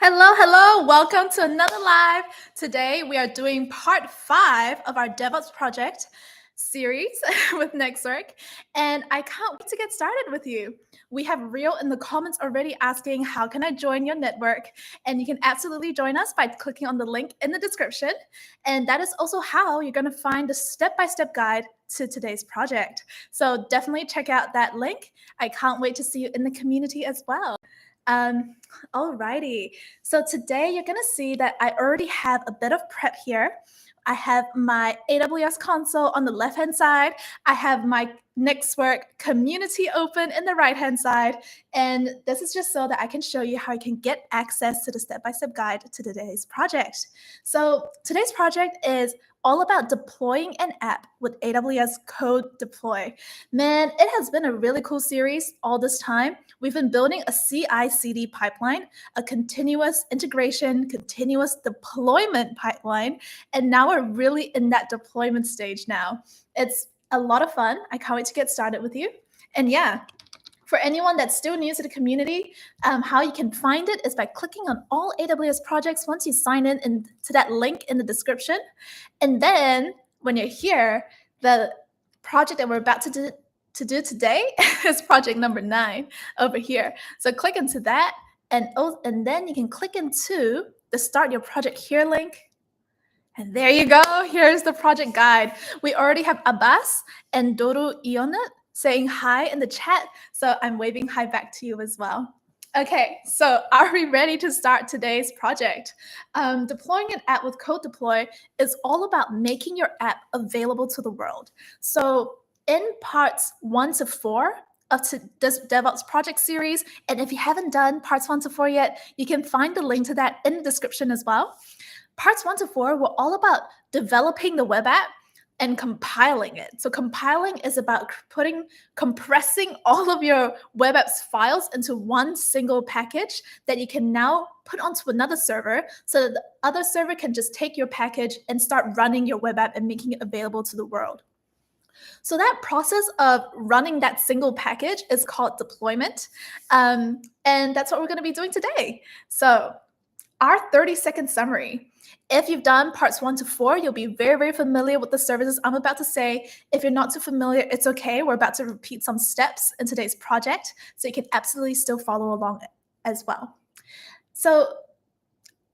Hello, hello. Welcome to another live. Today we are doing part 5 of our DevOps project series with Nextwork, and I can't wait to get started with you. We have Rio in the comments already asking, how can I join your network? And you can absolutely join us by clicking on the link in the description. And that is also how you're going to find the step-by-step guide to today's project. So definitely check out that link. I can't wait to see you in the community as well. Alrighty. So today you're going to see that I already have a bit of prep here. I have my AWS console on the left-hand side. I have my Nextwork community open in the right-hand side. And this is just so that I can show you how you can get access to the step-by-step guide to today's project. So today's project is all about deploying an app with AWS CodeDeploy. Man, it has been a really cool series all this time. We've been building a CI/CD pipeline, a continuous integration, continuous deployment pipeline, and now we're really in that deployment stage now. It's a lot of fun. I can't wait to get started with you. And yeah, for anyone that's still new to the community, how you can find it is by clicking on all AWS projects once you sign in to that link in the description. And then when you're here, the project that we're about to do today is project number 9 over here. So click into that, and then you can click into the Start Your Project Here link. And there you go. Here's the project guide. We already have Abbas and Doru Ionat saying hi in the chat. So I'm waving hi back to you as well. Okay, so are we ready to start today's project? Deploying an app with CodeDeploy is all about making your app available to the world. So in parts 1 to 4 of this DevOps project series, and if you haven't done parts 1 to 4 yet, you can find the link to that in the description as well. Parts 1 to 4 were all about developing the web app and compiling it. So compiling is about compressing all of your web app's files into one single package that you can now put onto another server so that the other server can just take your package and start running your web app and making it available to the world. So that process of running that single package is called deployment. And that's what we're going to be doing today. So our 30-second summary. If you've done parts 1 to 4, you'll be very, very familiar with the services I'm about to say. If you're not too familiar, it's okay. We're about to repeat some steps in today's project, so you can absolutely still follow along as well. So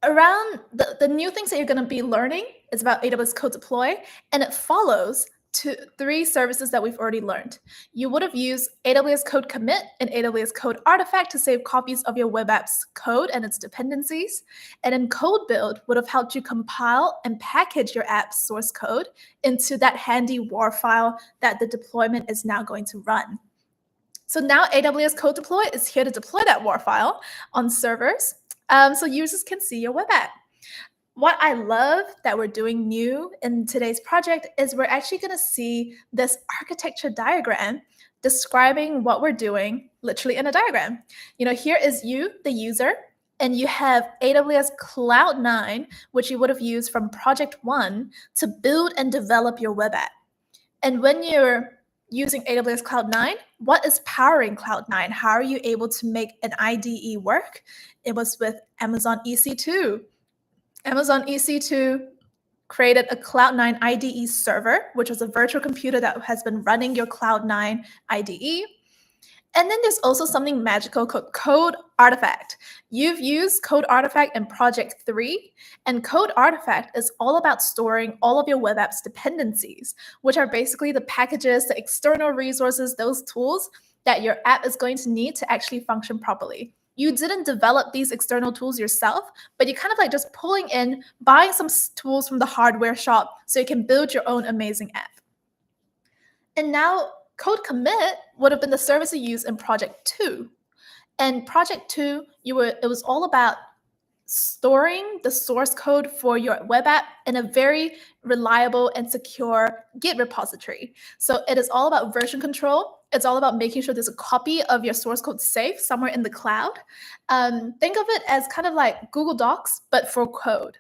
around the new things that you're going to be learning is about AWS CodeDeploy, and it follows to 3 services that we've already learned. You would have used AWS Code Commit and AWS Code Artifact to save copies of your web app's code and its dependencies. And then CodeBuild would have helped you compile and package your app's source code into that handy WAR file that the deployment is now going to run. So now AWS CodeDeploy is here to deploy that WAR file on servers so users can see your web app. What I love that we're doing new in today's project is we're actually going to see this architecture diagram describing what we're doing literally in a diagram. You know, here is you, the user, and you have AWS Cloud9, which you would have used from project 1 to build and develop your web app. And when you're using AWS Cloud9, what is powering Cloud9? How are you able to make an IDE work? It was with Amazon EC2. Amazon EC2 created a Cloud9 IDE server, which was a virtual computer that has been running your Cloud9 IDE. And then there's also something magical called Code Artifact. You've used Code Artifact in Project 3, and Code Artifact is all about storing all of your web app's dependencies, which are basically the packages, the external resources, those tools that your app is going to need to actually function properly. You didn't develop these external tools yourself, but you're kind of like just pulling in, buying some tools from the hardware shop so you can build your own amazing app. And now Code Commit would have been the service you used in Project 2. And Project 2, it was all about storing the source code for your web app in a very reliable and secure Git repository. So it is all about version control. It's all about making sure there's a copy of your source code safe somewhere in the cloud. Think of it as kind of like Google Docs, but for code.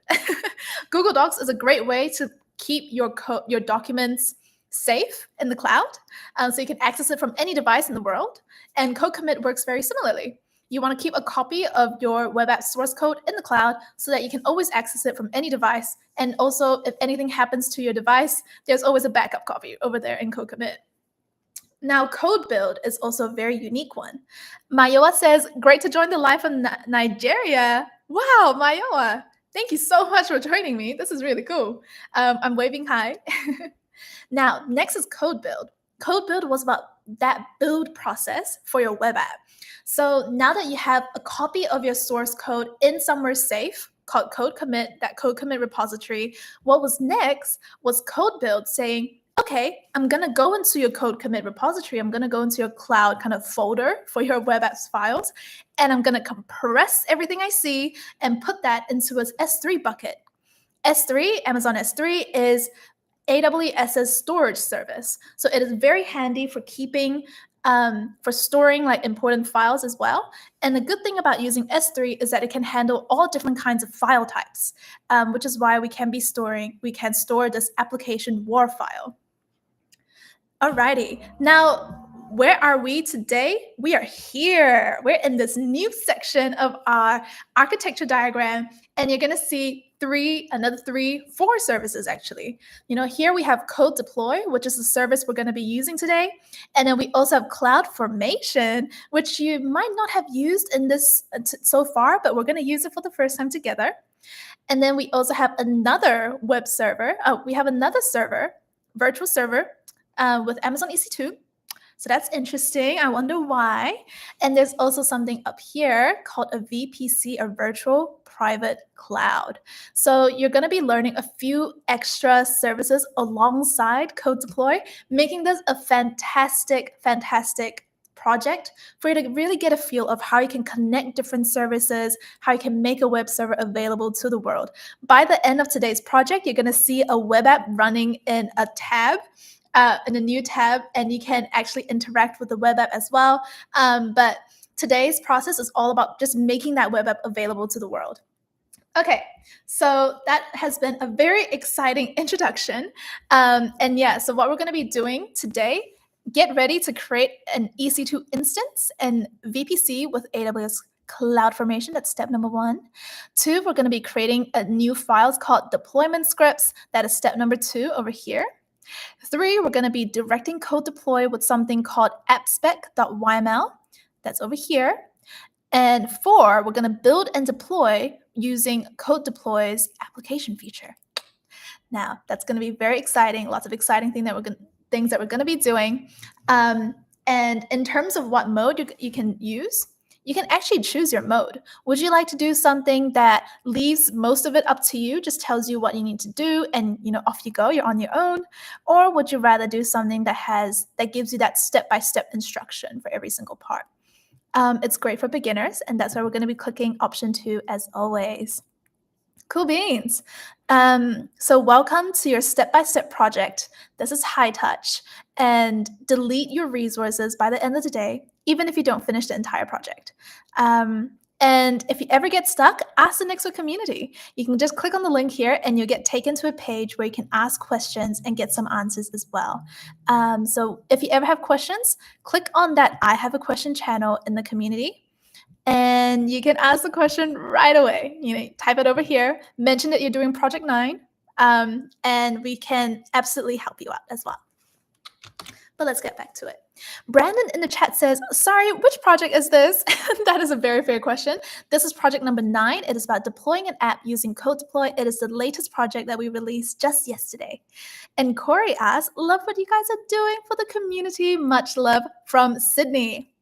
Google Docs is a great way to keep your documents safe in the cloud, so you can access it from any device in the world. And Code Commit works very similarly. You want to keep a copy of your web app source code in the cloud so that you can always access it from any device. And also, if anything happens to your device, there's always a backup copy over there in CodeCommit. Now, CodeBuild is also a very unique one. Mayoa says, great to join the live from Nigeria. Wow, Mayoa, thank you so much for joining me. This is really cool. I'm waving hi. Now, next is CodeBuild. CodeBuild was about that build process for your web app. So now that you have a copy of your source code in somewhere safe called CodeCommit, that CodeCommit repository, what was next was CodeBuild saying, okay, I'm going to go into your CodeCommit repository. I'm going to go into your cloud kind of folder for your web apps files, and I'm going to compress everything I see and put that into an S3 bucket. S3, Amazon S3, is AWS's storage service. So it is very handy for keeping, for storing like important files as well. And the good thing about using S3 is that it can handle all different kinds of file types, which is why we can store this application WAR file. Alrighty, now where are we today? We are here. We're in this new section of our architecture diagram, and you're gonna see four services actually. Here we have CodeDeploy, which is the service we're gonna be using today. And then we also have CloudFormation, which you might not have used in this so far, but we're gonna use it for the first time together. And then we also have another web server. We have another server, virtual server, with Amazon EC2. So that's interesting. I wonder why. And there's also something up here called a VPC, a virtual private cloud. So you're going to be learning a few extra services alongside CodeDeploy, making this a fantastic project for you to really get a feel of how you can connect different services, how you can make a web server available to the world. By the end of today's project, you're going to see a web app running in a tab, in a new tab, and you can actually interact with the web app as well. But today's process is all about just making that web app available to the world. Okay, so that has been a very exciting introduction. And yeah, so what we're going to be doing today, get ready to create an EC2 instance and VPC with AWS CloudFormation. That's step number 1. 2, we're going to be creating a new files called deployment scripts. That is step number 2 over here. 3, we're going to be directing CodeDeploy with something called appspec.yml. That's over here. And 4, we're going to build and deploy using CodeDeploy's application feature. Now, that's going to be very exciting. Lots of exciting things that we're going to be doing. And in terms of what mode you can use, you can actually choose your mode. Would you like to do something that leaves most of it up to you, just tells you what you need to do, and off you go, you're on your own? Or would you rather do something that gives you that step-by-step instruction for every single part? It's great for beginners, and that's why we're going to be clicking option 2 as always. Cool beans. So welcome to your step-by-step project. This is high touch, and delete your resources by the end of the day, even if you don't finish the entire project. And if you ever get stuck, ask the Nextware community. You can just click on the link here and you'll get taken to a page where you can ask questions and get some answers as well. So if you ever have questions, click on that I have a question channel in the community, and you can ask the question right away. Type it over here, mention that you're doing Project 9, and we can absolutely help you out as well. But let's get back to it. Brandon in the chat says, sorry, which project is this? That is a very fair question. This is project number 9. It is about deploying an app using CodeDeploy. It is the latest project that we released just yesterday. And Corey asks, love what you guys are doing for the community. Much love from Sydney.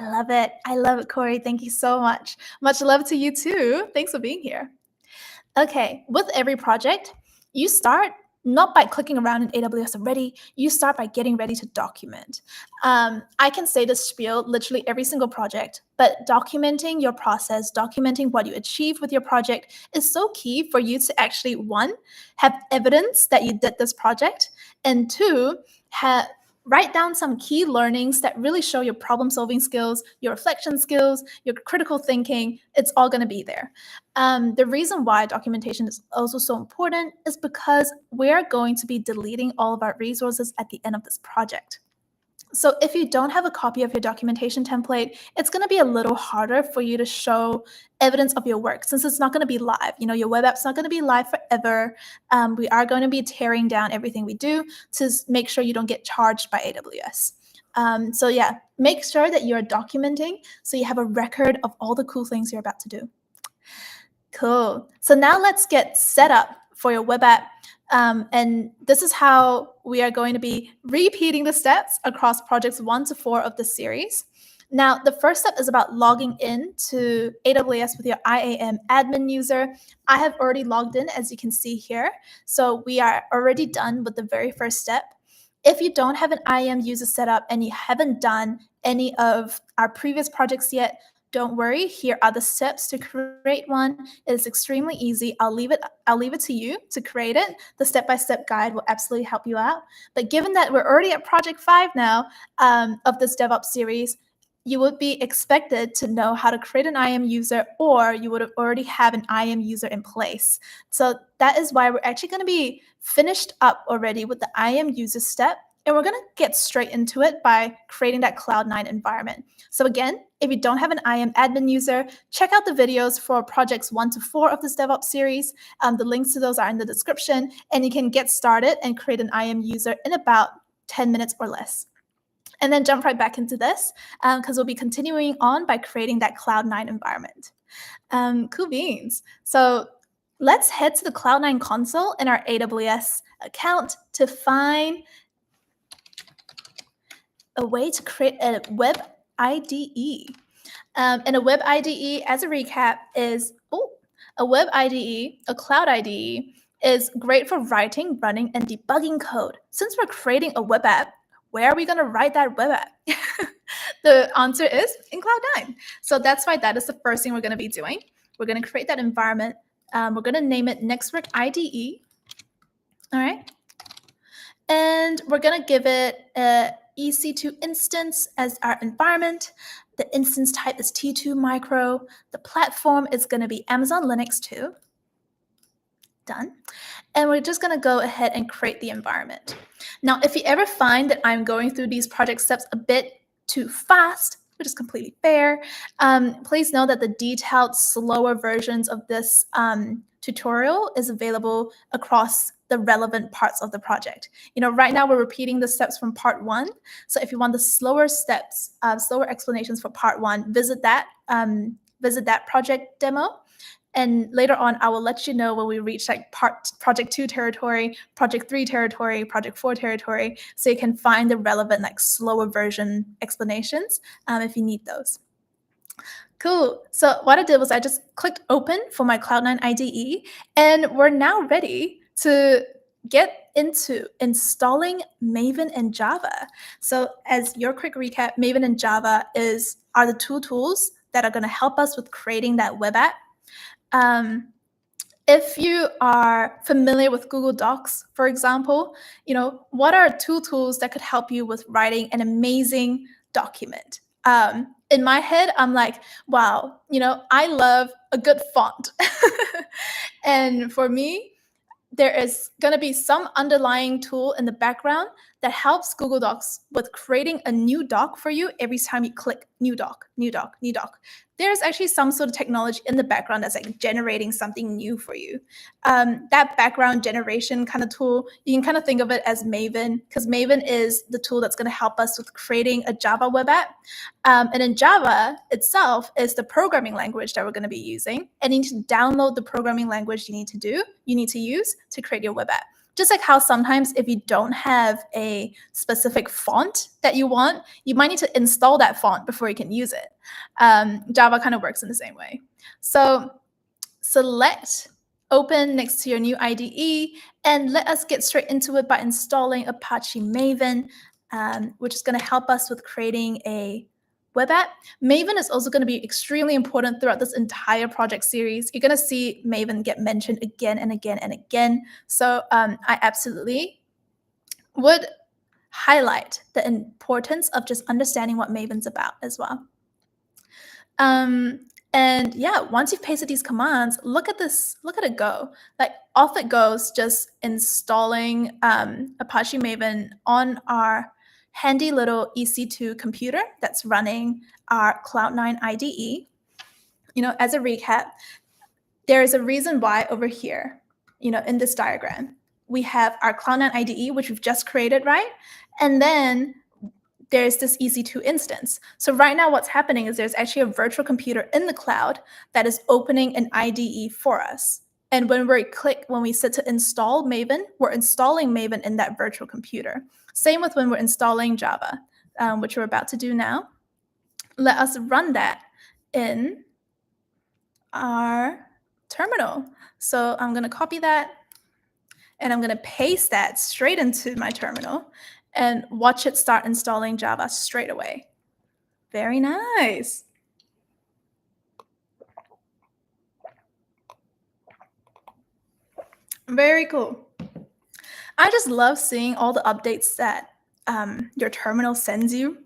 I love it. I love it, Corey. Thank you so much. Much love to you too. Thanks for being here. Okay, with every project, you start not by clicking around in AWS already. You start by getting ready to document. I can say this spiel literally every single project, but documenting your process, documenting what you achieved with your project is so key for you to actually, 1, have evidence that you did this project, and 2, write down some key learnings that really show your problem-solving skills, your reflection skills, your critical thinking. It's all going to be there. The reason why documentation is also so important is because we're going to be deleting all of our resources at the end of this project. So if you don't have a copy of your documentation template, it's going to be a little harder for you to show evidence of your work since it's not going to be live. Your web app's not going to be live forever. We are going to be tearing down everything we do to make sure you don't get charged by AWS. So yeah, make sure that you're documenting so you have a record of all the cool things you're about to do. Cool. So now let's get set up for your web app. And this is how we are going to be repeating the steps across projects 1 to 4 of the series. Now, the first step is about logging in to AWS with your IAM admin user. I have already logged in, as you can see here. So we are already done with the very first step. If you don't have an IAM user set up and you haven't done any of our previous projects yet, don't worry. Here are the steps to create one. It is extremely easy. I'll leave it to you to create it. The step-by-step guide will absolutely help you out. But given that we're already at project 5 now of this DevOps series, you would be expected to know how to create an IAM user, or you would have already have an IAM user in place. So that is why we're actually going to be finished up already with the IAM user step. And we're going to get straight into it by creating that Cloud9 environment. So again, if you don't have an IAM admin user, check out the videos for projects 1 to 4 of this DevOps series. The links to those are in the description, and you can get started and create an IAM user in about 10 minutes or less. And then jump right back into this because we'll be continuing on by creating that Cloud9 environment. Cool beans. So let's head to the Cloud9 console in our AWS account to find a way to create a web IDE. And a web IDE, as a recap, is a web IDE, a cloud IDE, is great for writing, running, and debugging code. Since we're creating a web app, where are we going to write that web app? The answer is in Cloud9. So that's why that is the first thing we're going to be doing. We're going to create that environment. We're going to name it Network IDE. All right. And we're going to give it a EC2 instance as our environment. The instance type is T2 micro. The platform is going to be Amazon Linux 2. Done. And we're just going to go ahead and create the environment. Now, if you ever find that I'm going through these project steps a bit too fast, which is completely fair, please know that the detailed, slower versions of this tutorial is available across the relevant parts of the project. Right now we're repeating the steps from part 1. So if you want the slower steps, slower explanations for part 1, visit that project demo. And later on, I will let you know when we reach project 2 territory, project 3 territory, project 4 territory, so you can find the relevant slower version explanations if you need those. Cool. So what I did was I just clicked open for my Cloud9 IDE, and we're now ready to get into installing Maven and Java. So as your quick recap, Maven and Java are the two tools that are going to help us with creating that web app. If you are familiar with Google Docs, for example, what are 2 tools that could help you with writing an amazing document? In my head, I'm like, wow, I love a good font. And for me, there is going to be some underlying tool in the background that helps Google Docs with creating a new doc for you every time you click new doc, new doc, new doc. There's actually some sort of technology in the background that's generating something new for you. That background generation kind of tool, you can kind of think of it as Maven, because Maven is the tool that's going to help us with creating a Java web app. And then Java itself is the programming language that we're going to be using. And you need to download the programming language you need to use to create your web app. Just like how sometimes if you don't have a specific font that you want, you might need to install that font before you can use it. Java kind of works in the same way. So select open next to your new IDE, and let us get straight into it by installing Apache Maven, which is going to help us with creating a web app. Maven is also going to be extremely important throughout this entire project series. You're going to see Maven get mentioned again and again and again. So I absolutely would highlight the importance of just understanding what Maven's about as well. And yeah, once you've pasted these commands, look at this, look at it go. Like off it goes, just installing Apache Maven on our handy little EC2 computer that's running our Cloud9 IDE. As a recap, there is a reason why over here, in this diagram, we have our Cloud9 IDE, which we've just created, right? And then there's this EC2 instance. So right now what's happening is there's actually a virtual computer in the cloud that is opening an IDE for us. And when we sit to install Maven, we're installing Maven in that virtual computer. Same with when we're installing Java, which we're about to do now. Let us run that in our terminal. So I'm going to copy that, and I'm going to paste that straight into my terminal and watch it start installing Java straight away. Very nice. Very cool. I just love seeing all the updates that your terminal sends you.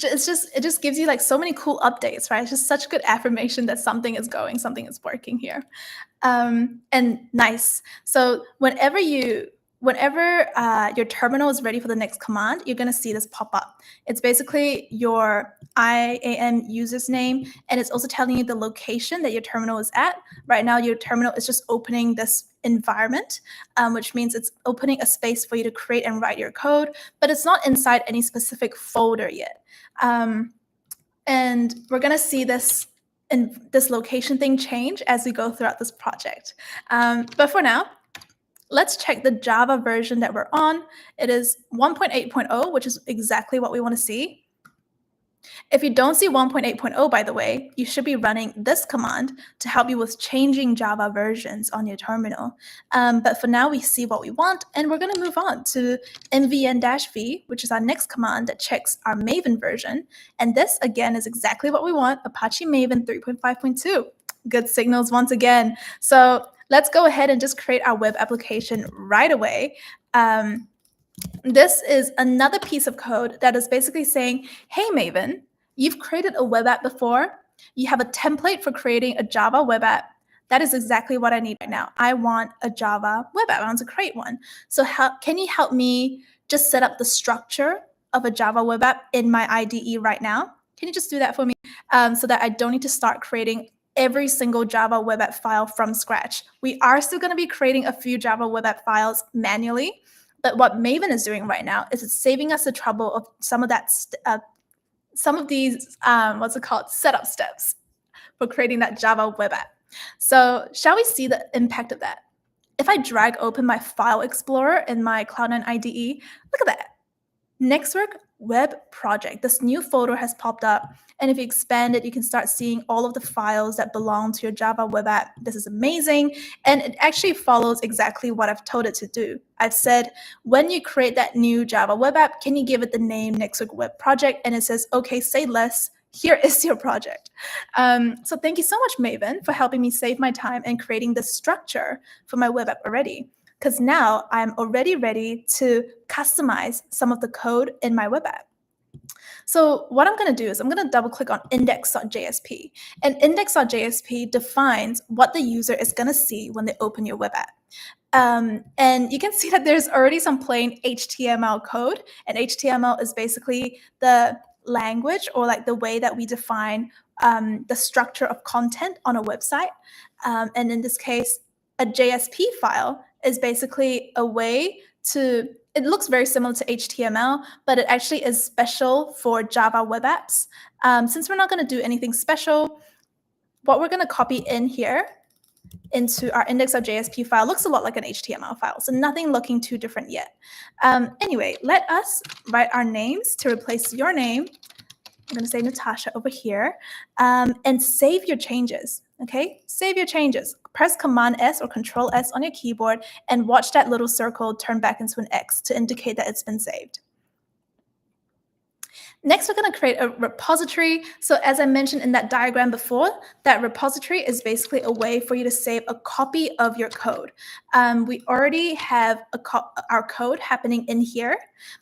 It just gives you like so many cool updates, right? It's just such good affirmation that something is working here. And nice. So whenever your terminal is ready for the next command, you're going to see this pop up. It's basically your IAM user's name, and it's also telling you the location that your terminal is at. Right now, your terminal is just opening this environment, which means it's opening a space for you to create and write your code, but it's not inside any specific folder yet. And we're going to see this location thing change as we go throughout this project. But for now, let's check the Java version that we're on. It is 1.8.0, which is exactly what we want to see. If you don't see 1.8.0, by the way, you should be running this command to help you with changing Java versions on your terminal. But for now, we see what we want, and we're going to move on to mvn-v, which is our next command that checks our Maven version. And this, again, is exactly what we want, Apache Maven 3.5.2. Good signals once again. So let's go ahead and just create our web application right away. This is another piece of code that is basically saying, hey, Maven, you've created a web app before. You have a template for creating a Java web app. That is exactly what I need right now. I want a Java web app. I want to create one. So can you help me just set up the structure of a Java web app in my IDE right now? Can you just do that for me so that I don't need to start creating every single Java web app file from scratch? We are still going to be creating a few Java web app files manually. But what Maven is doing right now is it's saving us the trouble of some of these setup steps for creating that Java web app. So shall we see the impact of that? If I drag open my file explorer in my Cloud9 IDE, look at that. Nextwork web project. This new folder has popped up. And if you expand it, you can start seeing all of the files that belong to your Java web app. This is amazing. And it actually follows exactly what I've told it to do. I've said, when you create that new Java web app, can you give it the name Nextwork web project? And it says, okay, say less. Here is your project. So thank you so much, Maven, for helping me save my time and creating the structure for my web app already. Because now I'm already ready to customize some of the code in my web app. So what I'm going to do is I'm going to double click on index.jsp. And index.jsp defines what the user is going to see when they open your web app. And you can see that there's already some plain HTML code. And HTML is basically the language or like the way that we define the structure of content on a website. And in this case, a JSP file is basically a way to, it looks very similar to HTML, but it actually is special for Java web apps. Since we're not going to do anything special, what we're going to copy in here into our index.jsp file looks a lot like an HTML file, so nothing looking too different yet. Anyway, let us write our names to replace your name. I'm going to say Natasha over here, and save your changes, okay? Save your changes. Press Command S or Control S on your keyboard and watch that little circle turn back into an X to indicate that it's been saved. Next, we're going to create a repository. So as I mentioned in that diagram before, that repository is basically a way for you to save a copy of your code. We already have our code happening in here,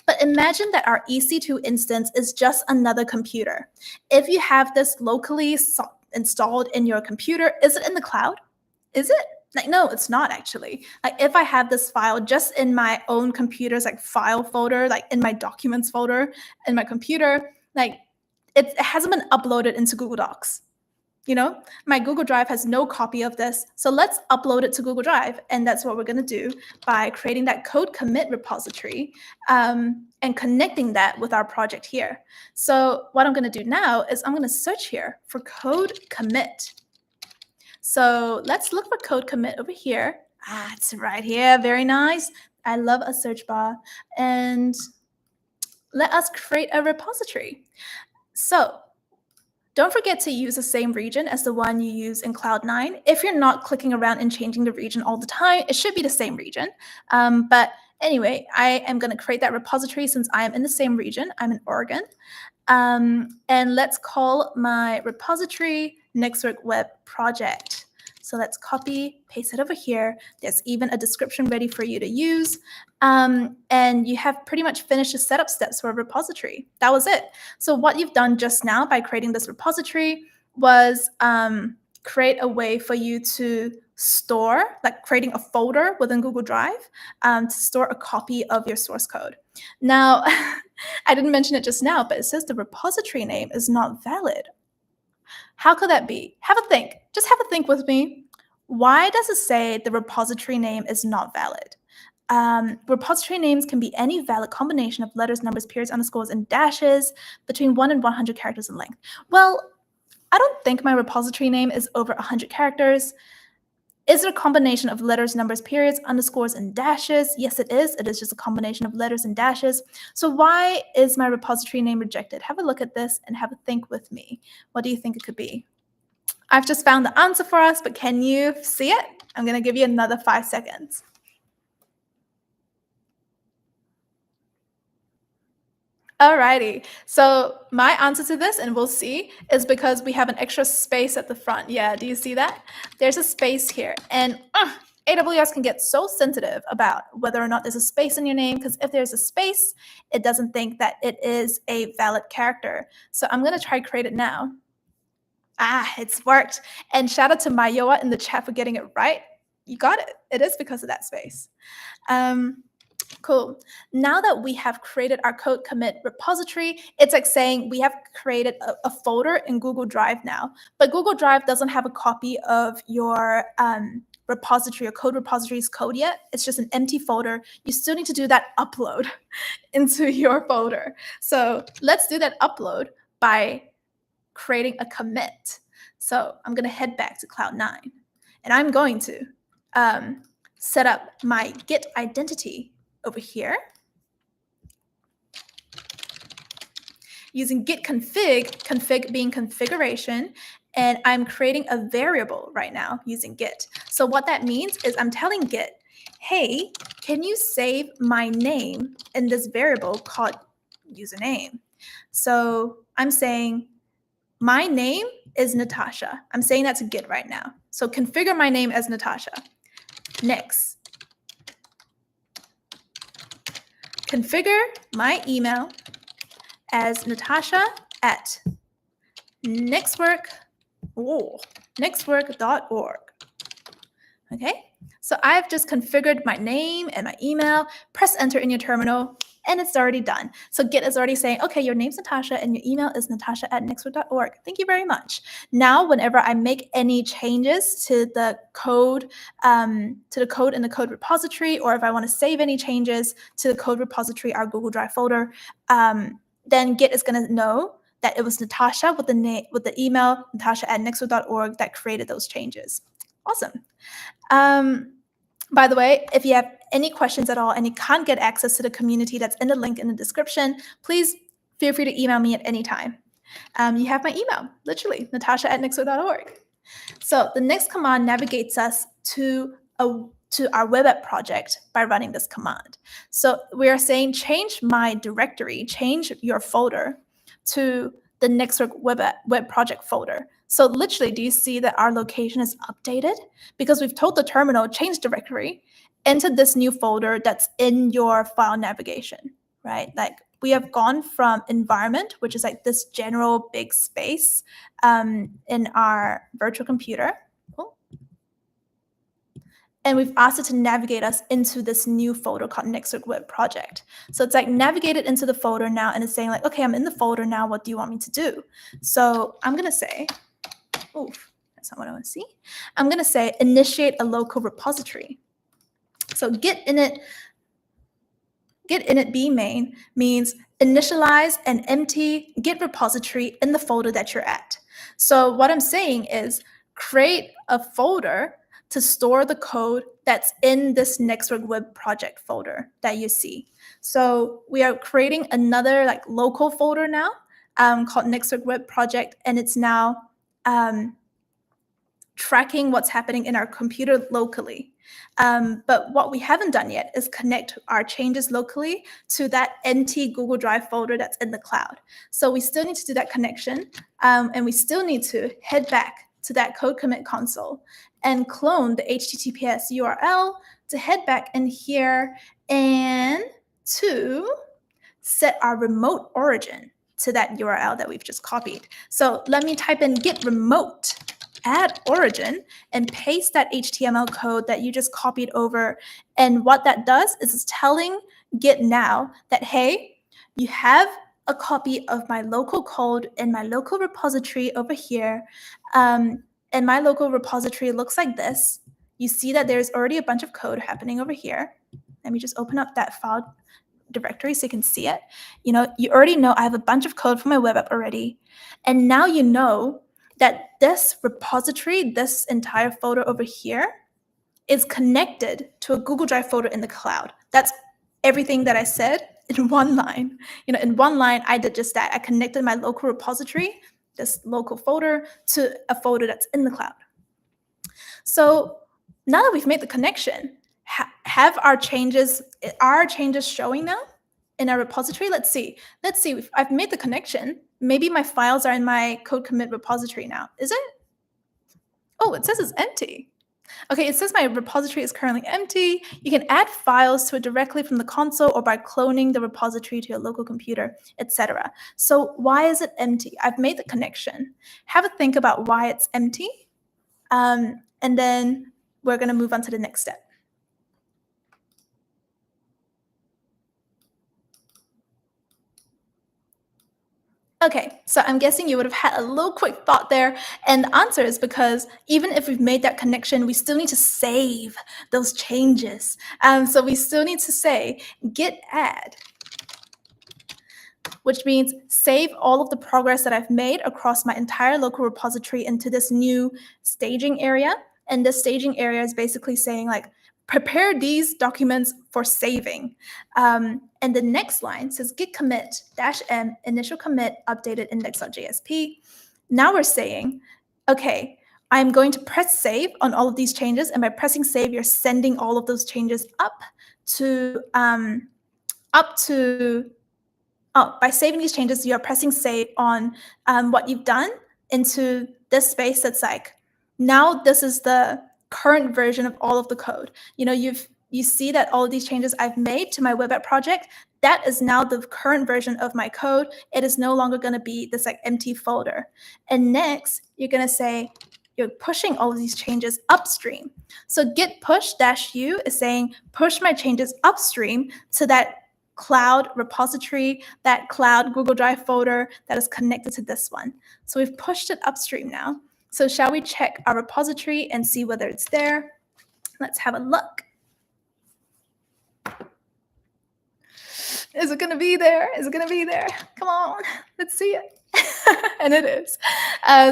but imagine that our EC2 instance is just another computer. If you have this locally installed in your computer, is it in the cloud? Is it? Like, no, it's not actually. Like, if I have this file just in my own computer's like file folder, like in my documents folder in my computer, like it hasn't been uploaded into Google Docs. You know, my Google Drive has no copy of this. So let's upload it to Google Drive. And that's what we're going to do by creating that code commit repository and connecting that with our project here. So what I'm going to do now is I'm going to search here for code commit. So let's look for code commit over here. It's right here. Very nice. I love a search bar. And let us create a repository. So don't forget to use the same region as the one you use in Cloud9. If you're not clicking around and changing the region all the time, it should be the same region. But anyway, I am going to create that repository since I am in the same region. I'm in Oregon. And let's call my repository Network Web Project. So let's copy, paste it over here. There's even a description ready for you to use. And you have pretty much finished the setup steps for a repository. That was it. So what you've done just now by creating this repository was create a way for you to store, like creating a folder within Google Drive to store a copy of your source code. Now, I didn't mention it just now, but it says the repository name is not valid. How could that be? Have a think. Just have a think with me. Why does it say the repository name is not valid? Repository names can be any valid combination of letters, numbers, periods, underscores, and dashes between 1 and 100 characters in length. Well, I don't think my repository name is over 100 characters. Is it a combination of letters, numbers, periods, underscores, and dashes? Yes, it is. It is just a combination of letters and dashes. So why is my repository name rejected? Have a look at this and have a think with me. What do you think it could be? I've just found the answer for us, but can you see it? I'm going to give you another 5 seconds. Alrighty, so my answer to this, and we'll see, is because we have an extra space at the front. Yeah, do you see that? There's a space here, and AWS can get so sensitive about whether or not there's a space in your name, because if there's a space, it doesn't think that it is a valid character. So I'm going to try create it now. It's worked. And shout out to Mayoa in the chat for getting it right. You got it. It is because of that space. Cool. Now that we have created our code commit repository, it's like saying we have created a folder in Google Drive now, but Google Drive doesn't have a copy of your repository or code repository's code yet. It's just an empty folder. You still need to do that upload into your folder. So let's do that upload by creating a commit. So I'm going to head back to Cloud9, and I'm going to set up my Git identity over here using git config being configuration, and I'm creating a variable right now using Git. So what that means is I'm telling Git, hey, can you save my name in this variable called username? So I'm saying my name is Natasha. I'm saying that to Git right now. So configure my name as Natasha. Next. Configure my email as natasha@nextwork.org. Okay, so I've just configured my name and my email. Press enter in your terminal, and it's already done. So Git is already saying, okay, your name's Natasha and your email is natasha@nextwork.org. Thank you very much. Now, whenever I make any changes to the code in the code repository, or if I want to save any changes to the code repository, our Google Drive folder, then Git is going to know that it was Natasha with the email natasha@nextwork.org that created those changes. Awesome. By the way, if you have any questions at all and you can't get access to the community that's in the link in the description, please feel free to email me at any time. You have my email, literally, natasha@nextwork.org. So the next command navigates us to our web app project by running this command. So we are saying change my directory, change your folder to the Network web project folder. So literally, do you see that our location is updated? Because we've told the terminal, change directory into this new folder that's in your file navigation, right? Like we have gone from environment, which is like this general big space in our virtual computer. And we've asked it to navigate us into this new folder called Network Web Project. So it's like navigated into the folder now, and it's saying like, okay, I'm in the folder now. What do you want me to do? So I'm going to say, oof, that's not what I want to see. I'm going to say initiate a local repository. So git init b main means initialize an empty Git repository in the folder that you're at. So what I'm saying is create a folder to store the code that's in this Network Web Project folder that you see. So we are creating another like local folder now called Network Web Project, and it's now tracking what's happening in our computer locally. But what we haven't done yet is connect our changes locally to that empty Google Drive folder that's in the cloud. So we still need to do that connection, and we still need to head back to that code commit console and clone the HTTPS URL to head back in here and to set our remote origin to that URL that we've just copied. So let me type in git remote add origin and paste that HTML code that you just copied over. And what that does is it's telling Git now that, hey, you have a copy of my local code in my local repository over here. And my local repository looks like this. You see that there's already a bunch of code happening over here. Let me just open up that file directory so you can see it. You know, you already know I have a bunch of code for my web app already. And now you know that this repository, this entire folder over here, is connected to a Google Drive folder in the cloud. That's everything that I said in one line. You know, in one line, I did just that. I connected my local repository, this local folder, to a folder that's in the cloud. So now that we've made the connection, have our changes showing now in our repository? Let's see. I've made the connection. Maybe my files are in my code commit repository now. Is it? Oh, it says it's empty. Okay, it says my repository is currently empty. You can add files to it directly from the console or by cloning the repository to your local computer, etc. So why is it empty? I've made the connection. Have a think about why it's empty. And then we're going to move on to the next step. Okay, so I'm guessing you would have had a little quick thought there, and the answer is because even if we've made that connection, we still need to save those changes. So we still need to say git add, which means save all of the progress that I've made across my entire local repository into this new staging area. And this staging area is basically saying like, prepare these documents for saving. And the next line says git commit -m initial commit updated index.jsp. Now we're saying, okay, I'm going to press save on all of these changes. And by pressing save, you're sending all of those changes by saving these changes, you're pressing save on what you've done into this space that's like, now this is the current version of all of the code. You know, you see that all of these changes I've made to my web app project, that is now the current version of my code. It is no longer going to be this like empty folder. And next, you're going to say you're pushing all of these changes upstream. So git push -u is saying push my changes upstream to that cloud repository, that cloud Google Drive folder that is connected to this one. So we've pushed it upstream now. So shall we check our repository and see whether it's there? Let's have a look. Is it going to be there? Is it going to be there? Come on, let's see it. And it is.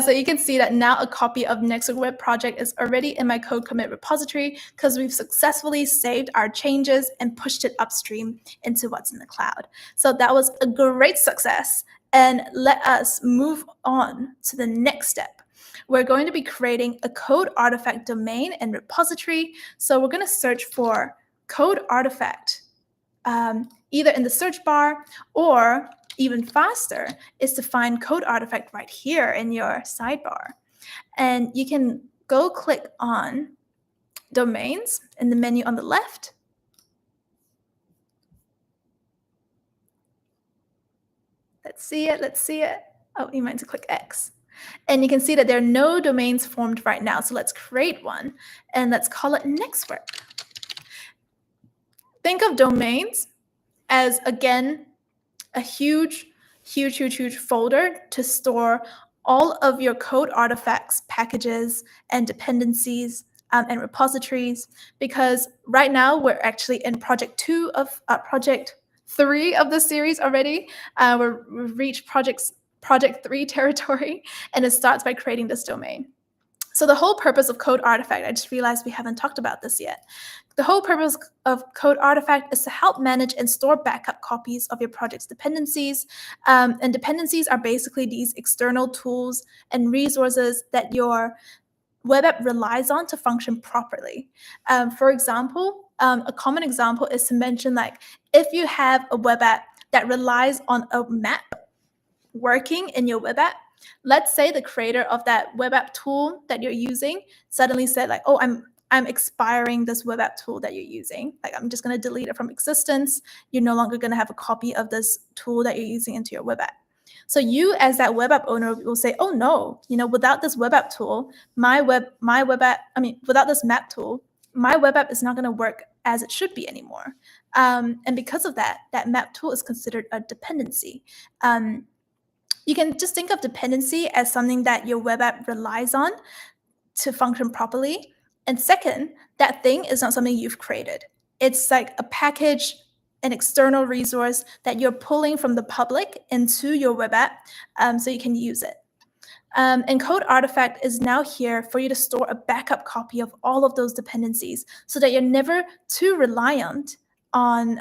So you can see that now a copy of Network Web Project is already in my code commit repository because we've successfully saved our changes and pushed it upstream into what's in the cloud. So that was a great success. And let us move on to the next step. We're going to be creating a code artifact domain and repository. So we're going to search for code artifact either in the search bar, or even faster is to find code artifact right here in your sidebar. And you can go click on domains in the menu on the left. Let's see it. Oh, you meant to click X. And you can see that there are no domains formed right now. So let's create one and let's call it next work. Think of domains as, again, a huge folder to store all of your code artifacts, packages, and dependencies and repositories. Because right now we're actually in project 3 of the series already. We've reached project 3 territory, and it starts by creating this domain. So the whole purpose of Code Artifact, I just realized we haven't talked about this yet. The whole purpose of Code Artifact is to help manage and store backup copies of your project's dependencies. And dependencies are basically these external tools and resources that your web app relies on to function properly. For example, a common example is to mention, like, if you have a web app that relies on a map working in your web app, let's say the creator of that web app tool that you're using suddenly said, like, oh, I'm expiring this web app tool that you're using. Like, I'm just going to delete it from existence. You're no longer going to have a copy of this tool that you're using into your web app. So you, as that web app owner, will say, oh no, without this web app tool, without this map tool, my web app is not going to work as it should be anymore. And because of that map tool is considered a dependency. You can just think of dependency as something that your web app relies on to function properly. And second, that thing is not something you've created. It's like a package, an external resource that you're pulling from the public into your web app so you can use it. And Code Artifact is now here for you to store a backup copy of all of those dependencies so that you're never too reliant on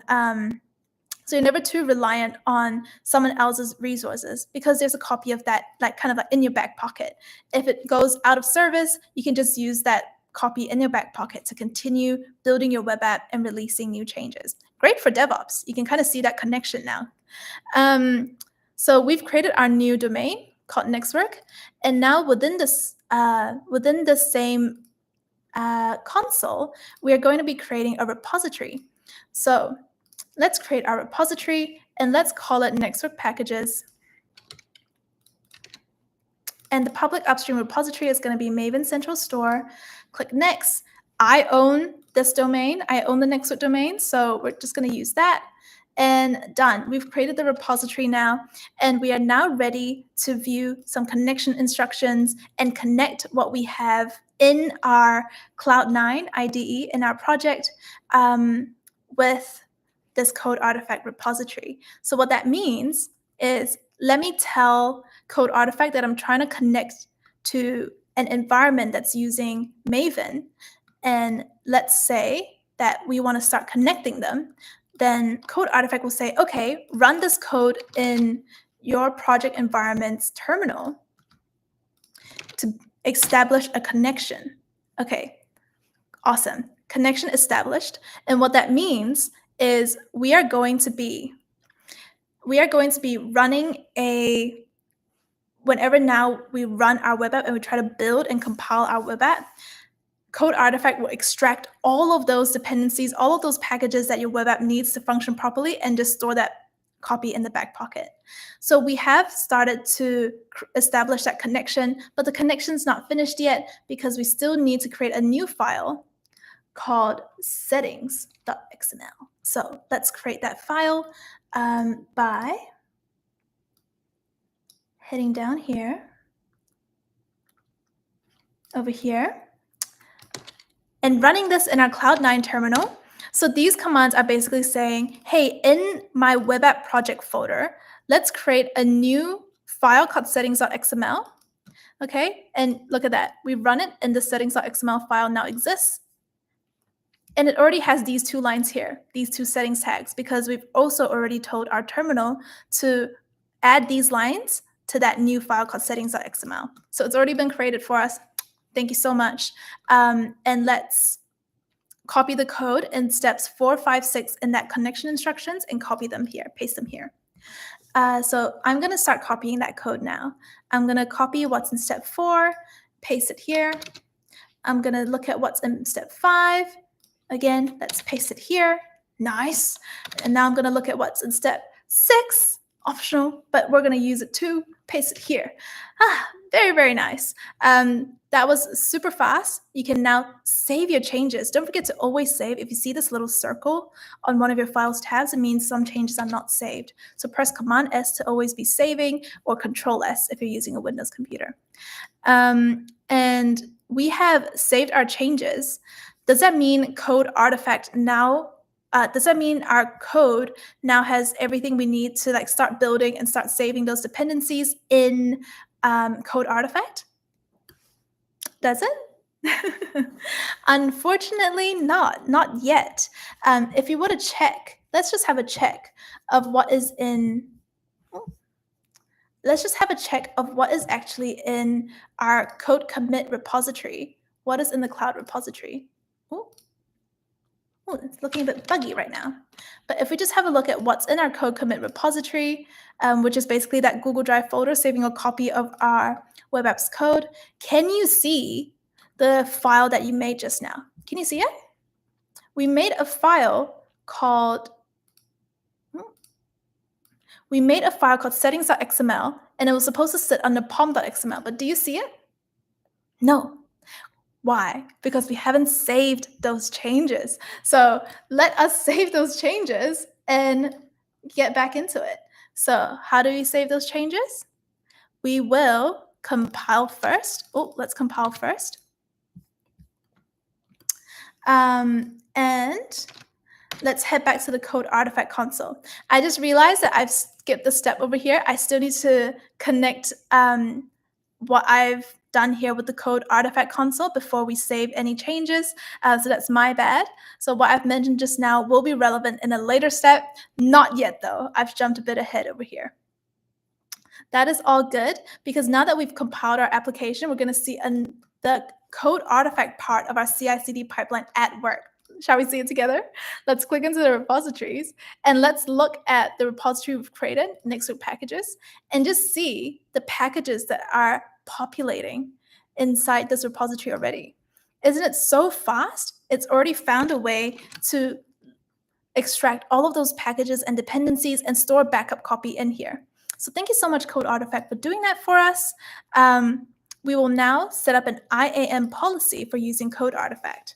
someone else's resources, because there's a copy of that, like, kind of like in your back pocket. If it goes out of service, you can just use that copy in your back pocket to continue building your web app and releasing new changes. Great for DevOps. You can kind of see that connection now. So we've created our new domain called Nextwork, and now within the same console, we are going to be creating a repository. So let's create our repository and let's call it Nextwork Packages. And the public upstream repository is going to be Maven Central Store. Click Next. I own this domain. I own the Nextwork domain, so we're just going to use that. And done. We've created the repository now, and we are now ready to view some connection instructions and connect what we have in our Cloud9 IDE in our project with this Code Artifact repository. So what that means is, let me tell Code Artifact that I'm trying to connect to an environment that's using Maven, and let's say that we want to start connecting them. Then Code Artifact will say, okay, run this code in your project environment's terminal to establish a connection. Okay, awesome. Connection established. And what that means is we are going to be running whenever now we run our web app and we try to build and compile our web app, Code Artifact will extract all of those dependencies, all of those packages that your web app needs to function properly, and just store that copy in the back pocket. So we have started to establish that connection, but the connection's not finished yet because we still need to create a new file called settings.xml. So let's create that file by heading down here, over here, and running this in our Cloud9 terminal. So these commands are basically saying, hey, in my web app project folder, let's create a new file called settings.xml. Okay, and look at that. We run it, and the settings.xml file now exists. And it already has these two lines here, these two settings tags, because we've also already told our terminal to add these lines to that new file called settings.xml. So it's already been created for us. Thank you so much. And let's copy the code in steps 4, 5, 6 in that connection instructions and copy them here, paste them here. So I'm going to start copying that code now. I'm going to copy what's in step 4, paste it here. I'm going to look at what's in step 5. Again, let's paste it here. Nice. And now I'm going to look at what's in step 6, optional, but we're going to use it too. Paste it here. Very, very nice. That was super fast. You can now save your changes. Don't forget to always save. If you see this little circle on one of your files tabs, it means some changes are not saved. So press Command S to always be saving, or Control S if you're using a Windows computer. And we have saved our changes. Does that mean code artifact now? Does that mean our code now has everything we need to like start building and start saving those dependencies in code artifact? Does it? Unfortunately, not yet. If you were to check, let's just have a check of what is in. Let's just have a check of what is actually in our code commit repository. What is in the cloud repository? Ooh. Ooh, it's looking a bit buggy right now. But if we just have a look at what's in our code commit repository, which is basically that Google Drive folder saving a copy of our web apps code, can you see the file that you made just now? Can you see it? We made a file called settings.xml, and it was supposed to sit under pom.xml, but do you see it? No. Why? Because we haven't saved those changes. So let us save those changes and get back into it. So how do we save those changes? We will compile first. Oh, let's compile first. And let's head back to the code artifact console. I just realized that I've skipped the step over here. I still need to connect what I've done here with the code artifact console before we save any changes. So that's my bad. So what I've mentioned just now will be relevant in a later step. Not yet, though. I've jumped a bit ahead over here. That is all good, because now that we've compiled our application, we're going to see the code artifact part of our CI/CD pipeline at work. Shall we see it together? Let's click into the repositories and let's look at the repository we've created next to packages and just see the packages that are populating inside this repository already. Isn't it so fast? It's already found a way to extract all of those packages and dependencies and store a backup copy in here. So thank you so much, Code Artifact, for doing that for us. We will now set up an IAM policy for using Code Artifact.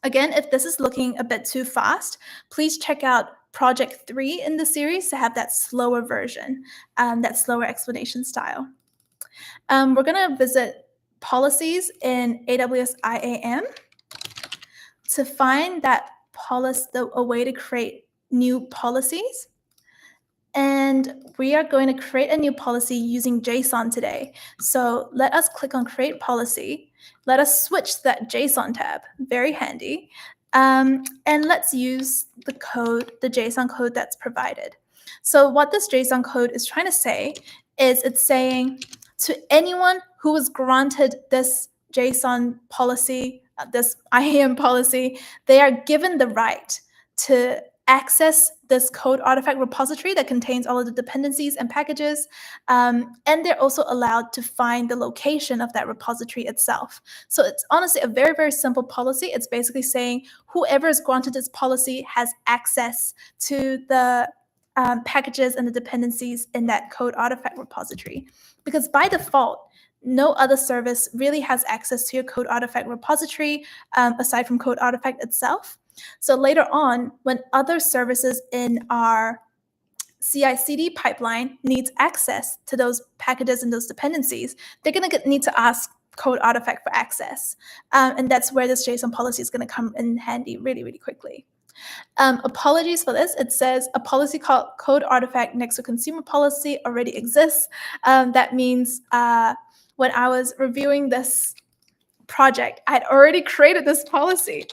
Again, if this is looking a bit too fast, please check out Project 3 in the series to have that slower version, that slower explanation style. We're going to visit policies in AWS IAM to find that a way to create new policies. And we are going to create a new policy using JSON today. So let us click on Create Policy. Let us switch to that JSON tab. Very handy. And let's use the JSON code that's provided. So what this JSON code is trying to say is it's saying to anyone who was granted this JSON policy, this IAM policy, they are given the right to access this code artifact repository that contains all of the dependencies and packages, and they're also allowed to find the location of that repository itself. So it's honestly a very, very simple policy. It's basically saying whoever is granted this policy has access to the packages and the dependencies in that code artifact repository. Because by default, no other service really has access to your code artifact repository aside from code artifact itself. So later on, when other services in our CI/CD pipeline needs access to those packages and those dependencies, they're going to need to ask code artifact for access. And that's where this JSON policy is going to come in handy really, really quickly. Apologies for this. It says a policy called code artifact next to consumer policy already exists. That means when I was reviewing this project, I'd already created this policy,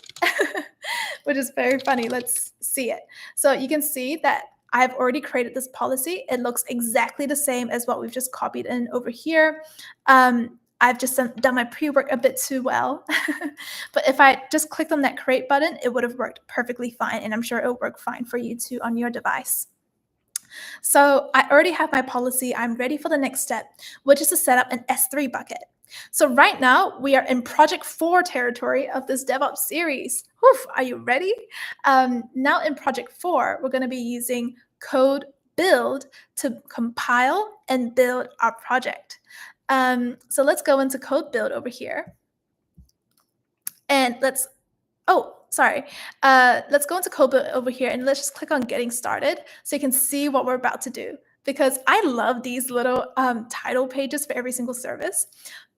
which is very funny. Let's see it. So you can see that I've already created this policy. It looks exactly the same as what we've just copied in over here. I've just done my pre-work a bit too well. But if I just clicked on that create button, it would have worked perfectly fine. And I'm sure it'll work fine for you too on your device. So I already have my policy. I'm ready for the next step, which is to set up an S3 bucket. So right now we are in Project 4 territory of this DevOps series. Whew, are you ready? Now in Project 4, we're going to be using CodeBuild to compile and build our project. So let's go into CodeBuild over here, and let's go into CodeBuild over here, and let's just click on Getting Started so you can see what we're about to do. Because I love these little title pages for every single service.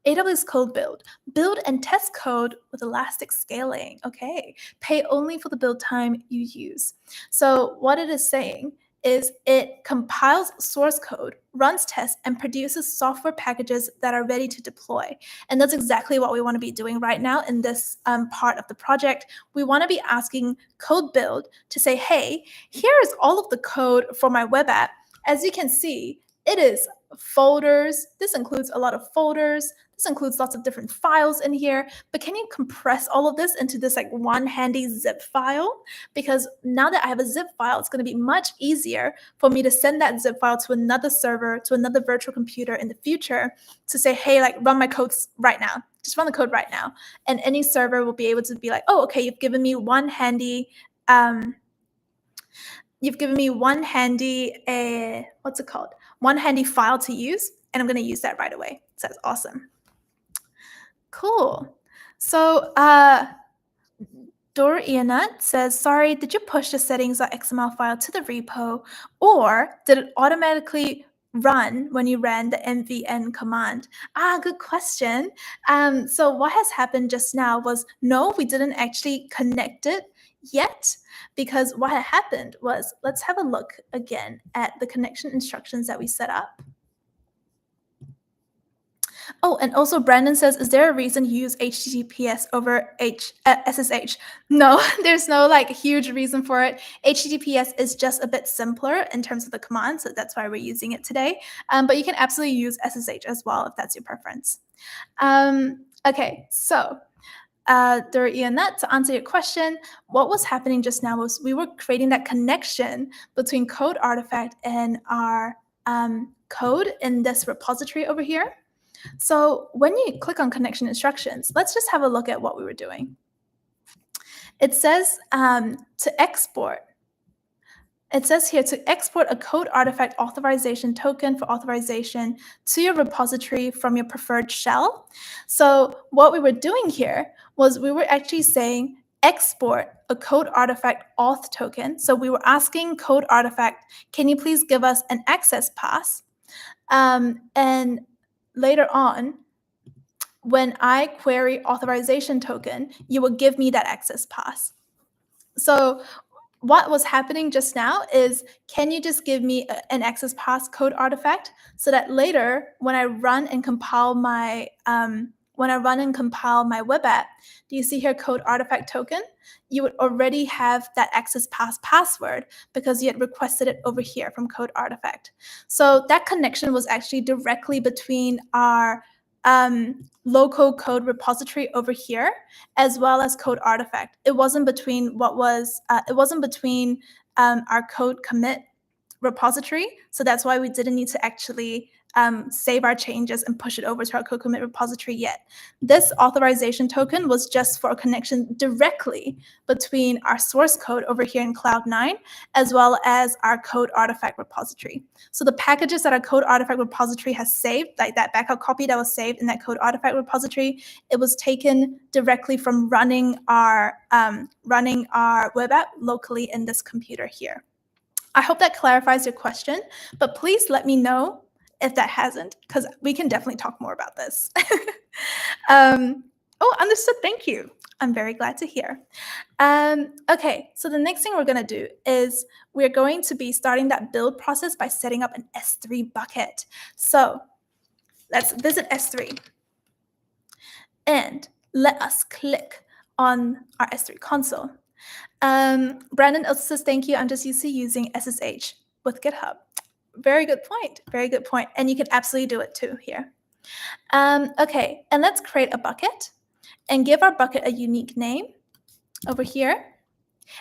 AWS CodeBuild. Build and test code with elastic scaling. Okay. Pay only for the build time you use. So what it is saying is it compiles source code, runs tests, and produces software packages that are ready to deploy. And that's exactly what we want to be doing right now in this part of the project. We want to be asking CodeBuild to say, hey, here is all of the code for my web app. As you can see, it is folders. This includes a lot of folders. This includes lots of different files in here. But can you compress all of this into this like one handy zip file? Because now that I have a zip file, it's going to be much easier for me to send that zip file to another server, to another virtual computer in the future to say, hey, like run my codes right now. Just run the code right now. And any server will be able to be like, oh, okay, you've given me one handy one handy file to use, and I'm going to use that right away. So that's awesome. Cool. So Dorianut says, sorry, did you push the settings.xml file to the repo, or did it automatically run when you ran the mvn command? Good question. So what has happened just now was, no, we didn't actually connect it yet, because what had happened was, let's have a look again at the connection instructions that we set up. Oh, and also Brandon says, is there a reason you use HTTPS over SSH? No, there's no like huge reason for it. HTTPS is just a bit simpler in terms of the command, so that's why we're using it today. But you can absolutely use SSH as well if that's your preference. Okay, so Dorianut, to answer your question, what was happening just now was we were creating that connection between code artifact and our code in this repository over here. So when you click on connection instructions, let's just have a look at what we were doing. It says to export. It says here to export a code artifact authorization token for authorization to your repository from your preferred shell. So what we were doing here was we were actually saying export a code artifact auth token. So we were asking code artifact, can you please give us an access pass? And later on, when I query authorization token, you will give me that access pass. So what was happening just now is, can you just give me an access pass code artifact so that later when I run and compile my web app, do you see here code artifact token? You would already have that access pass password because you had requested it over here from code artifact. So that connection was actually directly between our local code repository over here as well as code artifact. It wasn't between our code commit repository. So that's why we didn't need to actually save our changes and push it over to our code commit repository yet. This authorization token was just for a connection directly between our source code over here in Cloud9 as well as our code artifact repository. So the packages that our code artifact repository has saved, like that backup copy that was saved in that code artifact repository, it was taken directly from running our web app locally in this computer here. I hope that clarifies your question, but please let me know if that hasn't, because we can definitely talk more about this. Understood. Thank you. I'm very glad to hear. Okay, so the next thing we're going to do is we're going to be starting that build process by setting up an S3 bucket. So let's visit S3 and let us click on our S3 console. Brandon also says, thank you. I'm just used to using SSH with GitHub. Very good point. Very good point. And you can absolutely do it too here. Okay, and let's create a bucket and give our bucket a unique name over here.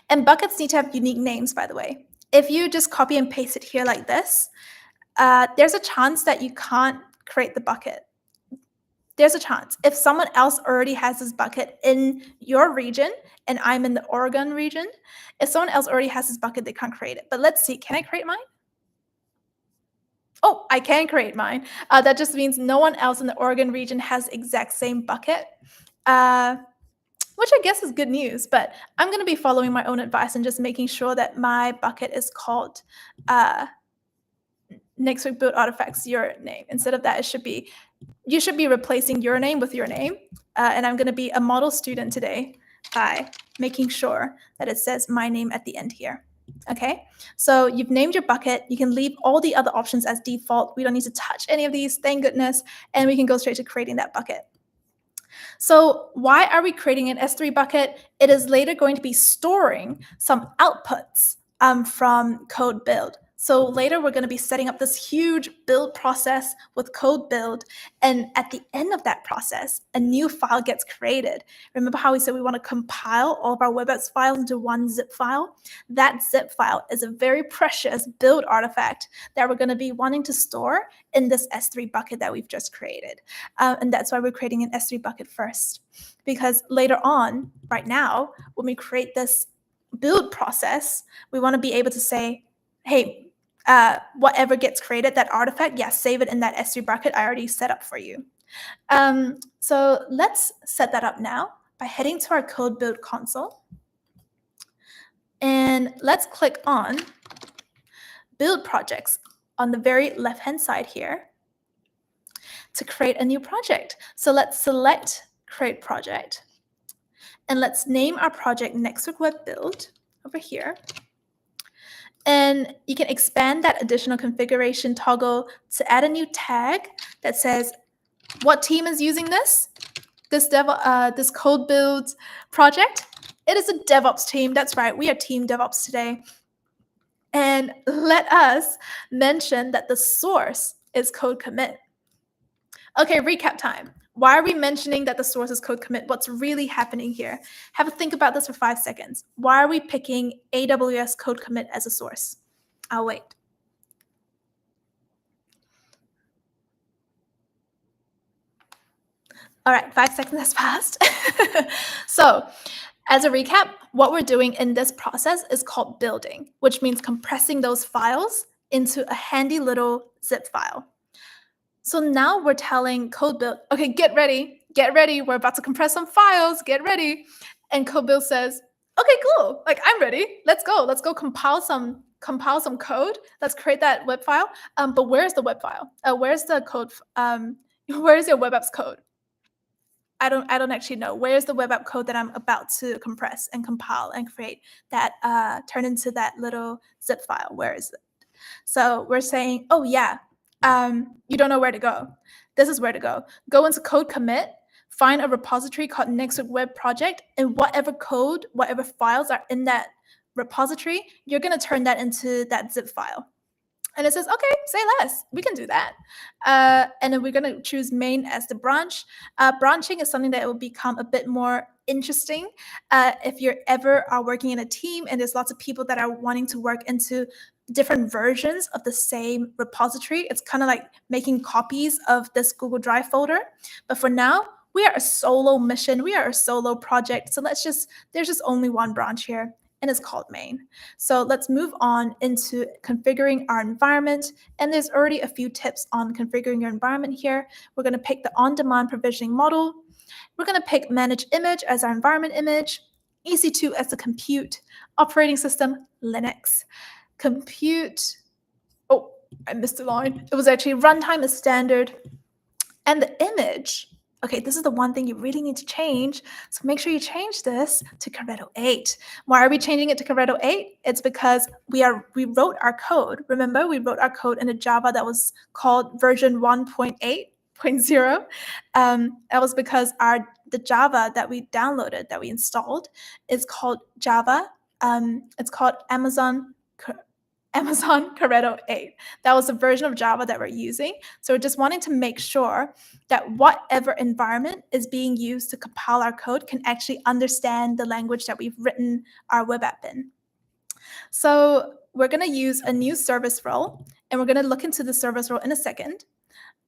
And buckets need to have unique names, by the way. If you just copy and paste it here like this, there's a chance that you can't create the bucket. There's a chance. If someone else already has this bucket in your region, and I'm in the Oregon region, if someone else already has this bucket, they can't create it. But let's see, can I create mine? Oh, I can create mine. That just means no one else in the Oregon region has the exact same bucket, uh, which I guess is good news. But I'm going to be following my own advice and just making sure that my bucket is called uh, Next Week Build Artifacts Your Name. Instead of that, you should be replacing your name with your name. And I'm going to be a model student today by making sure that it says my name at the end here. Okay, so you've named your bucket. You can leave all the other options as default. We don't need to touch any of these, thank goodness, and we can go straight to creating that bucket. So why are we creating an S3 bucket? It is later going to be storing some outputs from CodeBuild. So later we're going to be setting up this huge build process with CodeBuild. And at the end of that process, a new file gets created. Remember how we said we want to compile all of our web apps files into one zip file? That zip file is a very precious build artifact that we're going to be wanting to store in this S3 bucket that we've just created. And that's why we're creating an S3 bucket first. Because later on, right now, when we create this build process, we want to be able to say, hey, whatever gets created, that artifact, yeah, save it in that S3 bucket I already set up for you. So let's set that up now by heading to our CodeBuild console. And let's click on Build Projects on the very left-hand side here to create a new project. So let's select Create Project. And let's name our project Next Week Web Build over here. And you can expand that additional configuration toggle to add a new tag that says what team is using this CodeBuild project. It is a DevOps team. That's right. We are Team DevOps today. And let us mention that the source is code commit. Okay, recap time. Why are we mentioning that the source is code commit? What's really happening here? Have a think about this for 5 seconds. Why are we picking AWS code commit as a source? I'll wait. All right, 5 seconds has passed. So, as a recap, what we're doing in this process is called building, which means compressing those files into a handy little zip file. So now we're telling CodeBuild, okay, get ready. We're about to compress some files. Get ready. And CodeBuild says, okay, cool. Like, I'm ready. Let's go. Let's go compile some code. Let's create that web file. But where's the web file? Where's the code? Where's your web apps code? I don't actually know. Where's the web app code that I'm about to compress and compile and create that turn into that little zip file? Where is it? So we're saying, oh yeah, you don't know where to go. This is where to go. Go into code commit, find a repository called Next Week Web Project, and whatever code, whatever files are in that repository, you're going to turn that into that zip file. And it says, okay, say less. We can do that. And then we're going to choose main as the branch. Branching is something that will become a bit more interesting if you're ever working in a team and there's lots of people that are wanting to work into different versions of the same repository. It's kind of like making copies of this Google Drive folder. But for now, we are a solo mission. We are a solo project. So there's just only one branch here, and it's called main. So let's move on into configuring our environment. And there's already a few tips on configuring your environment here. We're going to pick the on-demand provisioning model. We're going to pick manage image as our environment image, EC2 as the compute, operating system, Linux. Compute, oh, I missed a line. It was actually runtime is standard. And the image, okay, this is the one thing you really need to change. So make sure you change this to Corretto 8. Why are we changing it to Corretto 8? It's because we wrote our code. Remember, we wrote our code in a Java that was called version 1.8.0. That was because the Java that we downloaded, that we installed, is called Java. It's called Amazon Corretto 8. That was the version of Java that we're using. So we're just wanting to make sure that whatever environment is being used to compile our code can actually understand the language that we've written our web app in. So we're going to use a new service role, and we're going to look into the service role in a second.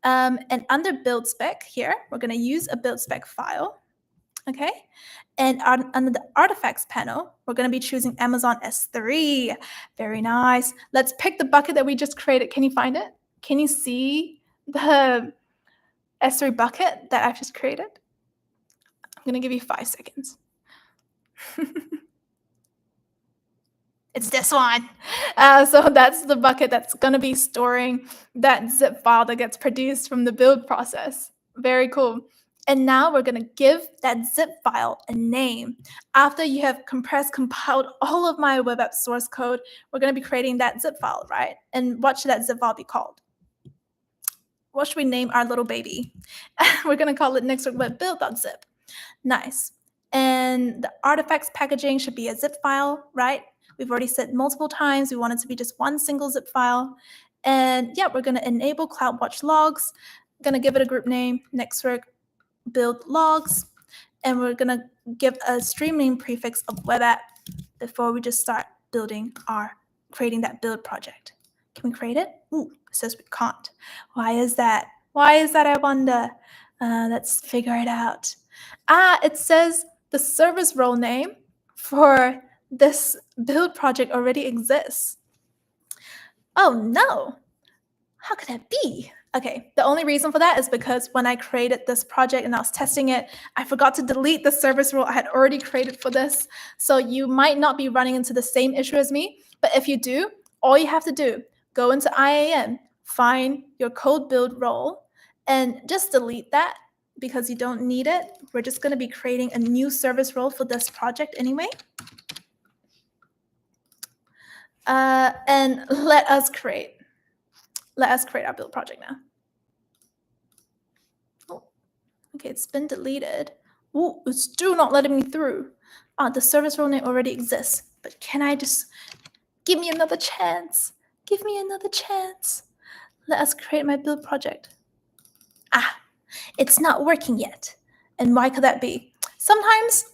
And under build spec here, we're going to use a build spec file. Okay, and under the artifacts panel, we're going to be choosing Amazon S3. Very nice. Let's pick the bucket that we just created. Can you find it? Can you see the S3 bucket that I've just created? I'm going to give you 5 seconds. It's this one. So that's the bucket that's going to be storing that zip file that gets produced from the build process. Very cool. And now we're going to give that zip file a name. After you have compiled all of my web app source code, we're going to be creating that zip file, right? And what should that zip file be called? What should we name our little baby? We're going to call it nextworkwebbuild.zip. Nice. And the artifacts packaging should be a zip file, right? We've already said multiple times we want it to be just one single zip file. And yeah, we're going to enable CloudWatch logs. Going to give it a group name, Nextwork Build Logs. And we're going to give a stream name prefix of web app before we just start creating that build project. Can we create it? Ooh, it says we can't. Why is that? Why is that, I wonder? Let's figure it out. It says the service role name for this build project already exists. Oh no, how could that be? Okay, the only reason for that is because when I created this project and I was testing it, I forgot to delete the service role I had already created for this. So you might not be running into the same issue as me, but if you do, all you have to do, go into IAM, find your code build role, and just delete that because you don't need it. We're just going to be creating a new service role for this project anyway. And let us create our build project now. Oh, okay, it's been deleted. Oh, it's still not letting me through. The service role name already exists, but can I just give me another chance? Give me another chance. Let us create my build project. It's not working yet. And why could that be? Sometimes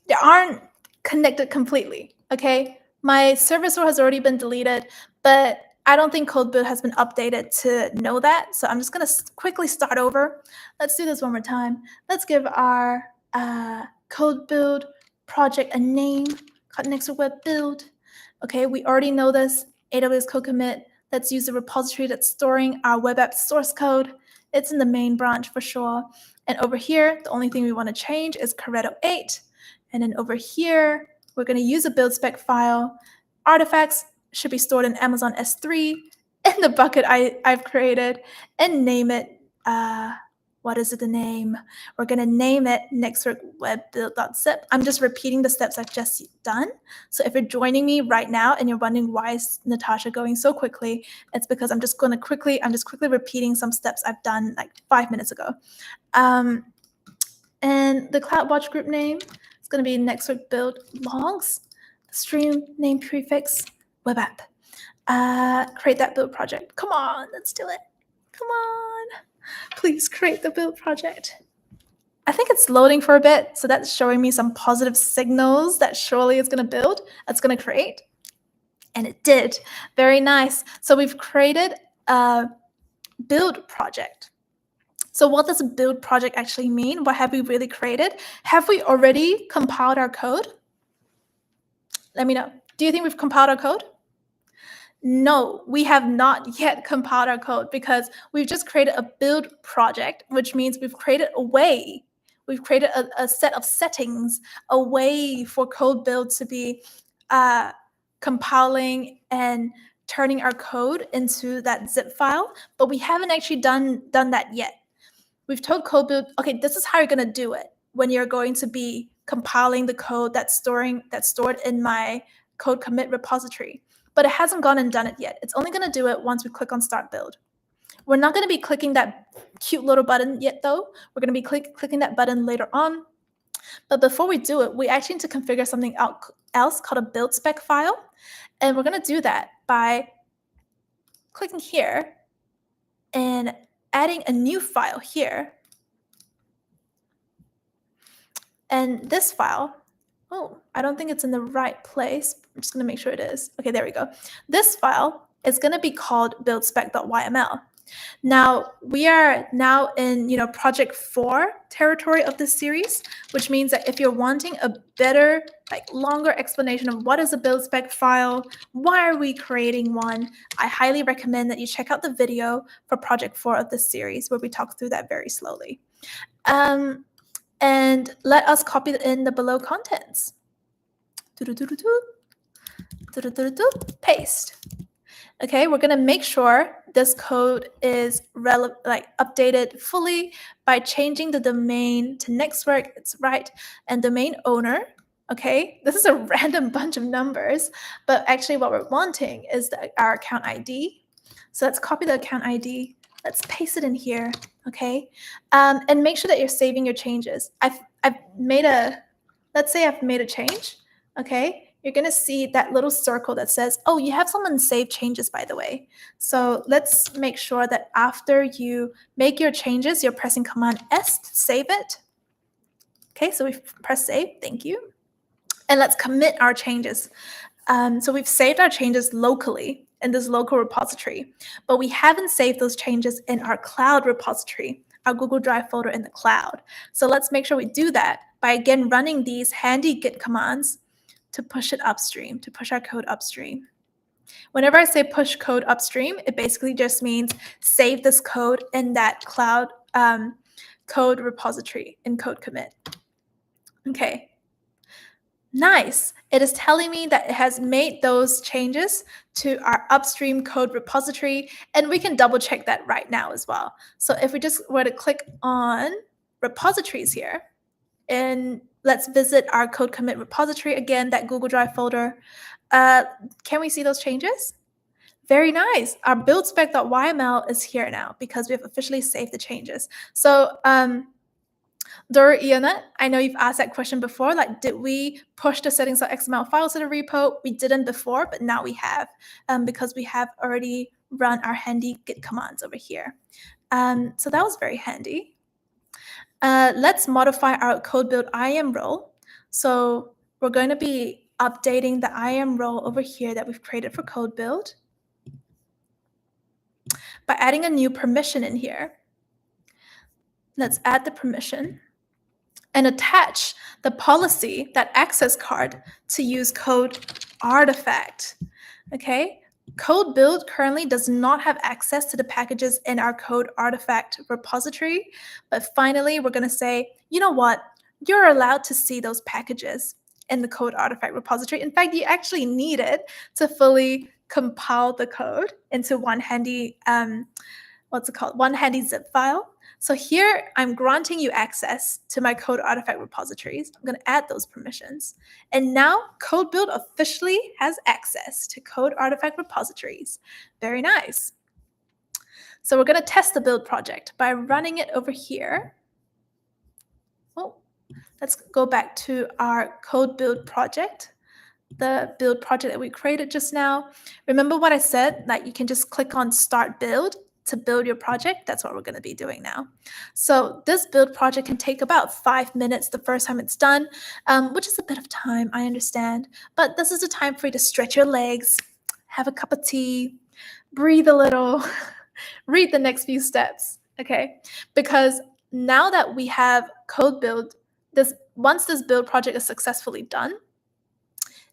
they aren't connected completely, okay? My service role has already been deleted, but I don't think CodeBuild has been updated to know that. So I'm just going to quickly start over. Let's do this one more time. Let's give our CodeBuild project a name called Nextwork Web Build. Okay, we already know this. AWS Code Commit. Let's use the repository that's storing our web app source code. It's in the main branch for sure. And over here, the only thing we want to change is Corretto 8. And then over here, we're going to use a build spec file. Artifacts should be stored in Amazon S3 in the bucket I've created, and name it. What is it, the name? We're going to name it nextworkwebbuild.zip. I'm just repeating the steps I've just done. So if you're joining me right now and you're wondering why is Natasha going so quickly, it's because I'm just quickly repeating some steps I've done like 5 minutes ago. And the CloudWatch group name is going to be Nextwork Build Logs, stream name prefix, web app. Create that build project. Come on, let's do it. Come on. Please create the build project. I think it's loading for a bit, so that's showing me some positive signals that surely it's going to build. It's going to create. And it did. Very nice. So we've created a build project. So what does a build project actually mean? What have we really created? Have we already compiled our code? Let me know. Do you think we've compiled our code? No, we have not yet compiled our code because we've just created a build project, which means we've created a way. We've created a set of settings, a way for CodeBuild to be compiling and turning our code into that zip file, but we haven't actually done that yet. We've told CodeBuild, okay, this is how you're going to do it when you're going to be compiling the code that's stored in my code commit repository. But it hasn't gone and done it yet. It's only going to do it once we click on Start Build. We're not going to be clicking that cute little button yet, though. We're going to be clicking that button later on. But before we do it, we actually need to configure something else called a build spec file. And we're going to do that by clicking here and adding a new file here. And this file, oh, I don't think it's in the right place. I'm just going to make sure it is. Okay, there we go. This file is going to be called buildspec.yml. Now, we are now in, project 4 territory of this series, which means that if you're wanting a better, longer explanation of what is a build spec file, why are we creating one, I highly recommend that you check out the video for project 4 of this series, where we talk through that very slowly. And let us copy in the below contents. Paste. Okay, we're gonna make sure this code is updated fully by changing the domain to Nextwork. It's right, and domain owner. Okay, this is a random bunch of numbers, but actually what we're wanting is our account ID. So let's copy the account ID. Let's paste it in here. Okay, and make sure that you're saving your changes. Let's say I've made a change. Okay. You're going to see that little circle that says, oh, you have some unsaved changes, by the way. So let's make sure that after you make your changes, you're pressing Command S to save it. Okay, so we've pressed save. Thank you. And let's commit our changes. So we've saved our changes locally in this local repository, but we haven't saved those changes in our cloud repository, our Google Drive folder in the cloud. So let's make sure we do that by, again, running these handy git commands to push it upstream, to push our code upstream. Whenever I say push code upstream, it basically just means save this code in that cloud code repository in code commit. Okay, nice. It is telling me that it has made those changes to our upstream code repository, and we can double check that right now as well. So if we just were to click on repositories here, and let's visit our code commit repository again, that Google Drive folder. Can we see those changes? Very nice. Our buildspec.yml is here now because we have officially saved the changes. So, Iana, I know you've asked that question before, did we push the settings.xml files to the repo? We didn't before, but now we have, because we have already run our handy git commands over here. So that was very handy. Let's modify our CodeBuild IAM role. So we're going to be updating the IAM role over here that we've created for CodeBuild by adding a new permission in here. Let's add the permission and attach the policy, that access card, to use code artifact. Okay. CodeBuild currently does not have access to the packages in our code artifact repository, but finally we're going to say, you know what, you're allowed to see those packages in the code artifact repository. In fact, you actually need it to fully compile the code into one handy, one handy zip file. So here I'm granting you access to my code artifact repositories. I'm going to add those permissions. And now CodeBuild officially has access to code artifact repositories. Very nice. So we're going to test the build project by running it over here. Oh, let's go back to our CodeBuild project, the build project that we created just now. Remember what I said, that you can just click on Start Build to build your project? That's what we're going to be doing now. So this build project can take about 5 minutes the first time it's done, which is a bit of time, I understand. But this is the time for you to stretch your legs, have a cup of tea, breathe a little, read the next few steps, okay? Because now that we have CodeBuild, once this build project is successfully done,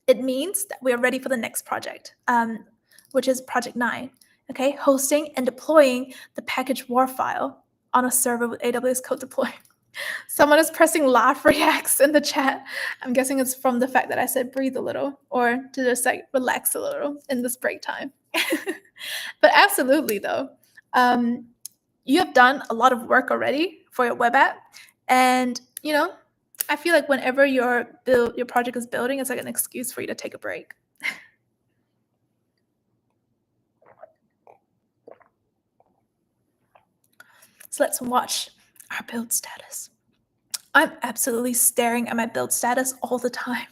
it means that we are ready for the next project, which is project 9. Okay, hosting and deploying the package war file on a server with AWS CodeDeploy. Someone is pressing laugh reacts in the chat. I'm guessing it's from the fact that I said breathe a little, or to just relax a little in this break time. But absolutely though, you have done a lot of work already for your web app, and I feel like whenever your project is building, it's like an excuse for you to take a break. So let's watch our build status. I'm absolutely staring at my build status all the time,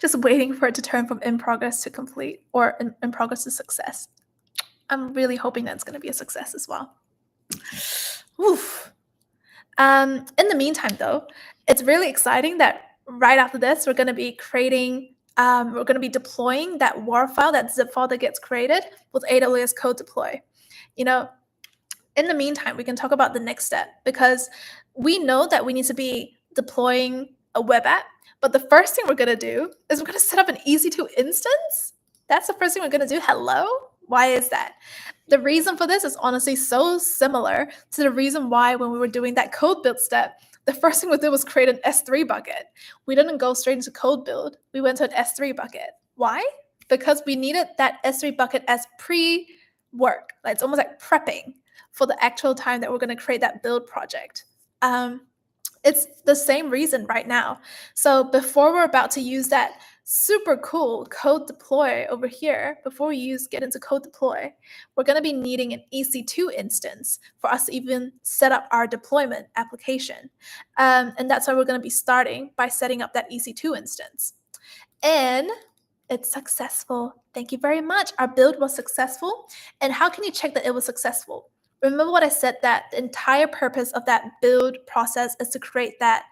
just waiting for it to turn from in progress to complete, or in progress to success. I'm really hoping that's going to be a success as well. Oof. In the meantime, though, it's really exciting that right after this, we're going to be deploying that WAR file, that zip file that gets created with AWS CodeDeploy. In the meantime, we can talk about the next step because we know that we need to be deploying a web app. But the first thing we're going to do is we're going to set up an EC2 instance. That's the first thing we're going to do. Hello? Why is that? The reason for this is honestly so similar to the reason why when we were doing that code build step, the first thing we did was create an S3 bucket. We didn't go straight into code build. We went to an S3 bucket. Why? Because we needed that S3 bucket as pre-work. Like it's almost like prepping for the actual time that we're going to create that build project. It's the same reason right now. So before we're about to use that super cool CodeDeploy over here, before we get into CodeDeploy, we're going to be needing an EC2 instance for us to even set up our deployment application. And that's why we're going to be starting by setting up that EC2 instance. And it's successful. Thank you very much. Our build was successful. And how can you check that it was successful? Remember what I said, that the entire purpose of that build process is to create that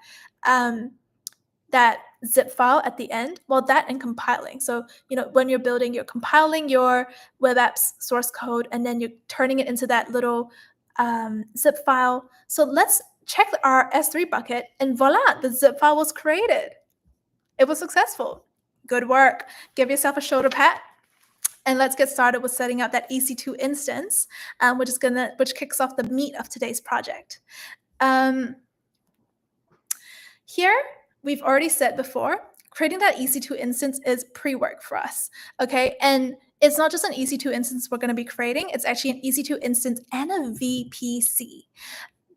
that zip file at the end. Well, that and compiling. So, when you're building, you're compiling your web app's source code, and then you're turning it into that little zip file. So let's check our S3 bucket, and voila, the zip file was created. It was successful. Good work. Give yourself a shoulder pat. And let's get started with setting up that EC2 instance, which kicks off the meat of today's project. Here, we've already said before, creating that EC2 instance is pre-work for us, okay? And it's not just an EC2 instance we're going to be creating, it's actually an EC2 instance and a VPC.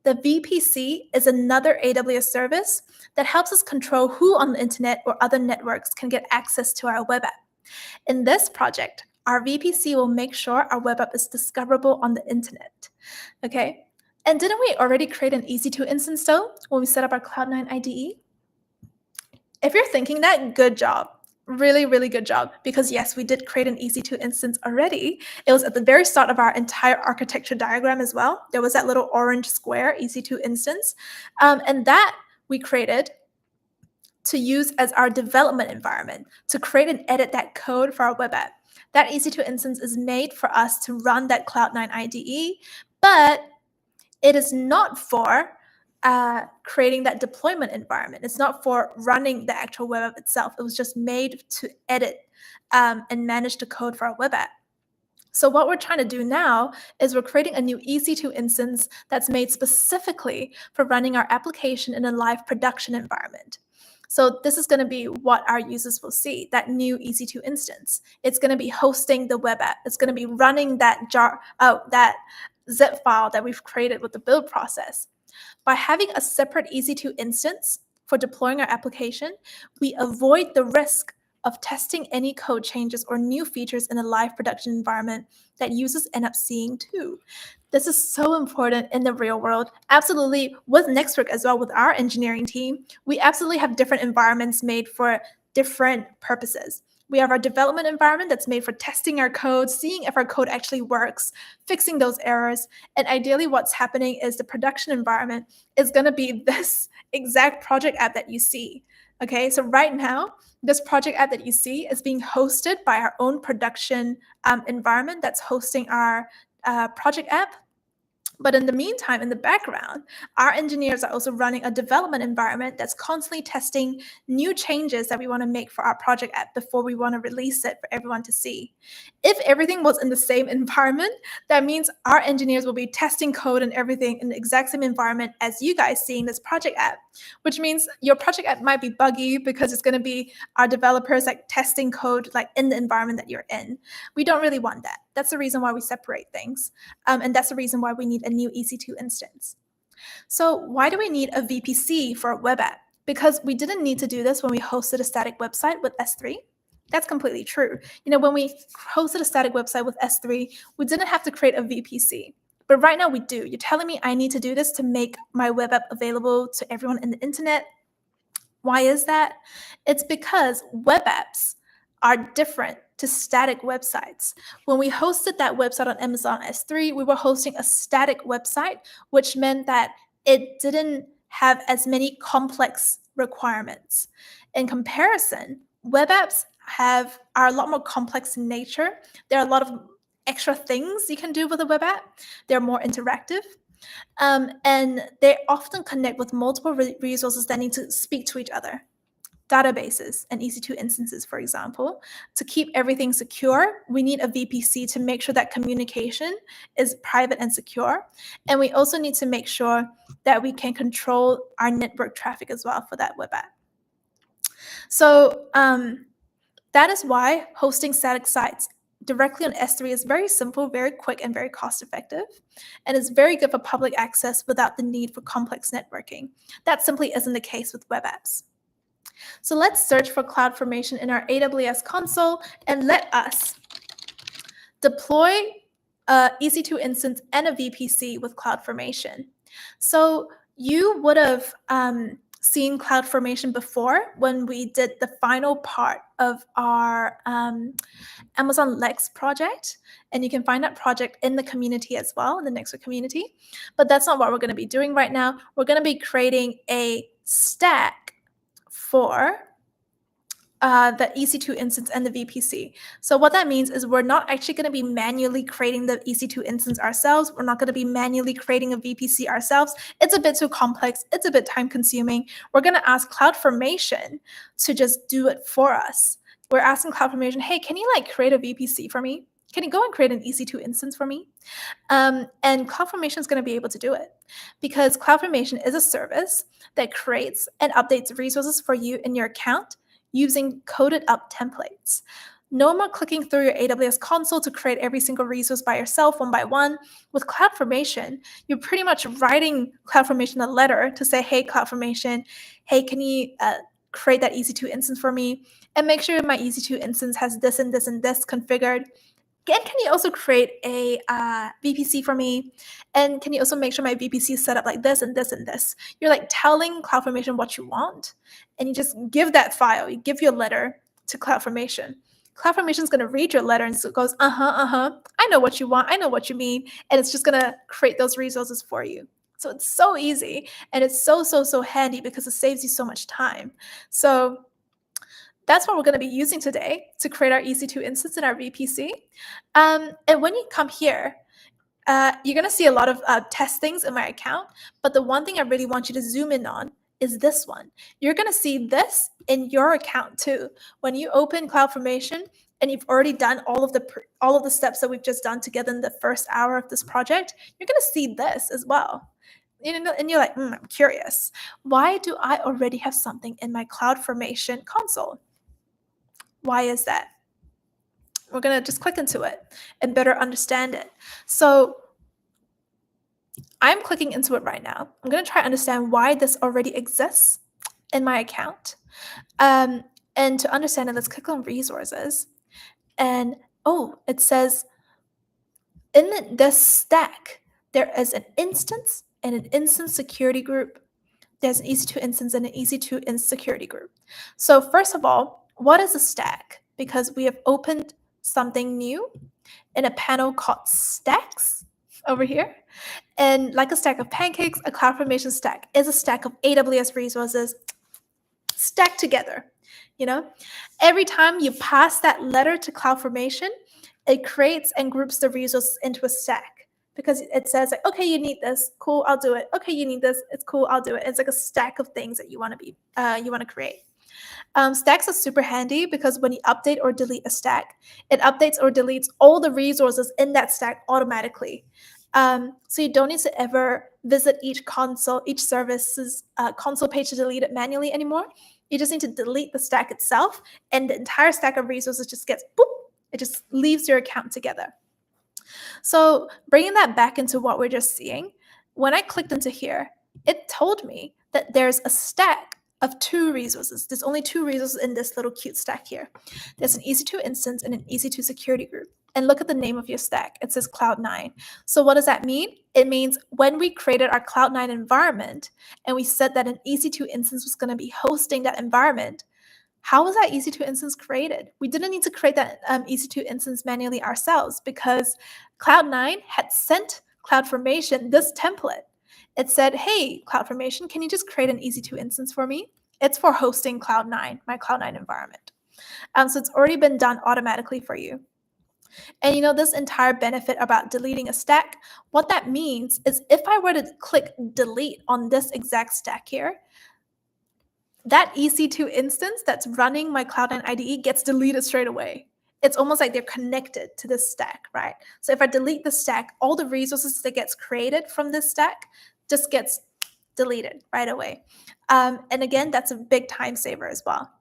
The VPC is another AWS service that helps us control who on the internet or other networks can get access to our web app. In this project, our VPC will make sure our web app is discoverable on the internet, okay? And didn't we already create an EC2 instance though when we set up our Cloud9 IDE? If you're thinking that, good job. Really, really good job. Because yes, we did create an EC2 instance already. It was at the very start of our entire architecture diagram as well. There was that little orange square EC2 instance. And that we created to use as our development environment, to create and edit that code for our web app. That EC2 instance is made for us to run that Cloud9 IDE, but it is not for creating that deployment environment. It's not for running the actual web app itself. It was just made to edit and manage the code for our web app. So what we're trying to do now is we're creating a new EC2 instance that's made specifically for running our application in a live production environment. So this is going to be what our users will see, that new EC2 instance. It's going to be hosting the web app. It's going to be running that zip file that we've created with the build process. By having a separate EC2 instance for deploying our application, we avoid the risk of testing any code changes or new features in a live production environment that users end up seeing too. This is so important in the real world. Absolutely, with Nextwork as well, with our engineering team, we absolutely have different environments made for different purposes. We have our development environment that's made for testing our code, seeing if our code actually works, fixing those errors. And ideally, what's happening is the production environment is going to be this exact project app that you see. Okay, so right now, this project app that you see is being hosted by our own production environment that's hosting our project app. But in the meantime, in the background, our engineers are also running a development environment that's constantly testing new changes that we want to make for our project app before we want to release it for everyone to see. If everything was in the same environment, that means our engineers will be testing code and everything in the exact same environment as you guys seeing this project app, which means your project app might be buggy because it's going to be our developers like testing code like in the environment that you're in. We don't really want that. That's the reason why we separate things. And that's the reason why we need a new EC2 instance. So why do we need a VPC for a web app? Because we didn't need to do this when we hosted a static website with S3. That's completely true. When we hosted a static website with S3, we didn't have to create a VPC. But right now we do. You're telling me I need to do this to make my web app available to everyone in the internet. Why is that? It's because web apps are different to static websites. When we hosted that website on Amazon S3, we were hosting a static website, which meant that it didn't have as many complex requirements. In comparison, web apps are a lot more complex in nature. There are a lot of extra things you can do with a web app. They're more interactive. And they often connect with multiple resources that need to speak to each other. Databases and EC2 instances, for example. To keep everything secure, we need a VPC to make sure that communication is private and secure. And we also need to make sure that we can control our network traffic as well for that web app. So that is why hosting static sites directly on S3 is very simple, very quick, and very cost-effective, and is very good for public access without the need for complex networking. That simply isn't the case with web apps. So let's search for CloudFormation in our AWS console, and let us deploy a EC2 instance and a VPC with CloudFormation. So you would have seen CloudFormation before when we did the final part of our Amazon Lex project, and you can find that project in the community as well, in the Nextweek community. But that's not what we're going to be doing right now. We're going to be creating a stack for the EC2 instance and the VPC. So what that means is we're not actually going to be manually creating the EC2 instance ourselves. We're not going to be manually creating a VPC ourselves. It's a bit too complex. It's a bit time consuming. We're going to ask CloudFormation to just do it for us. We're asking CloudFormation, hey, can you create a VPC for me? Can you go and create an EC2 instance for me? And CloudFormation is going to be able to do it because CloudFormation is a service that creates and updates resources for you in your account using coded up templates. No more clicking through your AWS console to create every single resource by yourself one by one. With CloudFormation, you're pretty much writing CloudFormation a letter to say, hey, CloudFormation, hey, can you create that EC2 instance for me? And make sure my EC2 instance has this and this and this configured. And can you also create a VPC for me? And can you also make sure my VPC is set up like this and this and this? You're telling CloudFormation what you want, and you just give that file. You give your letter to CloudFormation. CloudFormation is going to read your letter and so it goes, I know what you want. I know what you mean. And it's just going to create those resources for you. So it's so easy, and it's so handy because it saves you so much time. So that's what we're going to be using today to create our EC2 instance and our VPC. And when you come here, you're going to see a lot of test things in my account. But the one thing I really want you to zoom in on is this one. You're going to see this in your account too. When you open CloudFormation and you've already done all of the steps that we've just done together in the first hour of this project, you're going to see this as well. And you're like, I'm curious. Why do I already have something in my CloudFormation console? Why is that? We're going to just click into it and better understand it. So I'm clicking into it right now. I'm going to try to understand why this already exists in my account. And to understand it, let's click on resources. And it says in this stack, there is an instance and an instance security group. There's an EC2 instance and an EC2 security group. So first of all, what is a stack? Because we have opened something new in a panel called stacks over here. And like a stack of pancakes, a CloudFormation stack is a stack of AWS resources stacked together. Every time you pass that letter to CloudFormation, it creates and groups the resources into a stack because it says okay, you need this, cool, I'll do it. Okay, you need this, it's cool, I'll do it. It's like a stack of things that you want to create. Stacks are super handy because when you update or delete a stack, it updates or deletes all the resources in that stack automatically. So you don't need to ever visit each service's console page to delete it manually anymore. You just need to delete the stack itself, and the entire stack of resources just gets boop. It just leaves your account together. So bringing that back into what we're just seeing, when I clicked into here, it told me that there's a stack of 2 resources. There's only 2 resources in this little cute stack here. There's an EC2 instance and an EC2 security group. And look at the name of your stack. It says Cloud9. So what does that mean? It means when we created our Cloud9 environment and we said that an EC2 instance was going to be hosting that environment, how was that EC2 instance created? We didn't need to create that EC2 instance manually ourselves because Cloud9 had sent CloudFormation this template. It said, hey, CloudFormation, can you just create an EC2 instance for me? It's for hosting Cloud9, my Cloud9 environment. So it's already been done automatically for you. And this entire benefit about deleting a stack, what that means is if I were to click delete on this exact stack here, that EC2 instance that's running my Cloud9 IDE gets deleted straight away. It's almost like they're connected to this stack, right? So if I delete the stack, all the resources that gets created from this stack just gets deleted right away. And again, that's a big time saver as well.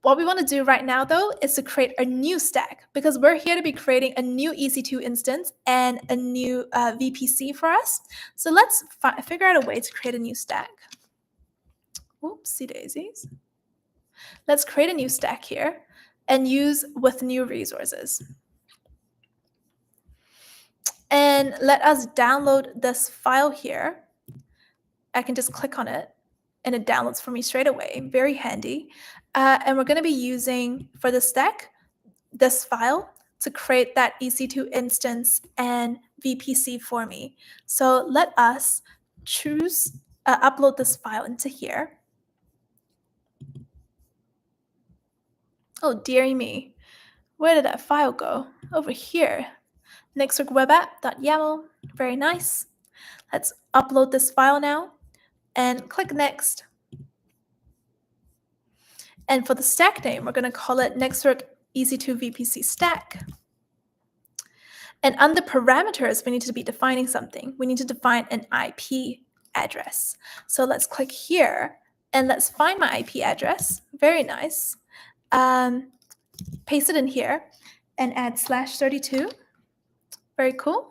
What we want to do right now, though, is to create a new stack because we're here to be creating a new EC2 instance and a new VPC for us. So let's figure out a way to create a new stack. Oopsie daisies. Let's create a new stack here and use with new resources. And let us download this file here. I can just click on it and it downloads for me straight away. Very handy. And we're going to be using for the stack this file to create that EC2 instance and VPC for me. So let us choose, upload this file into here. Oh, dearie me. Where did that file go? Over here. Nextworkweb-app.yaml. Very nice. Let's upload this file now and click next. And for the stack name, we're going to call it Nextwork EC2 VPC stack. And under parameters, we need to be defining something. We need to define an IP address. So let's click here and let's find my IP address. Very nice. Paste it in here and add /32. Very cool.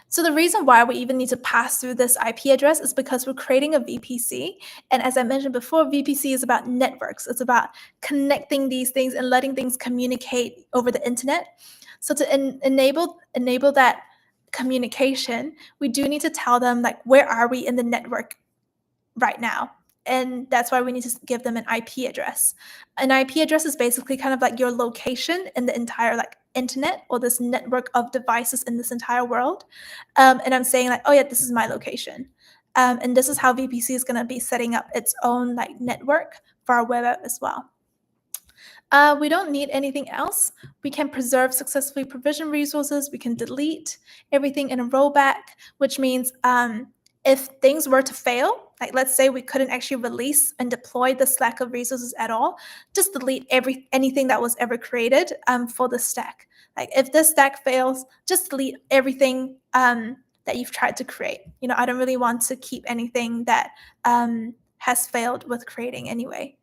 So the reason why we even need to pass through this IP address is because we're creating a VPC. And as I mentioned before, VPC is about networks. It's about connecting these things and letting things communicate over the internet. So to enable that communication, we do need to tell them, like, where are we in the network right now? And that's why we need to give them an IP address. An IP address is basically kind of like your location in the entire internet or this network of devices in this entire world. And I'm saying oh yeah, this is my location. And this is how VPC is going to be setting up its own network for our web app as well. We don't need anything else. We can preserve successfully provisioned resources. We can delete everything in a rollback, which means if things were to fail, let's say we couldn't actually release and deploy the stack of resources at all, just delete anything that was ever created for the stack. If this stack fails, just delete everything that you've tried to create. I don't really want to keep anything that has failed with creating anyway.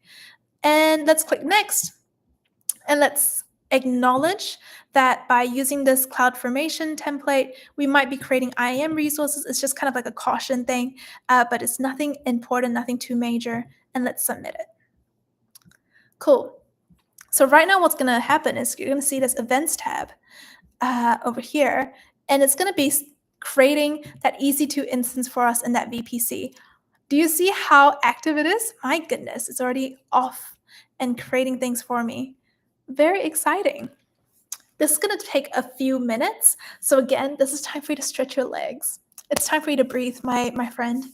And let's click next. And let's acknowledge that by using this CloudFormation template, we might be creating IAM resources. It's just kind of like a caution thing, but it's nothing important, nothing too major. And let's submit it. Cool. So right now what's going to happen is you're going to see this events tab over here, and it's going to be creating that EC2 instance for us in that VPC. Do you see how active it is? My goodness, it's already off and creating things for me. Very exciting. This is going to take a few minutes. So again, this is time for you to stretch your legs. It's time for you to breathe, my friend.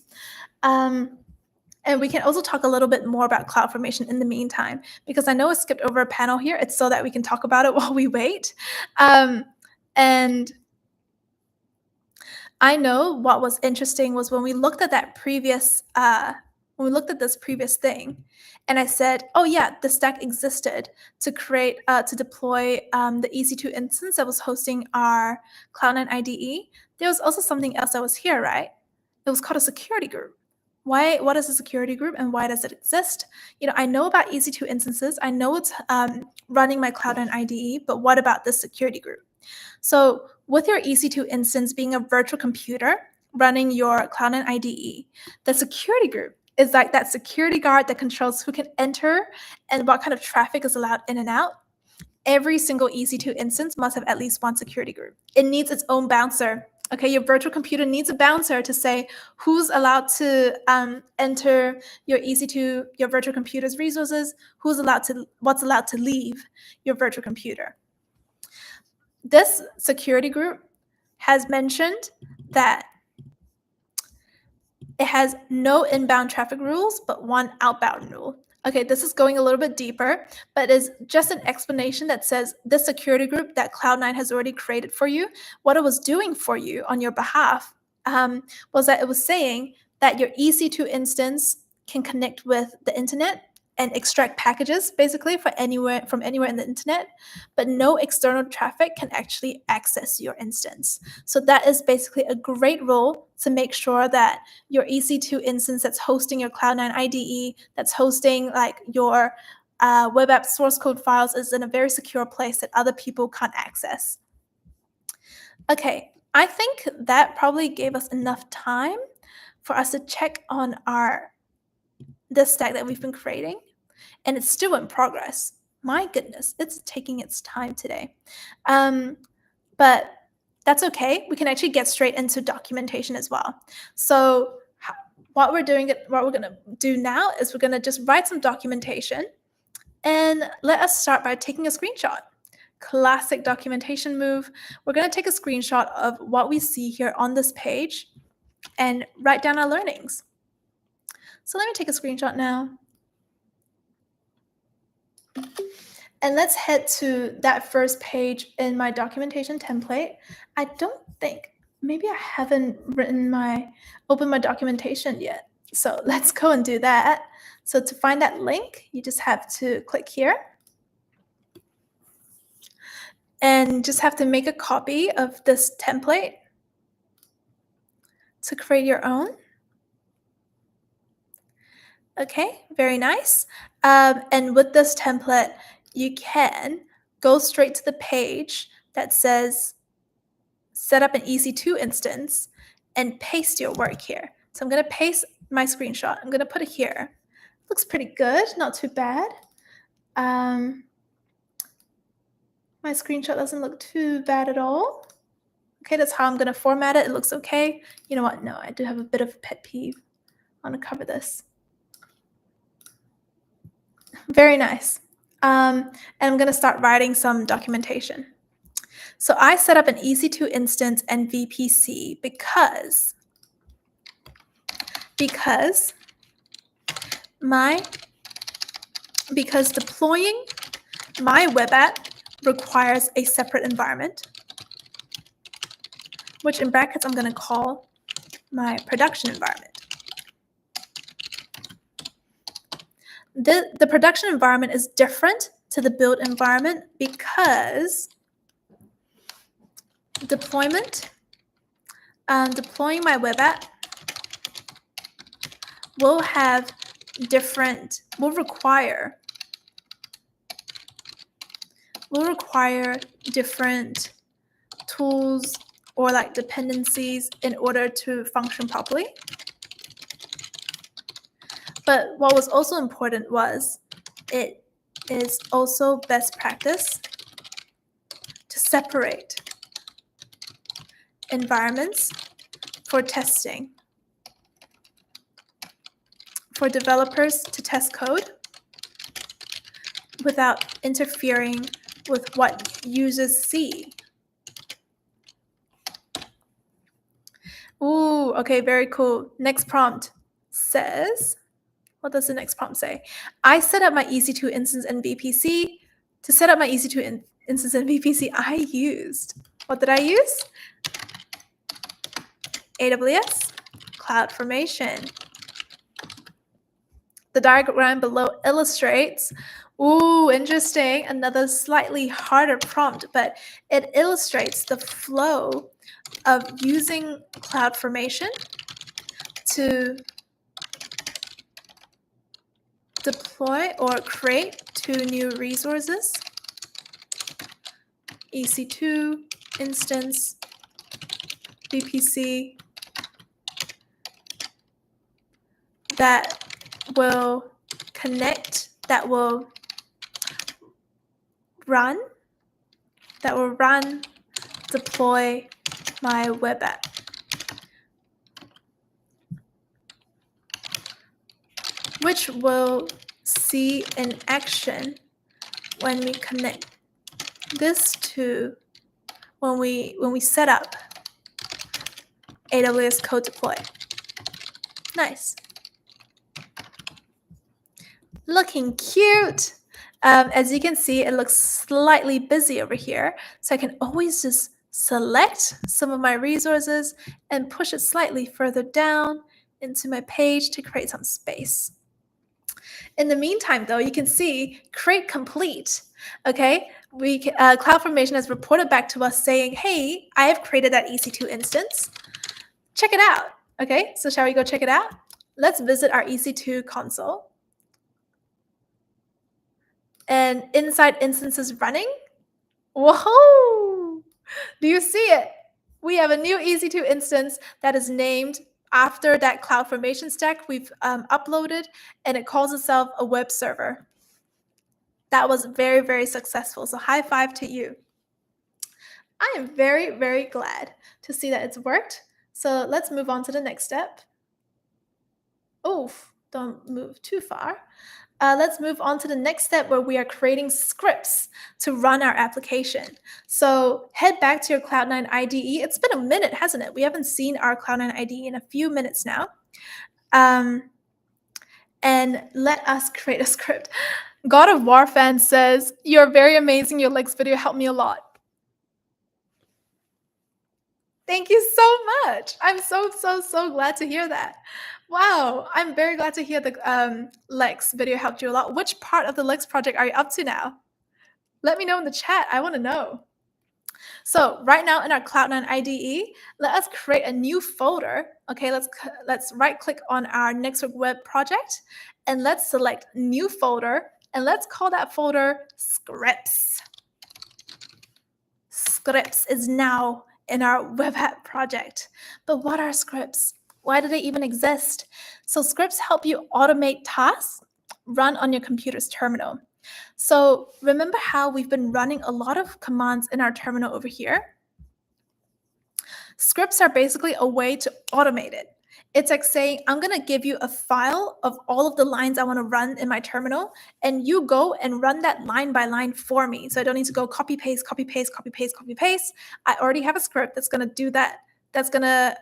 And we can also talk a little bit more about CloudFormation in the meantime, because I know I skipped over a panel here. It's so that we can talk about it while we wait. And I know what was interesting was when we looked at that previous this previous thing, and I said, oh yeah, the stack existed to create, to deploy the EC2 instance that was hosting our Cloud9 IDE. There was also something else that was here, right? It was called a security group. What is a security group and why does it exist? I know about EC2 instances. I know it's running my Cloud9 IDE, but what about this security group? So with your EC2 instance being a virtual computer running your Cloud9 IDE, the security group is like that security guard that controls who can enter and what kind of traffic is allowed in and out. Every single EC2 instance must have at least one security group. It needs its own bouncer. Okay, your virtual computer needs a bouncer to say who's allowed to enter your EC2, your virtual computer's resources, what's allowed to leave your virtual computer. This security group has mentioned that it has no inbound traffic rules, but one outbound rule. Okay, this is going a little bit deeper, but is just an explanation that says the security group that Cloud9 has already created for you, what it was doing for you on your behalf was that it was saying that your EC2 instance can connect with the internet and extract packages basically from anywhere in the internet, but no external traffic can actually access your instance. So that is basically a great rule to make sure that your EC2 instance that's hosting your Cloud9 IDE, that's hosting like your web app source code files is in a very secure place that other people can't access. Okay, I think that probably gave us enough time for us to check on this stack that we've been creating, and it's still in progress. My goodness, it's taking its time today. But that's okay. We can actually get straight into documentation as well. So what we're going to do now is we're going to just write some documentation, and let us start by taking a screenshot. Classic documentation move. We're going to take a screenshot of what we see here on this page and write down our learnings. So let me take a screenshot now. And let's head to that first page in my documentation template. I don't think, maybe I haven't opened my documentation yet. So let's go and do that. So to find that link, you just have to click here and just have to make a copy of this template to create your own. Okay, very nice. And with this template, you can go straight to the page that says set up an EC2 instance and paste your work here. So I'm going to paste my screenshot. I'm going to put it here. Looks pretty good, not too bad. My screenshot doesn't look too bad at all. Okay, that's how I'm going to format it. It looks okay. You know what? No, I do have a bit of a pet peeve. I want to cover this. Very nice. And I'm going to start writing some documentation. So I set up an EC2 instance and VPC because deploying my web app requires a separate environment, which in brackets I'm going to call my production environment. The production environment is different to the build environment because deploying my web app will require different tools or like dependencies in order to function properly. But what was also important was it is also best practice to separate environments for testing, for developers to test code without interfering with what users see. Ooh, okay, very cool. Next prompt says, what does the next prompt say? I set up my EC2 instance and VPC. To set up my EC2 instance and VPC, what did I use? AWS CloudFormation. The diagram below illustrates, ooh, interesting, another slightly harder prompt, but it illustrates the flow of using CloudFormation to deploy or create 2 new resources, EC2 instance, VPC, that will connect, that will run, deploy my web app. Which we'll see in action when we connect this to when we set up AWS CodeDeploy. Nice. Looking cute. As you can see, it looks slightly busy over here. So I can always just select some of my resources and push it slightly further down into my page to create some space. In the meantime, though, you can see create complete. Okay, CloudFormation has reported back to us saying, hey, I have created that EC2 instance. Check it out. Okay, so shall we go check it out? Let's visit our EC2 console. And inside instances running. Whoa! Do you see it? We have a new EC2 instance that is named after that CloudFormation stack we've uploaded, and it calls itself a web server. That was very, very successful. So high five to you. I am very, very glad to see that it's worked. So let's move on to the next step. Oof, don't move too far. Let's move on to the next step where we are creating scripts to run our application. So head back to your Cloud9 IDE. It's been a minute, hasn't it? We haven't seen our Cloud9 IDE in a few minutes now. And let us create a script. God of War fan says, you're very amazing. Your Lex video helped me a lot. Thank you so much. I'm so glad to hear that. Wow, I'm very glad to hear the Lex video helped you a lot. Which part of the Lex project are you up to now? Let me know in the chat. I want to know. So right now in our Cloud9 IDE, let us create a new folder. Okay, let's right-click on our Network Web project, and let's select New Folder, and let's call that folder Scripts. Scripts is now in our web app project. But what are scripts? Why do they even exist? So scripts help you automate tasks run on your computer's terminal. So remember how we've been running a lot of commands in our terminal over here? Scripts are basically a way to automate it. It's like saying, I'm going to give you a file of all of the lines I want to run in my terminal, and you go and run that line by line for me. So I don't need to go copy, paste, copy, paste, copy, paste, copy, paste. I already have a script that's going to do that. That's going to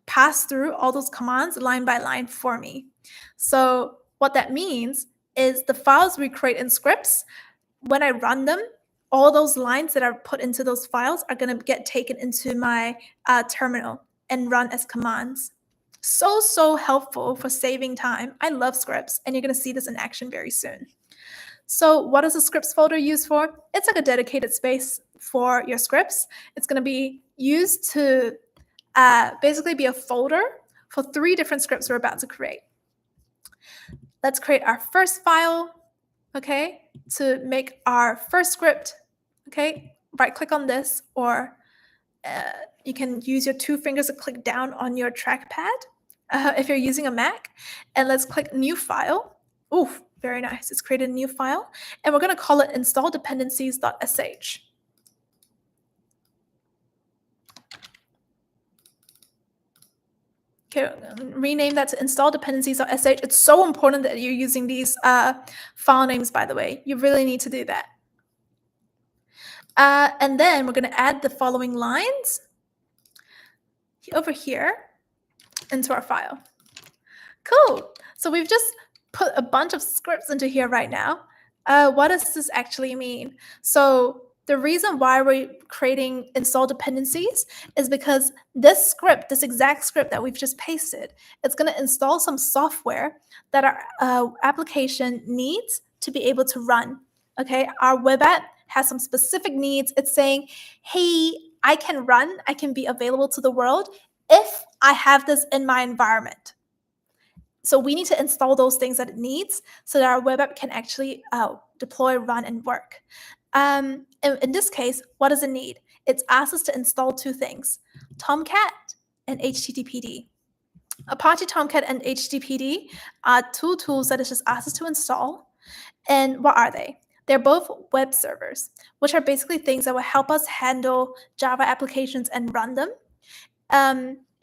pass through all those commands line by line for me. So what that means is the files we create in scripts, when I run them, all those lines that are put into those files are going to get taken into my terminal and run as commands. So helpful for saving time. I love scripts, and you're going to see this in action very soon. So what is a scripts folder used for? It's like a dedicated space for your scripts. It's going to be used to basically be a folder for 3 different scripts we're about to create. Let's create our first file, okay, to make our first script. Okay, right-click on this, or you can use your 2 fingers to click down on your trackpad if you're using a Mac. And let's click New File. Oof, very nice. It's created a new file. And we're going to call it installdependencies.sh. Okay, rename that to installdependencies.sh. It's so important that you're using these file names, by the way. You really need to do that. And then we're going to add the following lines over here into our file. Cool. So we've just put a bunch of scripts into here right now. What does this actually mean? So the reason why we're creating install dependencies is because this script, this exact script that we've just pasted, it's going to install some software that our application needs to be able to run. Okay, our web app has some specific needs. It's saying, hey, I can be available to the world if I have this in my environment. So we need to install those things that it needs so that our web app can actually deploy, run, and work. In this case, what does it need? It's asked us to install 2 things, Tomcat and HTTPD. Apache Tomcat and HTTPD are 2 tools that it just asked us to install. And what are they? They're both web servers, which are basically things that will help us handle Java applications and run them.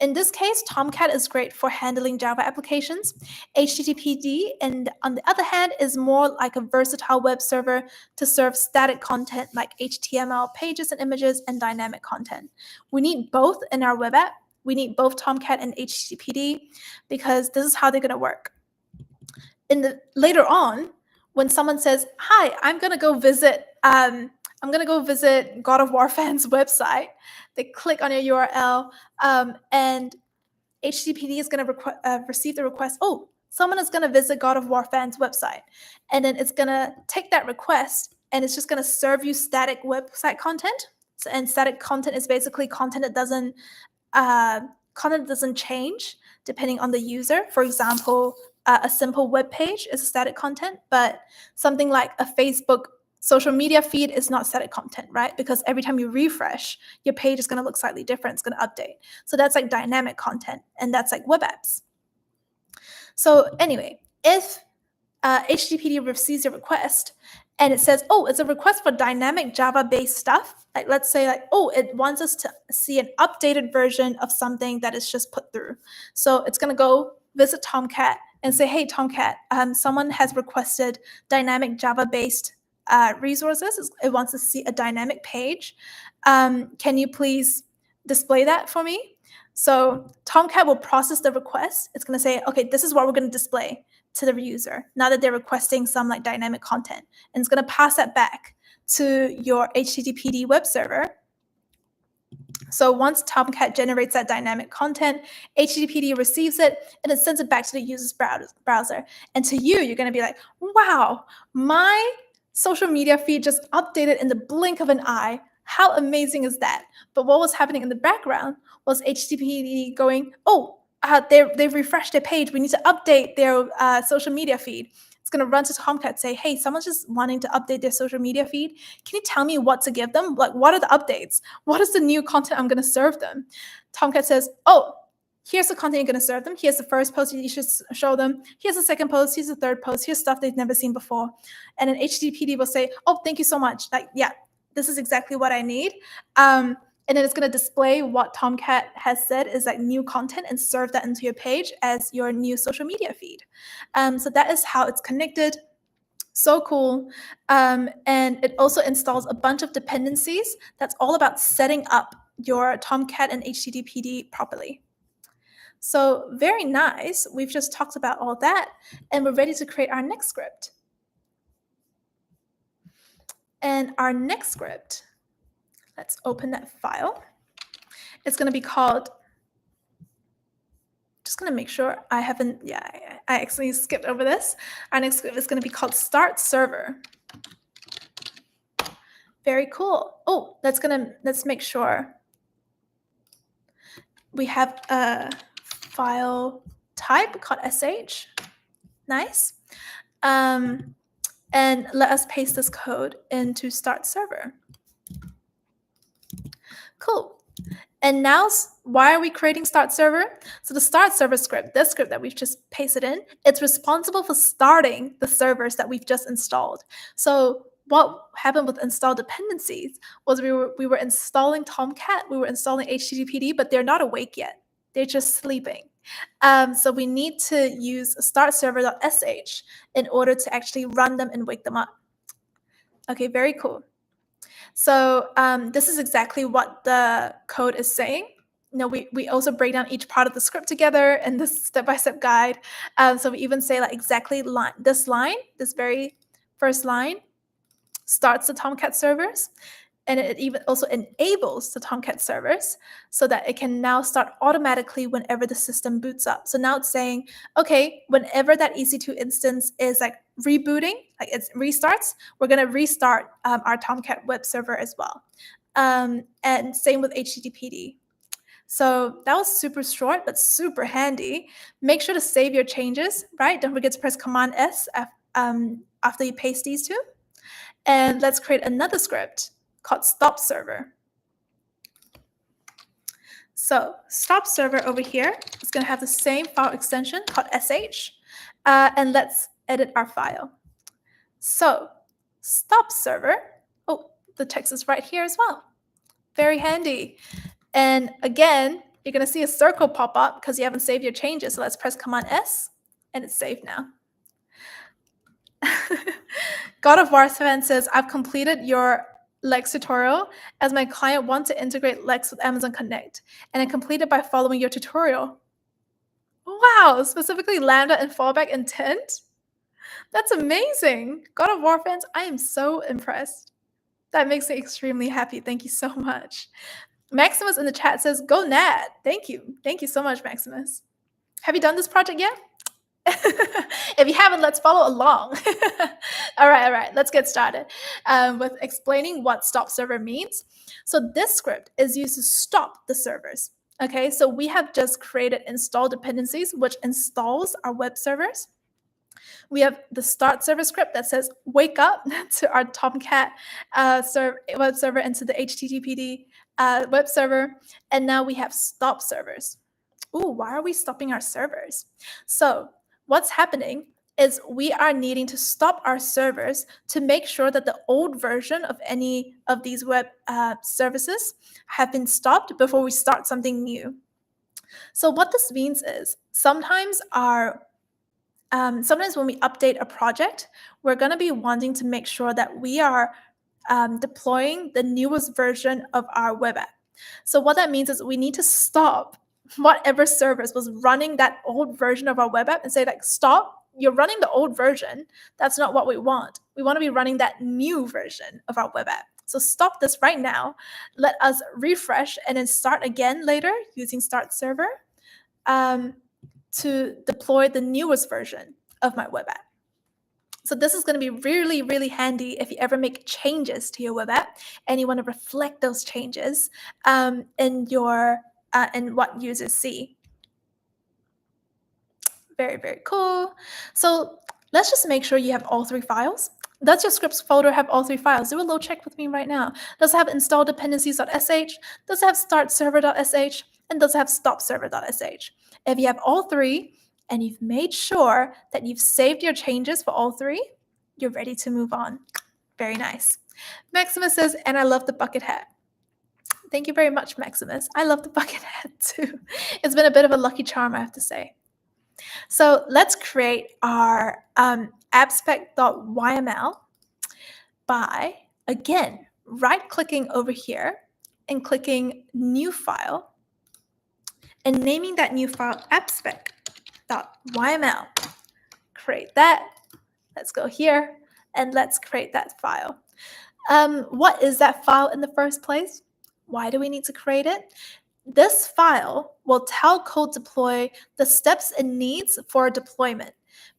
In this case, Tomcat is great for handling Java applications. HTTPD, and on the other hand, is more like a versatile web server to serve static content like HTML pages and images and dynamic content. We need both in our web app. We need both Tomcat and HTTPD because this is how they're going to work. later on, when someone says, "Hi, I'm gonna go visit God of War fans' website," they click on your URL, and HTTPD is going to receive the request. Oh, someone is going to visit God of War fans' website, and then it's going to take that request and it's just going to serve you static website content. And static content is basically uh, content doesn't change depending on the user. For example, a simple web page is static content, but something like a Facebook social media feed is not static content, right? Because every time you refresh, your page is going to look slightly different. It's going to update. So that's like dynamic content, and that's like web apps. So anyway, if HTTPD receives a request and it says, oh, it's a request for dynamic Java-based stuff. Like, let's say, like, oh, it wants us to see an updated version of something that is just put through. So it's going to go visit Tomcat and say, hey, Tomcat, someone has requested dynamic Java-based resources. It wants to see a dynamic page. Can you please display that for me? So Tomcat will process the request. It's going to say, okay, this is what we're going to display to the user now that they're requesting some like dynamic content, and it's going to pass that back to your HTTPD web server. So once Tomcat generates that dynamic content, HTTPD receives it and it sends it back to the user's browser. And to you, you're going to be like, wow, my social media feed just updated in the blink of an eye. How amazing is that? But what was happening in the background was HTTPD going, oh, they've refreshed their page. We need to update their social media feed. It's going to run to Tomcat, say, hey, someone's just wanting to update their social media feed. Can you tell me what to give them? Like, what are the updates? What is the new content I'm going to serve them? Tomcat says, oh, here's the content you're going to serve them. Here's the first post you should show them. Here's the second post. Here's the third post. Here's stuff they've never seen before. And then HTTPD will say, oh, thank you so much. Like, yeah, this is exactly what I need. And then it's going to display what Tomcat has said is like new content and serve that into your page as your new social media feed. So that is how it's connected. So cool. And it also installs a bunch of dependencies that's all about setting up your Tomcat and HTTPD properly. So very nice. We've just talked about all that, and we're ready to create our next script. And our next script, let's open that file. It's going to be called, just going to make sure I haven't, I actually skipped over this. Our next script is going to be called Start Server. Very cool. Oh, let's make sure we have a file type called sh. Nice. And let us paste this code into Start Server. Cool. And now, why are we creating Start Server? So the Start Server script, this script that we've just pasted in, it's responsible for starting the servers that we've just installed. So what happened with install dependencies was we were installing Tomcat, we were installing HTTPD, but they're not awake yet. They're just sleeping. So we need to use startserver.sh in order to actually run them and wake them up. Okay, very cool. So this is exactly what the code is saying. We also break down each part of the script together in this step-by-step guide. So we even say like exactly this very first line starts the Tomcat servers. And it even also enables the Tomcat servers so that it can now start automatically whenever the system boots up. So now it's saying, okay, whenever that EC2 instance is like rebooting, like it restarts, we're going to restart our Tomcat web server as well. And same with HTTPD. So that was super short, but super handy. Make sure to save your changes, right? Don't forget to press Command S after you paste these two. And let's create another script called Stop Server. So Stop Server over here is going to have the same file extension called sh. And let's edit our file. So Stop Server. Oh, the text is right here as well. Very handy. And again, you're going to see a circle pop up because you haven't saved your changes. So let's press Command S, and it's saved now. God of War fan says, I've completed your Lex tutorial as my client wants to integrate Lex with Amazon Connect, and I completed by following your tutorial. Wow, specifically Lambda and fallback intent? That's amazing. God of War fans, I am so impressed. That makes me extremely happy. Thank you so much. Maximus in the chat says, "Go Nat." Thank you. Thank you so much, Maximus. Have you done this project yet? If you haven't, let's follow along. All right. Let's get started with explaining what stop server means. So this script is used to stop the servers. Okay, so we have just created install dependencies, which installs our web servers. We have the start server script that says wake up to our Tomcat web server and to the HTTPD web server. And now we have stop servers. Ooh, why are we stopping our servers? So what's happening is we are needing to stop our servers to make sure that the old version of any of these web services have been stopped before we start something new. So what this means is sometimes when we update a project, we're going to be wanting to make sure that we are deploying the newest version of our web app. So what that means is we need to stop whatever service was running that old version of our web app and say, like, stop, you're running the old version. That's not what we want. We want to be running that new version of our web app. So stop this right now. Let us refresh and then start again later using start server to deploy the newest version of my web app. So this is going to be really, really handy if you ever make changes to your web app and you want to reflect those changes in what users see. Very, very cool. So let's just make sure you have all three files. Does your scripts folder have all three files? Do a load check with me right now. Does it have install dependencies.sh? Does it have start server.sh? And does it have stop server.sh? If you have all three and you've made sure that you've saved your changes for all three, you're ready to move on. Very nice. Maximus says, and I love the bucket hat. Thank you very much, Maximus. I love the bucket hat too. It's been a bit of a lucky charm, I have to say. So let's create our appspec.yml by, again, right-clicking over here and clicking New File and naming that new file appspec.yml. Create that. Let's go here and let's create that file. What is that file in the first place? Why do we need to create it? This file will tell CodeDeploy the steps it needs for deployment,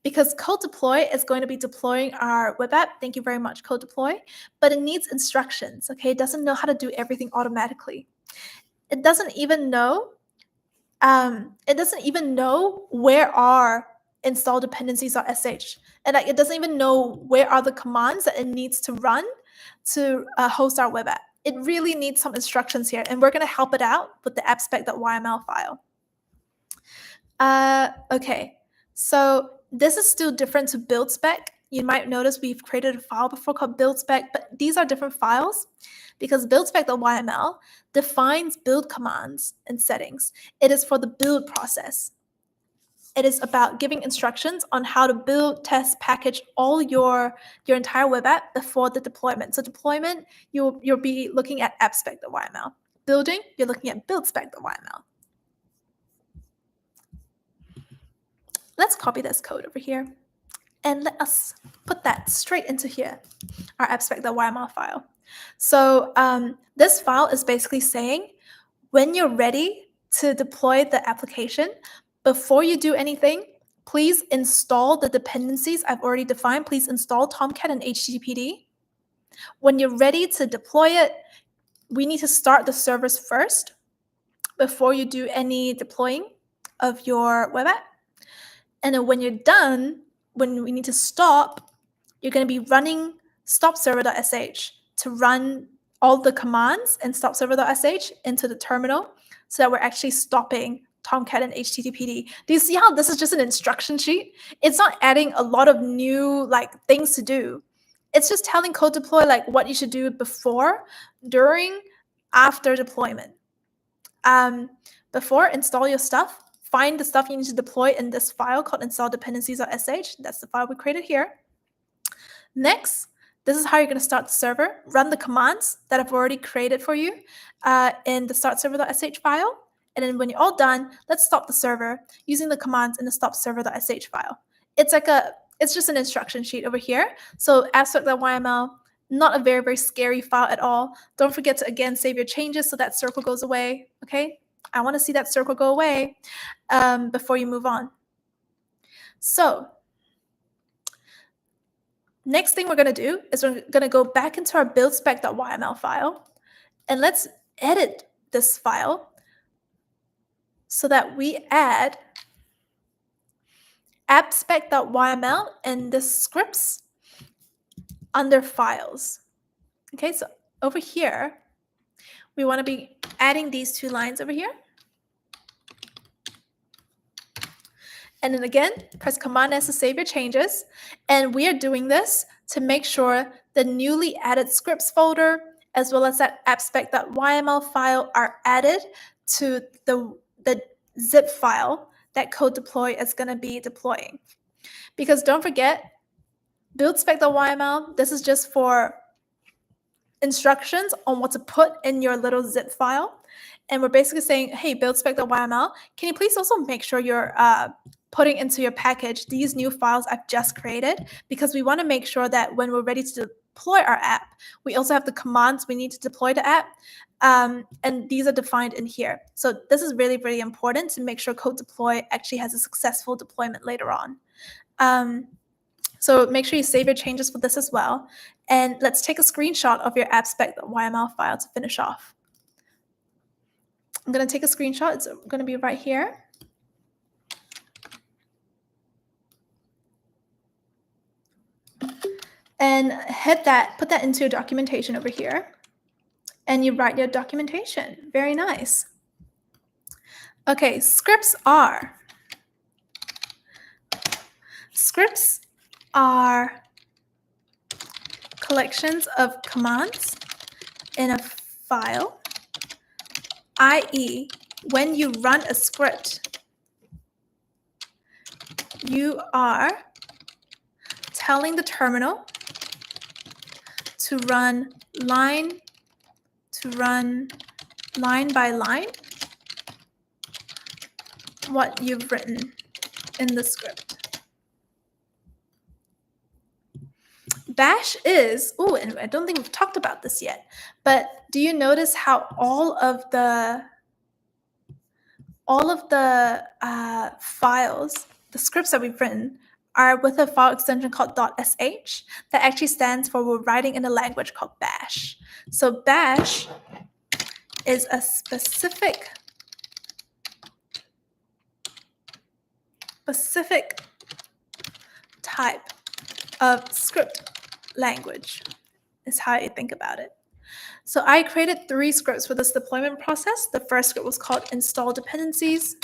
because CodeDeploy is going to be deploying our web app. Thank you very much, CodeDeploy. But it needs instructions. Okay, it doesn't know how to do everything automatically. It doesn't even know. Where are install dependencies.sh, and it doesn't even know where are the commands that it needs to run to host our web app. It really needs some instructions here, and we're going to help it out with the appspec.yml file. Okay, so this is still different to build spec. You might notice we've created a file before called build spec, but these are different files because build spec.yml defines build commands and settings. It is for the build process. It is about giving instructions on how to build, test, package all your entire web app before the deployment. So deployment, you'll be looking at appspec.yml. Building, you're looking at buildspec.yml. Let's copy this code over here and let us put that straight into here, our appspec.yml file. So this file is basically saying when you're ready to deploy the application, before you do anything, please install the dependencies I've already defined. Please install Tomcat and HTTPD. When you're ready to deploy it, we need to start the servers first before you do any deploying of your web app. And then when you're done, when we need to stop, you're going to be running stop server.sh to run all the commands and stop server.sh into the terminal so that we're actually stopping Tomcat and HTTPD. Do you see how this is just an instruction sheet? It's not adding a lot of new things to do. It's just telling CodeDeploy what you should do before, during, after deployment. Before, install your stuff. Find the stuff you need to deploy in this file called install dependencies.sh. That's the file we created here. Next, this is how you're going to start the server. Run the commands that I've already created for you in the start server.sh file. And then when you're all done, let's stop the server using the commands in the stop server.sh file. It's like it's just an instruction sheet over here. So abstract.yml, not a very, very scary file at all. Don't forget to, again, save your changes so that circle goes away, okay? I want to see that circle go away before you move on. So next thing we're going to do is we're going to go back into our buildspec.yml file, and let's edit this file so that we add appspec.yml and the scripts under files. Okay, so over here, we want to be adding these 2 lines over here. And then again, press Command S to save your changes. And we are doing this to make sure the newly added scripts folder as well as that appspec.yml file are added to the zip file that CodeDeploy is going to be deploying. Because don't forget, buildspec.yml, this is just for instructions on what to put in your little zip file. And we're basically saying, hey, buildspec.yml, can you please also make sure you're putting into your package these new files I've just created, because we want to make sure that when we're ready to deploy our app, we also have the commands we need to deploy the app, and these are defined in here. So this is really, really important to make sure CodeDeploy actually has a successful deployment later on. So make sure you save your changes for this as well. And let's take a screenshot of your appspec.yml file to finish off. I'm going to take a screenshot. It's going to be right here. And put that into your documentation over here. And you write your documentation. Very nice. Okay, scripts are collections of commands in a file, i.e., when you run a script, you are telling the terminal to run line by line what you've written in the script. Bash is, and I don't think we've talked about this yet, but do you notice how all of the files, the scripts that we've written, are with a file extension called .sh that actually stands for we're writing in a language called Bash. So Bash is a specific type of script language is how you think about it. So I created 3 scripts for this deployment process. The first script was called install dependencies,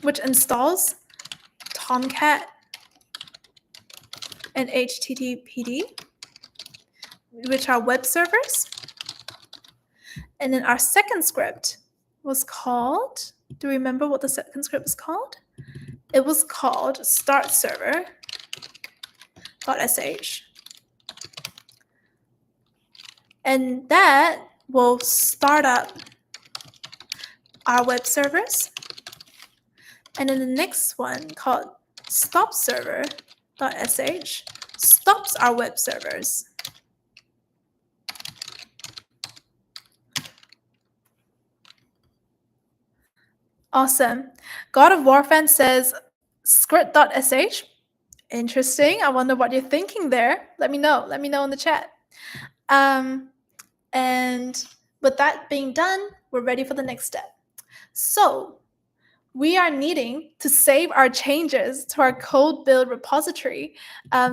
which installs Tomcat and HTTPD, which are web servers. And then our second script was called, do you remember what the second script was called? It was called startserver.sh. And that will start up our web servers. And then the next one called stopserver.sh stops our web servers. Awesome. God of War fan says script.sh. Interesting. I wonder what you're thinking there. Let me know. Let me know in the chat. And with that being done, we're ready for the next step. So we are needing to save our changes to our CodeBuild repository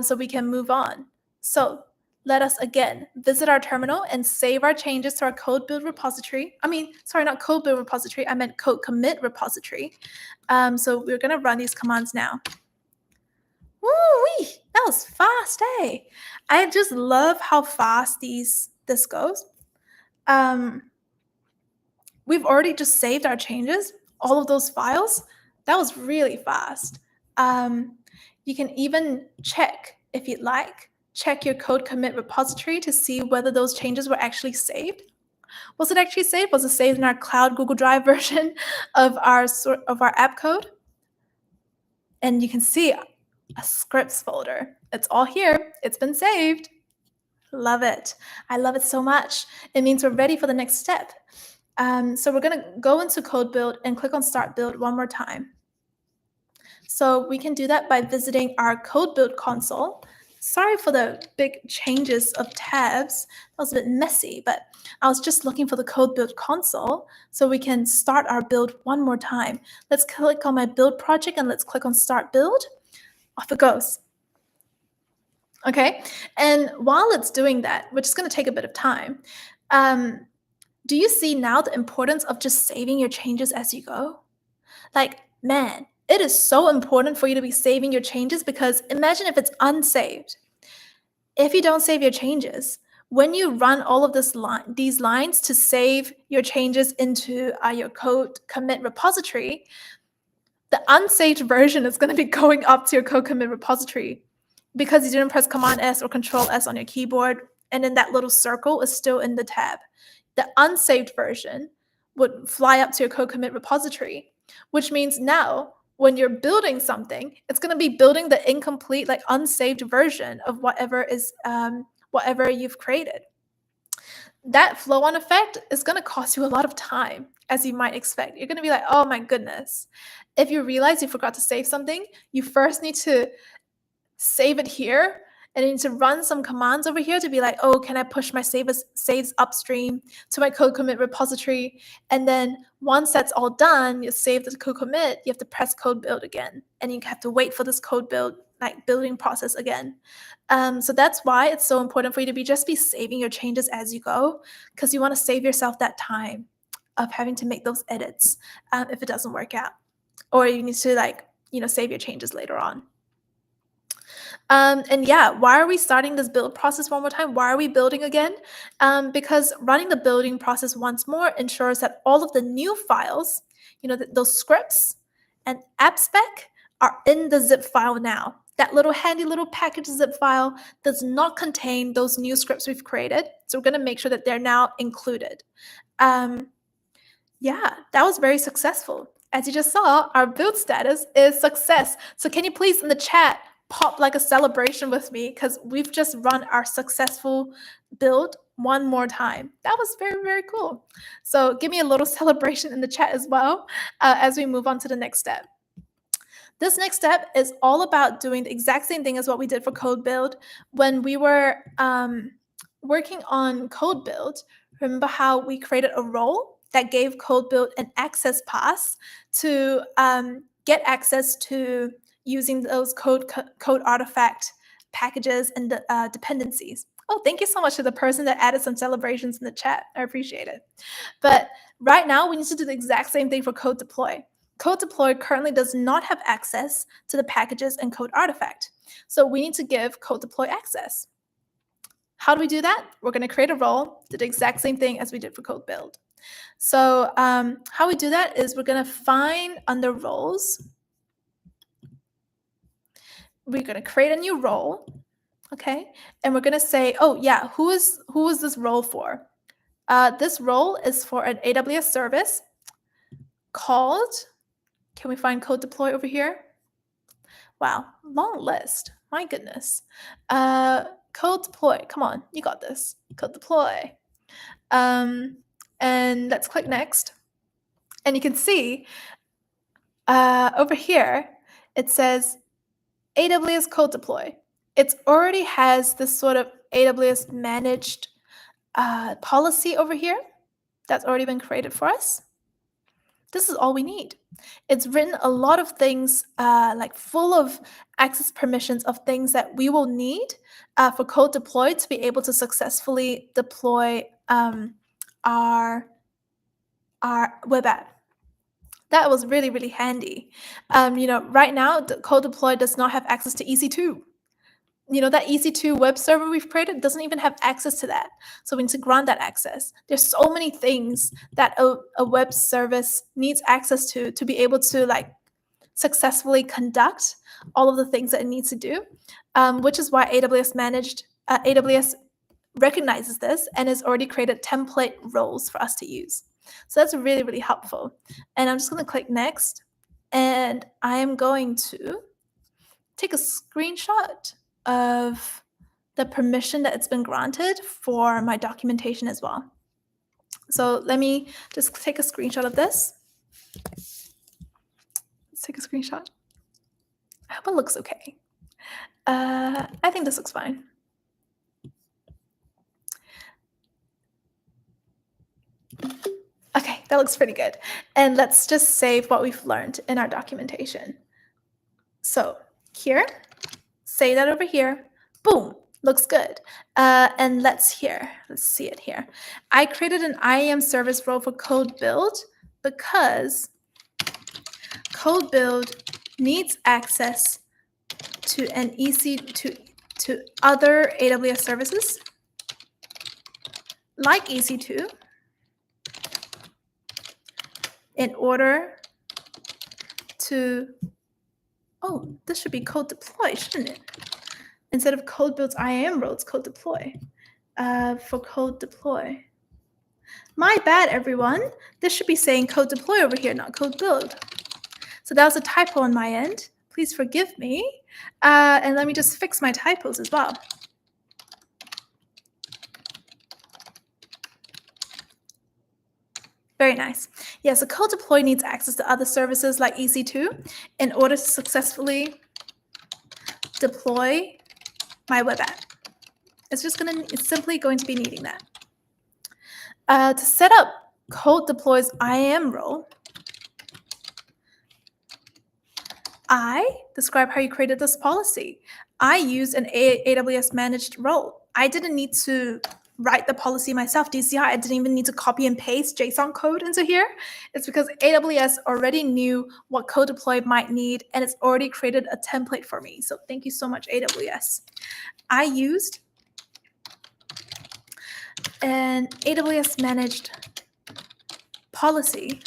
so we can move on. So let us again visit our terminal and save our changes to our CodeBuild repository. Not CodeBuild repository. I meant code commit repository. So we're going to run these commands now. Woo-wee! That was fast, eh? I just love how fast this goes. We've already just saved our changes, all of those files. That was really fast. You can even check, if you'd like, check your code commit repository to see whether those changes were actually saved. Was it actually saved? Was it saved in our cloud Google Drive version of our app code? And you can see a scripts folder. It's all here. It's been saved. Love it. I love it so much. It means we're ready for the next step. So we're going to go into CodeBuild and click on Start Build one more time. So we can do that by visiting our CodeBuild console. Sorry for the big changes of tabs. That was a bit messy, but I was just looking for the CodeBuild console so we can start our build one more time. Let's click on my build project and let's click on Start Build. Off it goes. Okay, and while it's doing that, which is going to take a bit of time, do you see now the importance of just saving your changes as you go? Like, man, it is so important for you to be saving your changes because imagine if it's unsaved. If you don't save your changes, when you run all of these lines to save your changes into your code commit repository, the unsaved version is going to be going up to your code commit repository because you didn't press Command S or Control S on your keyboard, and then that little circle is still in the tab. The unsaved version would fly up to your code commit repository, which means now when you're building something, it's going to be building the incomplete, like unsaved version of whatever you've created. That flow-on effect is going to cost you a lot of time, as you might expect. You're going to be like, oh my goodness. If you realize you forgot to save something, you first need to save it here, and you need to run some commands over here to be like, oh, can I push my saves upstream to my code commit repository? And then once that's all done, you save the code commit, you have to press code build again. And you have to wait for this code build, like building process again. So that's why it's so important for you to just be saving your changes as you go, because you want to save yourself that time of having to make those edits if it doesn't work out. Or you need to save your changes later on. And yeah, why are we starting this build process one more time? Why are we building again? Because running the building process once more ensures that all of the new files, those scripts and app spec are in the zip file now. That little handy little package zip file does not contain those new scripts we've created. So we're going to make sure that they're now included. Yeah, that was very successful. As you just saw, our build status is success. So can you please in the chat pop like a celebration with me, because we've just run our successful build one more time. That was very, very cool. So give me a little celebration in the chat as well as we move on to the next step. This next step is all about doing the exact same thing as what we did for CodeBuild. When we were working on CodeBuild, remember how we created a role that gave CodeBuild an access pass to get access to using those code artifact packages and dependencies. Oh, thank you so much to the person that added some celebrations in the chat. I appreciate it. But right now, we need to do the exact same thing for CodeDeploy. CodeDeploy currently does not have access to the packages and code artifact. So we need to give CodeDeploy access. How do we do that? We're going to create a role, do the exact same thing as we did for CodeBuild. So how we do that is we're going to find under roles. We're going to create a new role, okay? And we're going to say, oh yeah, who is this role for? This role is for an AWS service called, can we find CodeDeploy over here? Wow, long list, my goodness. CodeDeploy, come on, you got this. CodeDeploy. And let's click next. And you can see over here, it says AWS CodeDeploy. It already has this sort of AWS managed policy over here that's already been created for us. This is all we need. It's written a lot of things like full of access permissions of things that we will need for CodeDeploy to be able to successfully deploy our web app. That was really, really handy. Right now, the CodeDeploy does not have access to EC2. That EC2 web server we've created doesn't even have access to that. So we need to grant that access. There's so many things that a web service needs access to be able to successfully conduct all of the things that it needs to do, which is why AWS recognizes this and has already created template roles for us to use. So that's really, really helpful. And I'm just going to click next. And I am going to take a screenshot of the permission that it's been granted for my documentation as well. So let me just take a screenshot of this. Let's take a screenshot. I hope it looks okay. I think this looks fine. Okay, that looks pretty good. And let's just save what we've learned in our documentation. So here, save that over here. Boom, looks good. And let's see it here. I created an IAM service role for CodeBuild because CodeBuild needs access to an to other AWS services like EC2 in order to, oh, this should be CodeDeploy, shouldn't it? Instead of CodeBuild's IAM role, it's CodeDeploy for CodeDeploy. My bad, everyone. This should be saying CodeDeploy over here, not CodeBuild. So that was a typo on my end. Please forgive me. And let me just fix my typos as well. Very nice. Yeah, so CodeDeploy needs access to other services like EC2 in order to successfully deploy my web app. It's simply going to be needing that. To set up CodeDeploy's IAM role, I describe how you created this policy. I used an AWS managed role. I didn't need to write the policy myself. Do you see how I didn't even need to copy and paste JSON code into here? It's because AWS already knew what CodeDeploy might need, and it's already created a template for me. So thank you so much, AWS. I used an AWS managed policy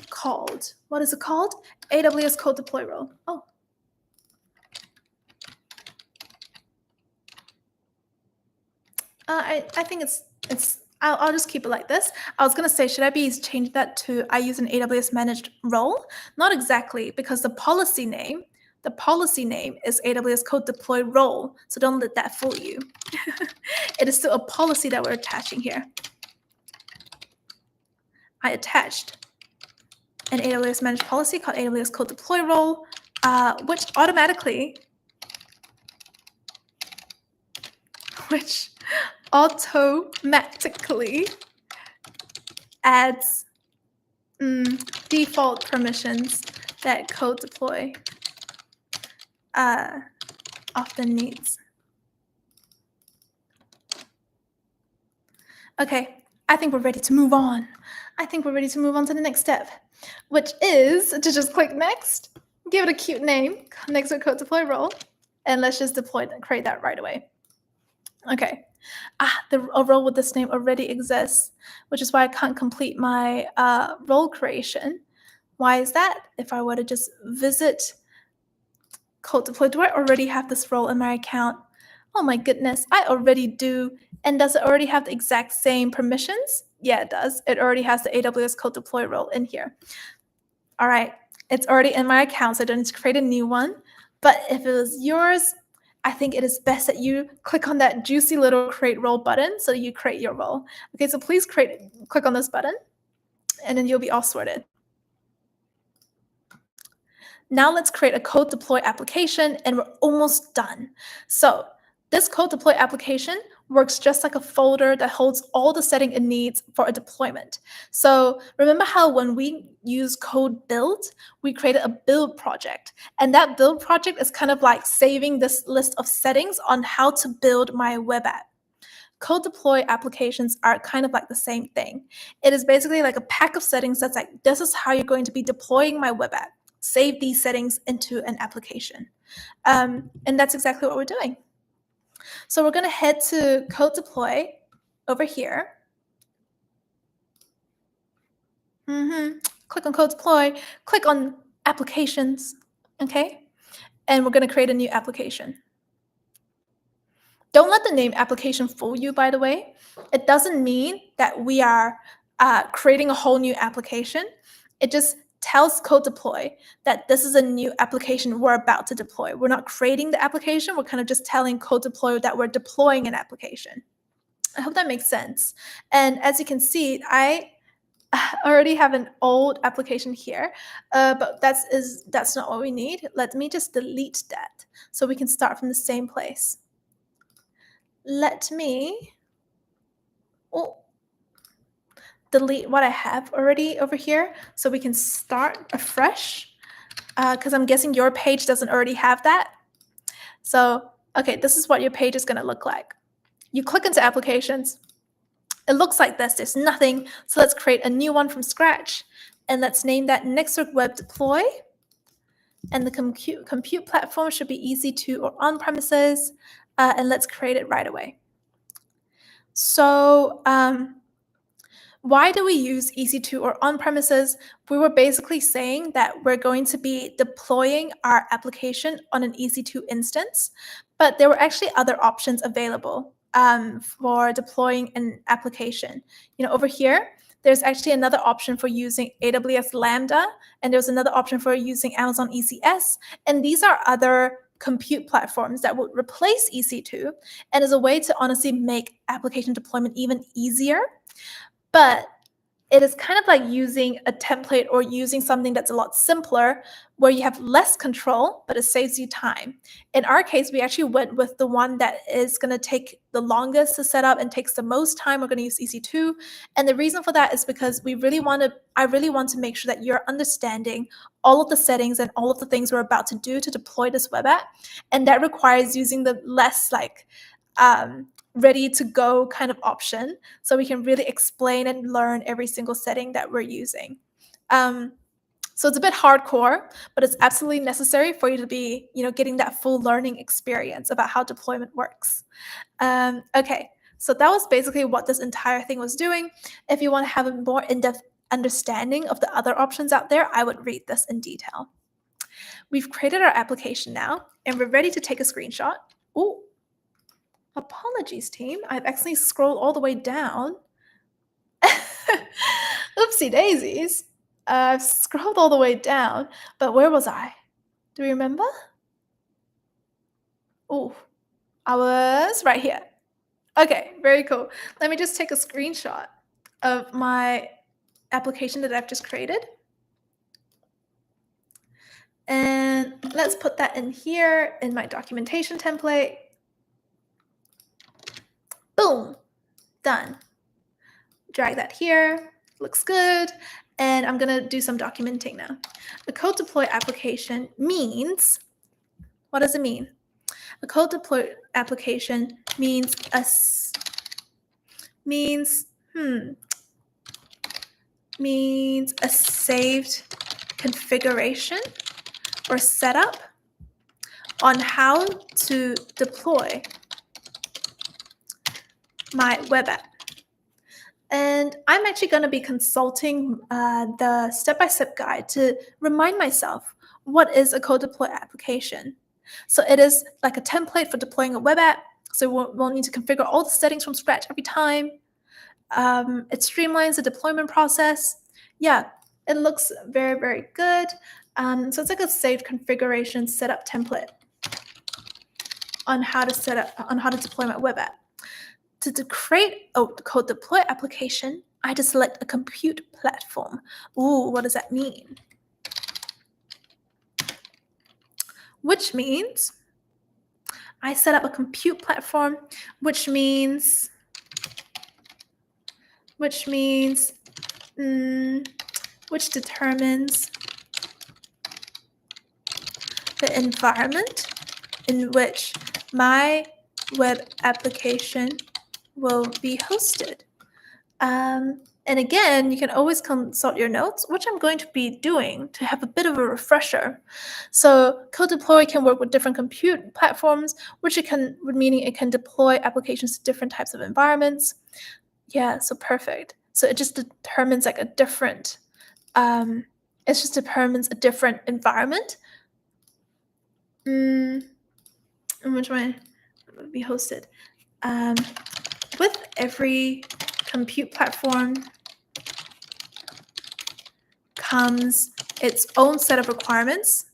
called, what is it called? AWS CodeDeploy role. Oh. I think I'll just keep it like this. I was going to say, should I change that to I use an AWS managed role? Not exactly, because the policy name is AWS CodeDeploy role. So don't let that fool you. It is still a policy that we're attaching here. I attached an AWS managed policy called AWS CodeDeploy role, which automatically adds default permissions that CodeDeploy often needs. Okay, I think we're ready to move on. I think we're ready to move on to the next step, which is to just click next, give it a cute name, next to CodeDeploy role, and let's just create that right away. Okay. A role with this name already exists, which is why I can't complete my role creation. Why is that? If I were to just visit CodeDeploy, do I already have this role in my account? Oh my goodness, I already do. And does it already have the exact same permissions? Yeah, it does. It already has the AWS CodeDeploy role in here. All right, it's already in my account, so I don't need to create a new one. But if it was yours, I think it is best that you click on that juicy little create role button so you create your role. Okay, so please click on this button, and then you'll be all sorted. Now let's create a CodeDeploy application, and we're almost done. So this CodeDeploy application works just like a folder that holds all the setting it needs for a deployment. So remember how when we use CodeBuild, we created a build project. And that build project is kind of like saving this list of settings on how to build my web app. CodeDeploy applications are kind of like the same thing. It is basically like a pack of settings that's like, this is how you're going to be deploying my web app. Save these settings into an application. And that's exactly what we're doing. So we're going to head to CodeDeploy over here. Click on CodeDeploy, click on applications, okay? And we're going to create a new application. Don't let the name application fool you, by the way. It doesn't mean that we are creating a whole new application. It just tells CodeDeploy that this is a new application we're about to deploy. We're not creating the application. We're kind of just telling CodeDeploy that we're deploying an application. I hope that makes sense. And as you can see, I already have an old application here, but that's not what we need. Let me just delete that so we can start from the same place. Let me delete what I have already over here so we can start afresh, because I'm guessing your page doesn't already have that. So, okay, this is what your page is going to look like. You click into applications. It looks like this. There's nothing. So let's create a new one from scratch. And let's name that Network Web Deploy. And the compute platform should be EC2 or on-premises. And let's create it right away. So why do we use EC2 or on-premises? We were basically saying that we're going to be deploying our application on an EC2 instance, but there were actually other options available for deploying an application. Over here, there's actually another option for using AWS Lambda, and there's another option for using Amazon ECS, and these are other compute platforms that would replace EC2 and is a way to honestly make application deployment even easier. But it is kind of like using a template or using something that's a lot simpler where you have less control, but it saves you time. In our case, we actually went with the one that is going to take the longest to set up and takes the most time. We're going to use EC2. And the reason for that is because I really want to make sure that you're understanding all of the settings and all of the things we're about to do to deploy this web app. And that requires using the less ready to go kind of option, so we can really explain and learn every single setting that we're using. So it's a bit hardcore, but it's absolutely necessary for you to be, getting that full learning experience about how deployment works. Okay, so that was basically what this entire thing was doing. If you want to have a more in-depth understanding of the other options out there, I would read this in detail. We've created our application now, and we're ready to take a screenshot. Ooh. Apologies, team. I've accidentally scrolled all the way down. Oopsie daisies. I've scrolled all the way down, but where was I? Do you remember? Oh, I was right here. Okay, very cool. Let me just take a screenshot of my application that I've just created. And let's put that in here in my documentation template. Boom, done. Drag that here, looks good. And I'm gonna do some documenting now. A CodeDeploy application means, what does it mean? A CodeDeploy application means a saved configuration or setup on how to deploy my web app. And I'm actually going to be consulting the step-by-step guide to remind myself what is a CodeDeploy application. So it is like a template for deploying a web app. So we'll need to configure all the settings from scratch every time. It streamlines the deployment process. Yeah, it looks very, very good. So it's like a saved configuration setup template on how to deploy my web app. To create a CodeDeploy application, I just select a compute platform. Ooh, what does that mean? Which means I set up a compute platform, which determines the environment in which my web application will be hosted. And again, you can always consult your notes, which I'm going to be doing to have a bit of a refresher. So CodeDeploy can work with different compute platforms, meaning it can deploy applications to different types of environments. Yeah, so perfect. So it just determines like a different, environment. Which way? be hosted. With every compute platform comes its own set of requirements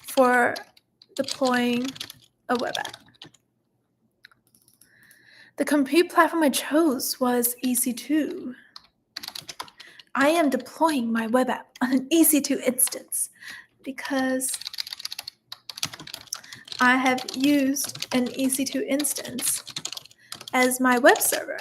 for deploying a web app. The compute platform I chose was EC2. I am deploying my web app on an EC2 instance because I have used an EC2 instance as my web server.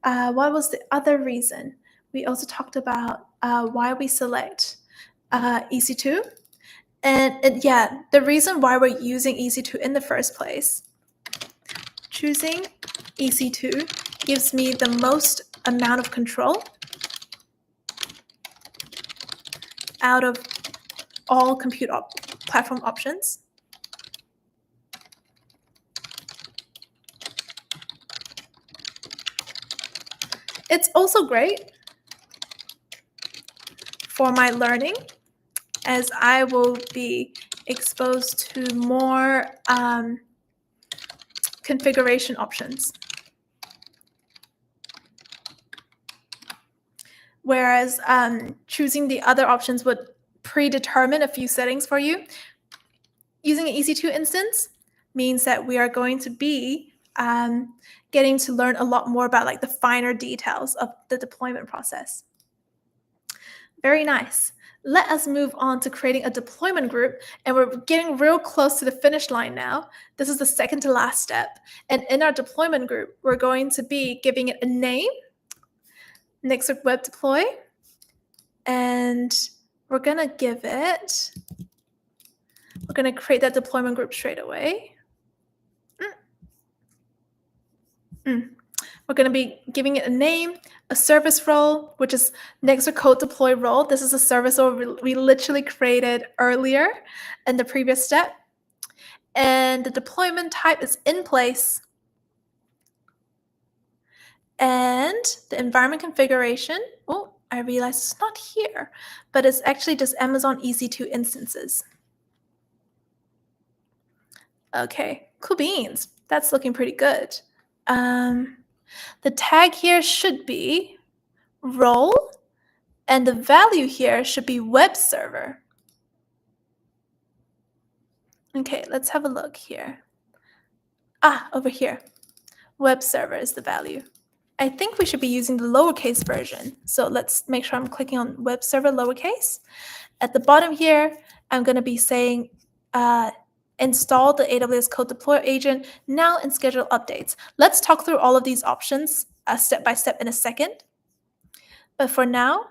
What was the other reason? We also talked about why we select EC2. And yeah, the reason why we're using EC2 in the first place, choosing EC2 gives me the most amount of control out of all compute platform options. It's also great for my learning, as I will be exposed to more configuration options. Whereas choosing the other options would predetermine a few settings for you. Using an EC2 instance means that we are going to be getting to learn a lot more about like the finer details of the deployment process. Very nice. Let us move on to creating a deployment group, and we're getting real close to the finish line now. This is the second to last step. And in our deployment group, we're going to be giving it a name, Nextwork Web Deploy, and we're gonna create that deployment group straight away. We're going to be giving it a name, a service role, which is Nextwork CodeDeploy role. This is a service role we literally created earlier in the previous step. And the deployment type is in place. And the environment configuration, oh, I realized it's not here, but it's actually just Amazon EC2 instances. Okay, cool beans. That's looking pretty good. The tag here should be role, and the value here should be web server. Okay, let's have a look here. Over here. Web server is the value. I think we should be using the lowercase version. So let's make sure I'm clicking on web server lowercase. At the bottom here, I'm going to be saying install the AWS CodeDeploy agent now and schedule updates. Let's talk through all of these options step by step in a second. But for now,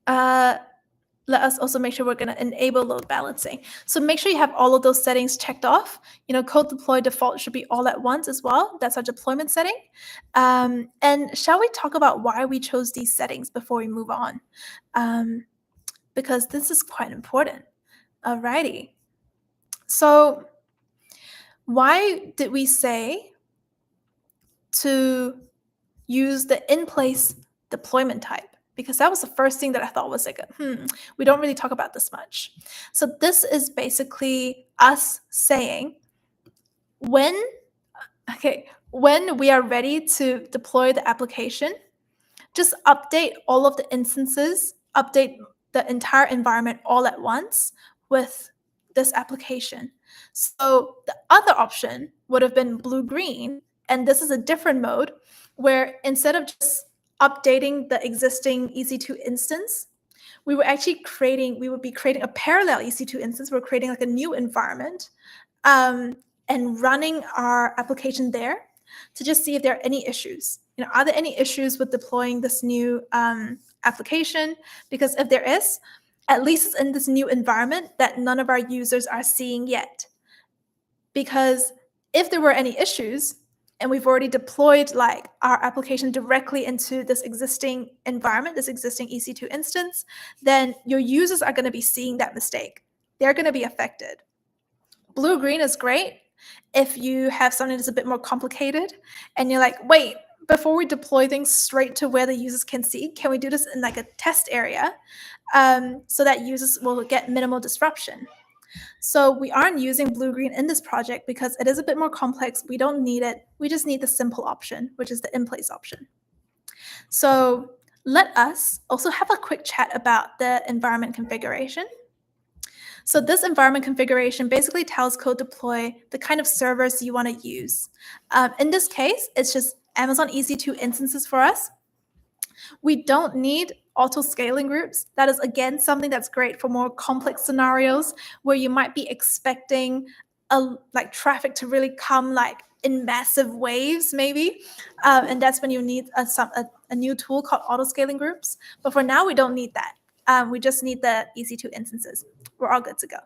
let us also make sure we're going to enable load balancing. So make sure you have all of those settings checked off. CodeDeploy default should be all at once as well. That's our deployment setting. And shall we talk about why we chose these settings before we move on? Because this is quite important. Alrighty. So why did we say to use the in-place deployment type? Because that was the first thing that I thought was like, we don't really talk about this much. So this is basically us saying when we are ready to deploy the application, just update all of the instances, update the entire environment all at once with this application. So the other option would have been blue-green, and this is a different mode where instead of just updating the existing EC2 instance, we would be creating a parallel EC2 instance. We're creating like a new environment and running our application there to just see if there are any issues. Are there any issues with deploying this new application? Because if there is, at least it's in this new environment that none of our users are seeing yet. Because if there were any issues, and we've already deployed like our application directly into this existing environment, this existing EC2 instance, then your users are going to be seeing that mistake. They're going to be affected. Blue-green is great if you have something that's a bit more complicated and you're like, wait, before we deploy things straight to where the users can see, can we do this in like a test area so that users will get minimal disruption? So we aren't using blue-green in this project because it is a bit more complex. We don't need it. We just need the simple option, which is the in-place option. So let us also have a quick chat about the environment configuration. So this environment configuration basically tells CodeDeploy the kind of servers you want to use. In this case, it's just Amazon EC2 instances for us. We don't need auto-scaling groups. That is, again, something that's great for more complex scenarios where you might be expecting traffic to really come in massive waves, maybe. And that's when you need a new tool called auto-scaling groups. But for now, we don't need that. We just need the EC2 instances. We're all good to go.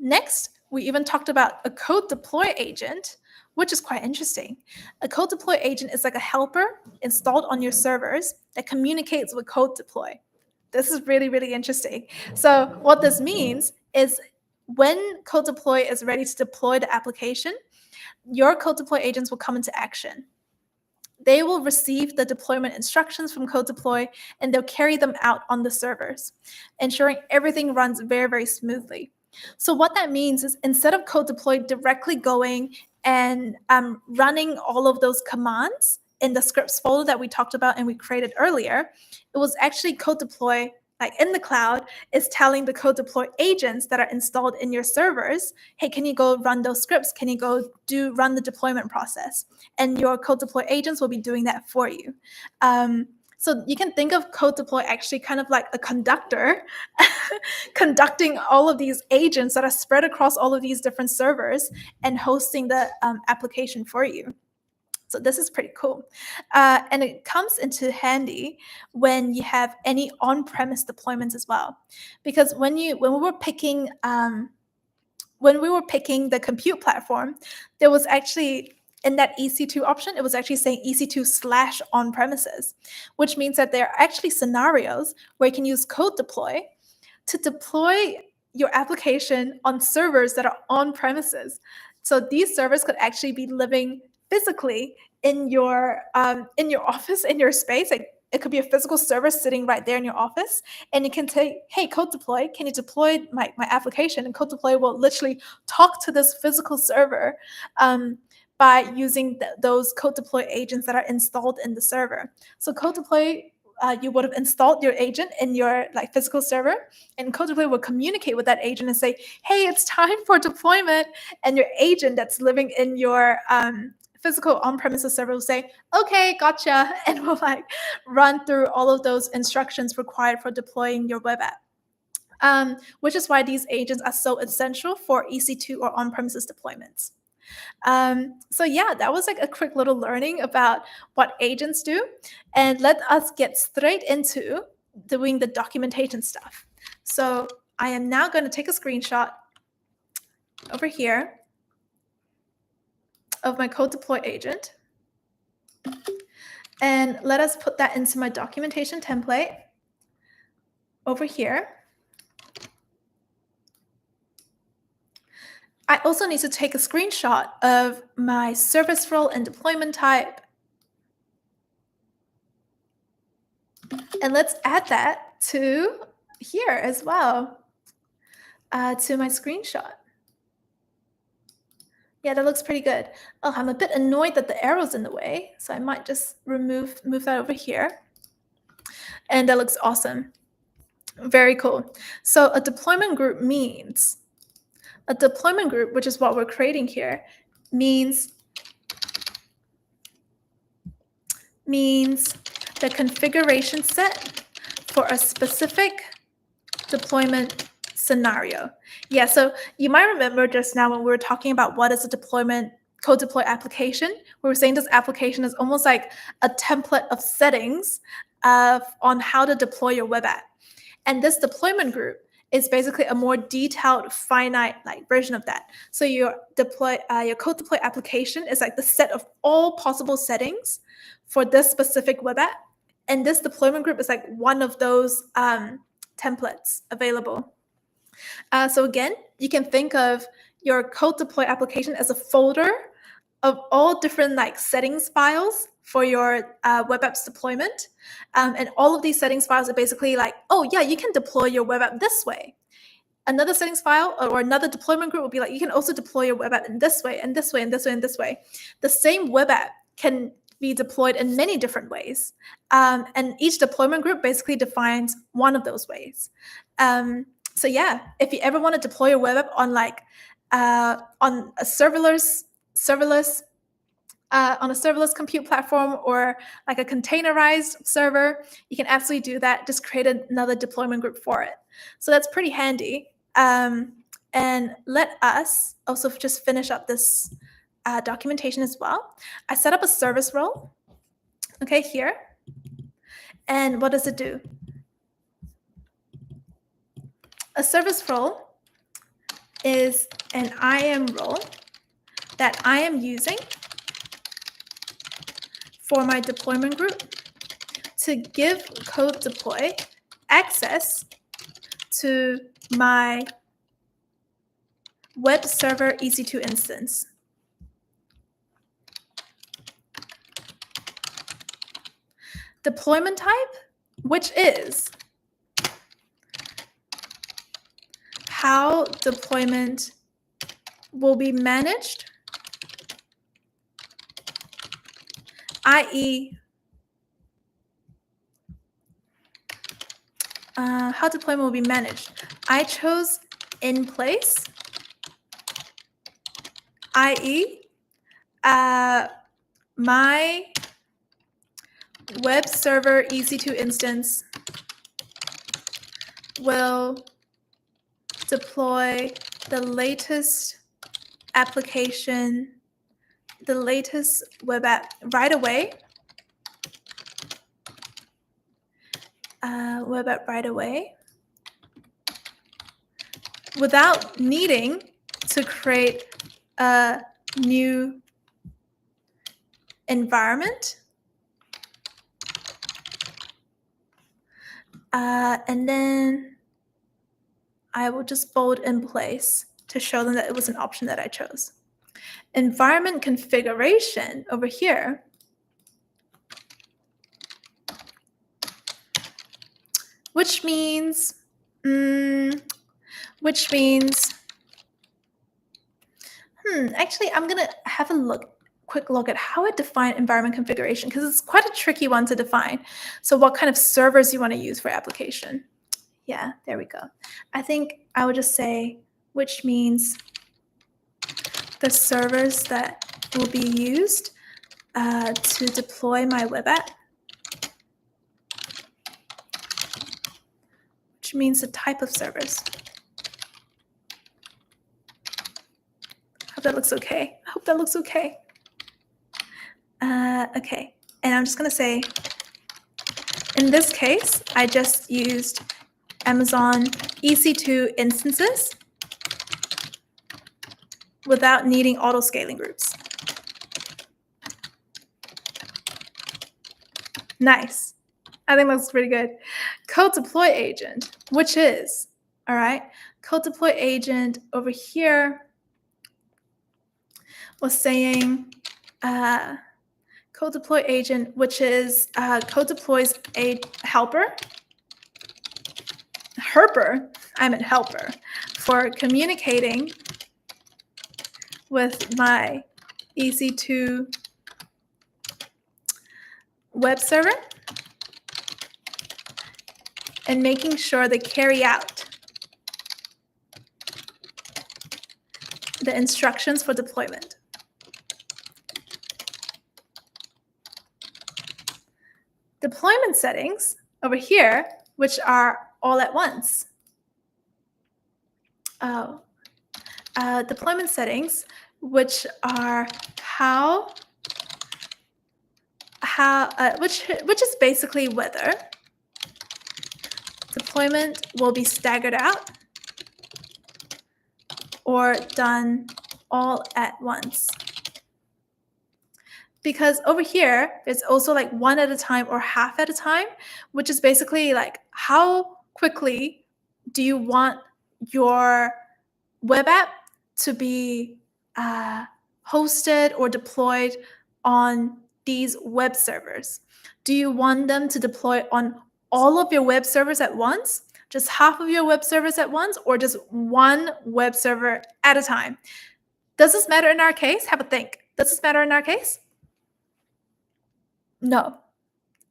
Next, we even talked about a CodeDeploy agent, which is quite interesting. A CodeDeploy agent is like a helper installed on your servers that communicates with CodeDeploy. This is really, really interesting. So what this means is when CodeDeploy is ready to deploy the application, your CodeDeploy agents will come into action. They will receive the deployment instructions from CodeDeploy, and they'll carry them out on the servers, ensuring everything runs very, very smoothly. So what that means is instead of CodeDeploy directly going and running all of those commands in the scripts folder that we talked about and we created earlier, it was actually CodeDeploy in the cloud is telling the CodeDeploy agents that are installed in your servers, hey, can you go run those scripts? Can you go run the deployment process? And your CodeDeploy agents will be doing that for you. So you can think of CodeDeploy actually kind of like a conductor conducting all of these agents that are spread across all of these different servers and hosting the application for you. So this is pretty cool. And it comes into handy when you have any on-premise deployments as well. Because when we were picking the compute platform, there was actually in that EC2 option, it was actually saying EC2 / on-premises, which means that there are actually scenarios where you can use CodeDeploy to deploy your application on servers that are on premises. So these servers could actually be living physically in your office, in your space. Like it could be a physical server sitting right there in your office, and you can say, hey, CodeDeploy, can you deploy my application? And CodeDeploy will literally talk to this physical server by using those CodeDeploy agents that are installed in the server. So CodeDeploy, you would have installed your agent in your physical server, and CodeDeploy will communicate with that agent and say, hey, it's time for deployment. And your agent that's living in your physical on-premises server will say, okay, gotcha, and will run through all of those instructions required for deploying your web app, which is why these agents are so essential for EC2 or on-premises deployments. So yeah, that was a quick little learning about what agents do. And let us get straight into doing the documentation stuff. So I am now going to take a screenshot over here of my CodeDeploy agent. And let us put that into my documentation template over here. I also need to take a screenshot of my service role and deployment type. And let's add that to here as well, to my screenshot. Yeah, that looks pretty good. Oh, I'm a bit annoyed that the arrow's in the way, so I might just move that over here. And that looks awesome. Very cool. So a deployment group, which is what we're creating here, means the configuration set for a specific deployment scenario. Yeah, so you might remember just now when we were talking about what is a CodeDeploy application, we were saying this application is almost like a template of settings on how to deploy your web app. And this deployment group is basically a more detailed, finite version of that. So your CodeDeploy application is the set of all possible settings for this specific web app. And this deployment group is one of those templates available. So again, you can think of your CodeDeploy application as a folder of all different like settings files for your web apps deployment. And all of these settings files are basically like, oh yeah, you can deploy your web app this way. Another settings file or another deployment group will be like, you can also deploy your web app in this way, and this way, and this way, and this way. The same web app can be deployed in many different ways. And each deployment group basically defines one of those ways. So yeah, if you ever want to deploy your web app on like on a serverless compute platform or like a containerized server, you can absolutely do that. Just create another deployment group for it. So that's pretty handy. And let us also just finish up this documentation as well. I set up a service role, okay, here. And what does it do? A service role is an IAM role that I am using for my deployment group to give CodeDeploy access to my web server EC2 instance. Deployment type, which is how deployment will be managed, i.e., how deployment will be managed. I chose in place, i.e., my web server EC2 instance will deploy the latest application, the latest web app right away. Web app right away without needing to create a new environment. And then I will just bold in place to show them that it was an option that I chose. Environment configuration over here which means actually I'm gonna have a quick look at how I define environment configuration, because it's quite a tricky one to define. So what kind of servers you want to use for application. Yeah, there we go. I think I would just say which means the servers that will be used to deploy my web app, which means the type of servers. Hope that looks okay. I hope that looks okay. Okay, and I'm just gonna say, in this case, I just used Amazon EC2 instances without needing auto scaling groups. Nice. I think that's pretty good. CodeDeploy agent, which is, all right, CodeDeploy agent over here was saying CodeDeploy agent, which is CodeDeploy's a helper for communicating with my EC2 web server and making sure they carry out the instructions for deployment. Deployment settings over here, which are all at once. Deployment settings, which are which is basically whether deployment will be staggered out or done all at once. Because over here, it's also like one at a time or half at a time, which is basically like how quickly do you want your web app to be hosted or deployed on these web servers? Do you want them to deploy on all of your web servers at once, just half of your web servers at once, or just one web server at a time? Does this matter in our case? Have a think. Does this matter in our case? No.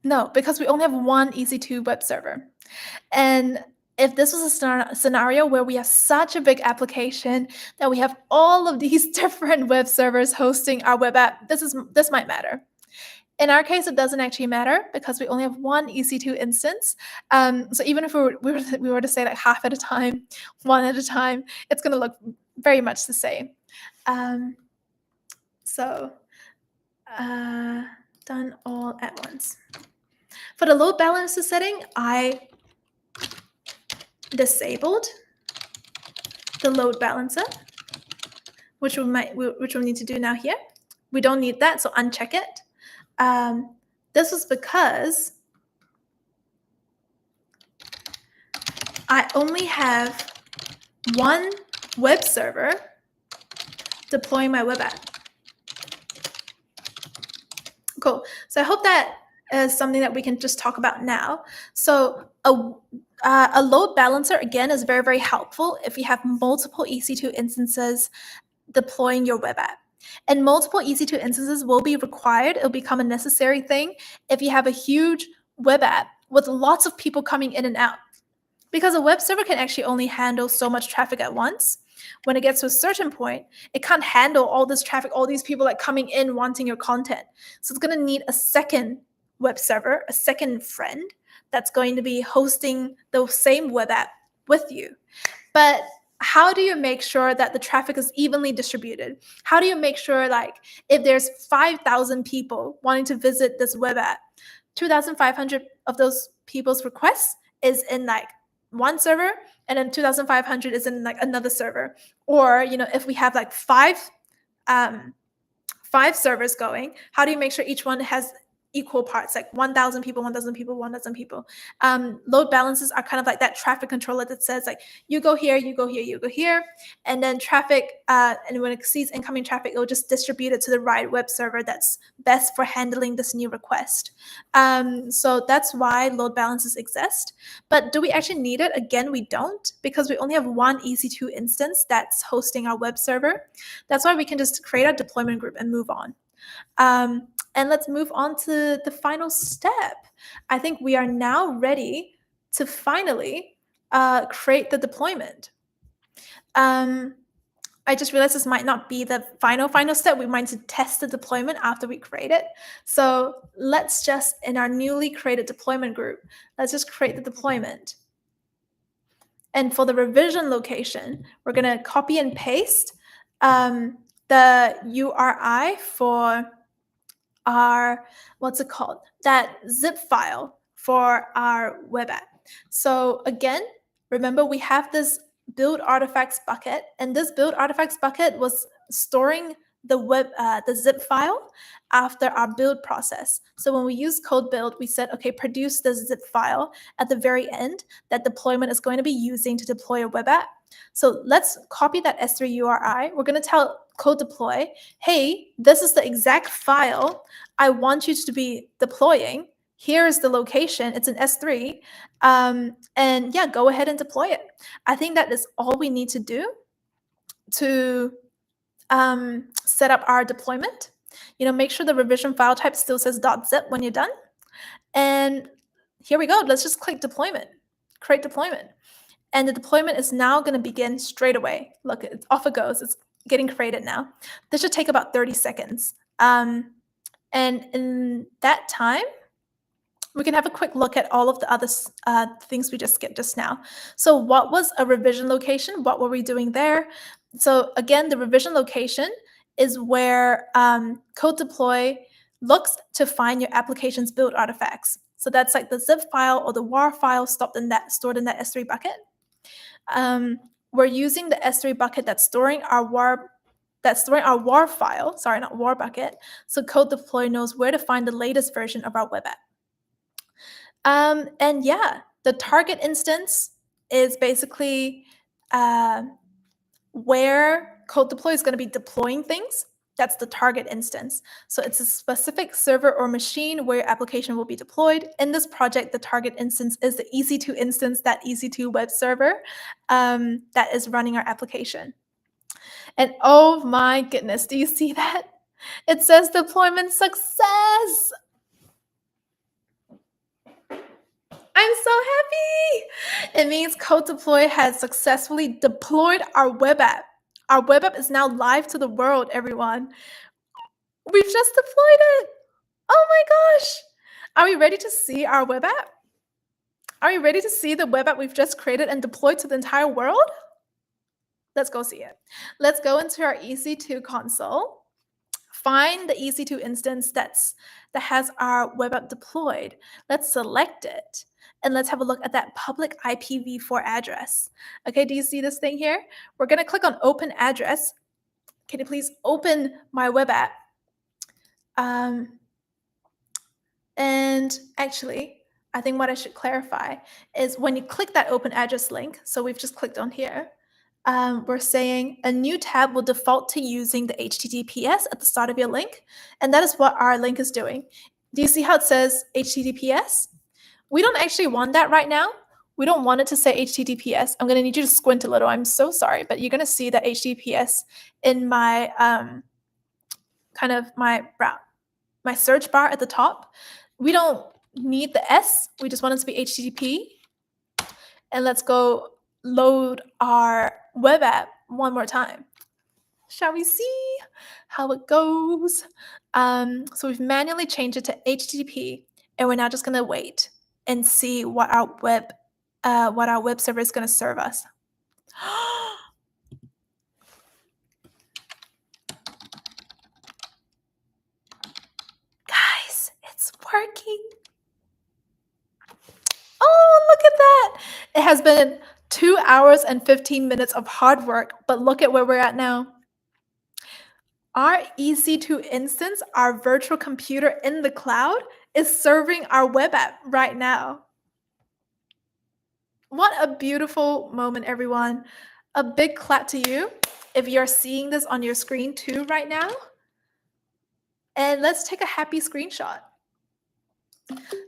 No, because we only have one EC2 web server. And if this was a scenario where we have such a big application that we have all of these different web servers hosting our web app, this might matter. In our case, it doesn't actually matter because we only have one EC2 instance. So even if we were to say like half at a time, one at a time, it's going to look very much the same. Done all at once. For the load balancer setting, I disabled the load balancer, which we'll need to do now here. We don't need that, so uncheck it. This was because I only have one web server deploying my web app. Cool. So I hope that is something that we can just talk about now. So a load balancer, again, is very, very helpful if you have multiple EC2 instances deploying your web app. And multiple EC2 instances will be required. It'll become a necessary thing if you have a huge web app with lots of people coming in and out. Because a web server can actually only handle so much traffic at once. When it gets to a certain point, it can't handle all this traffic, all these people like coming in wanting your content. So it's going to need a second web server, a second friend that's going to be hosting the same web app with you. But how do you make sure that the traffic is evenly distributed? How do you make sure, like, if there's 5,000 people wanting to visit this web app, 2,500 of those people's requests is in like one server, and then 2,500 is in like another server. Or, if we have like five servers going, how do you make sure each one has equal parts, like 1,000 people, 1,000 people, 1,000 people? Load balancers are kind of like that traffic controller that says like, you go here, you go here, you go here. And then traffic, and when it exceeds incoming traffic, it will just distribute it to the right web server that's best for handling this new request. So that's why load balancers exist. But do we actually need it? Again, we don't, because we only have one EC2 instance that's hosting our web server. That's why we can just create a deployment group and move on. And let's move on to the final step. I think we are now ready to finally create the deployment. I just realized this might not be the final step. We might need to test the deployment after we create it. So let's just, in our newly created deployment group, let's just create the deployment. And for the revision location, we're going to copy and paste the URI for our, that zip file for our web app. So again, remember we have this build artifacts bucket, and this build artifacts bucket was storing the zip file after our build process. So when we use CodeBuild, we said, okay, produce the zip file at the very end that deployment is going to be using to deploy a web app. So let's copy that S3 URI. We're going to tell CodeDeploy, hey, this is the exact file I want you to be deploying. Here's the location. It's an S3. And yeah, go ahead and deploy it. I think that is all we need to do to set up our deployment. Make sure the revision file type still says .zip when you're done. And here we go. Let's just click deployment, create deployment. And the deployment is now going to begin straight away. Look, off it goes. It's getting created now. This should take about 30 seconds. And in that time, we can have a quick look at all of the other things we just skipped just now. So what was a revision location? What were we doing there? So again, the revision location is where CodeDeploy looks to find your application's build artifacts. So that's like the zip file or the WAR file stored in that S3 bucket. We're using the S3 bucket that's storing our WAR file, sorry, not WAR bucket, so CodeDeploy knows where to find the latest version of our web app. And yeah, the target instance is basically where CodeDeploy is going to be deploying things. That's the target instance. So it's a specific server or machine where your application will be deployed. In this project, the target instance is the EC2 instance, that EC2 web server that is running our application. And oh my goodness, do you see that? It says deployment success. I'm so happy. It means CodeDeploy has successfully deployed our web app. Our web app is now live to the world, everyone. We've just deployed it. Oh my gosh. Are we ready to see our web app? Are you ready to see the web app we've just created and deployed to the entire world? Let's go see it. Let's go into our EC2 console. Find the EC2 instance that has our web app deployed. Let's select it. And let's have a look at that public IPv4 address. Okay, do you see this thing here? We're going to click on open address. Can you please open my web app? And actually, I think what I should clarify is when you click that open address link, so we've just clicked on here, we're saying a new tab will default to using the HTTPS at the start of your link. And that is what our link is doing. Do you see how it says HTTPS? We don't actually want that right now. We don't want it to say HTTPS. I'm going to need you to squint a little. I'm so sorry, but you're going to see that HTTPS in my my search bar at the top. We don't need the S. We just want it to be HTTP. And let's go load our web app one more time. Shall we see how it goes? So we've manually changed it to HTTP, and we're now just going to wait and see what our web server is going to serve us. Guys, it's working. Oh, look at that. It has been 2 hours and 15 minutes of hard work, but look at where we're at now. Our EC2 instance, our virtual computer in the cloud, is serving our web app right now. What a beautiful moment, everyone. A big clap to you if you're seeing this on your screen too right now. And let's take a happy screenshot.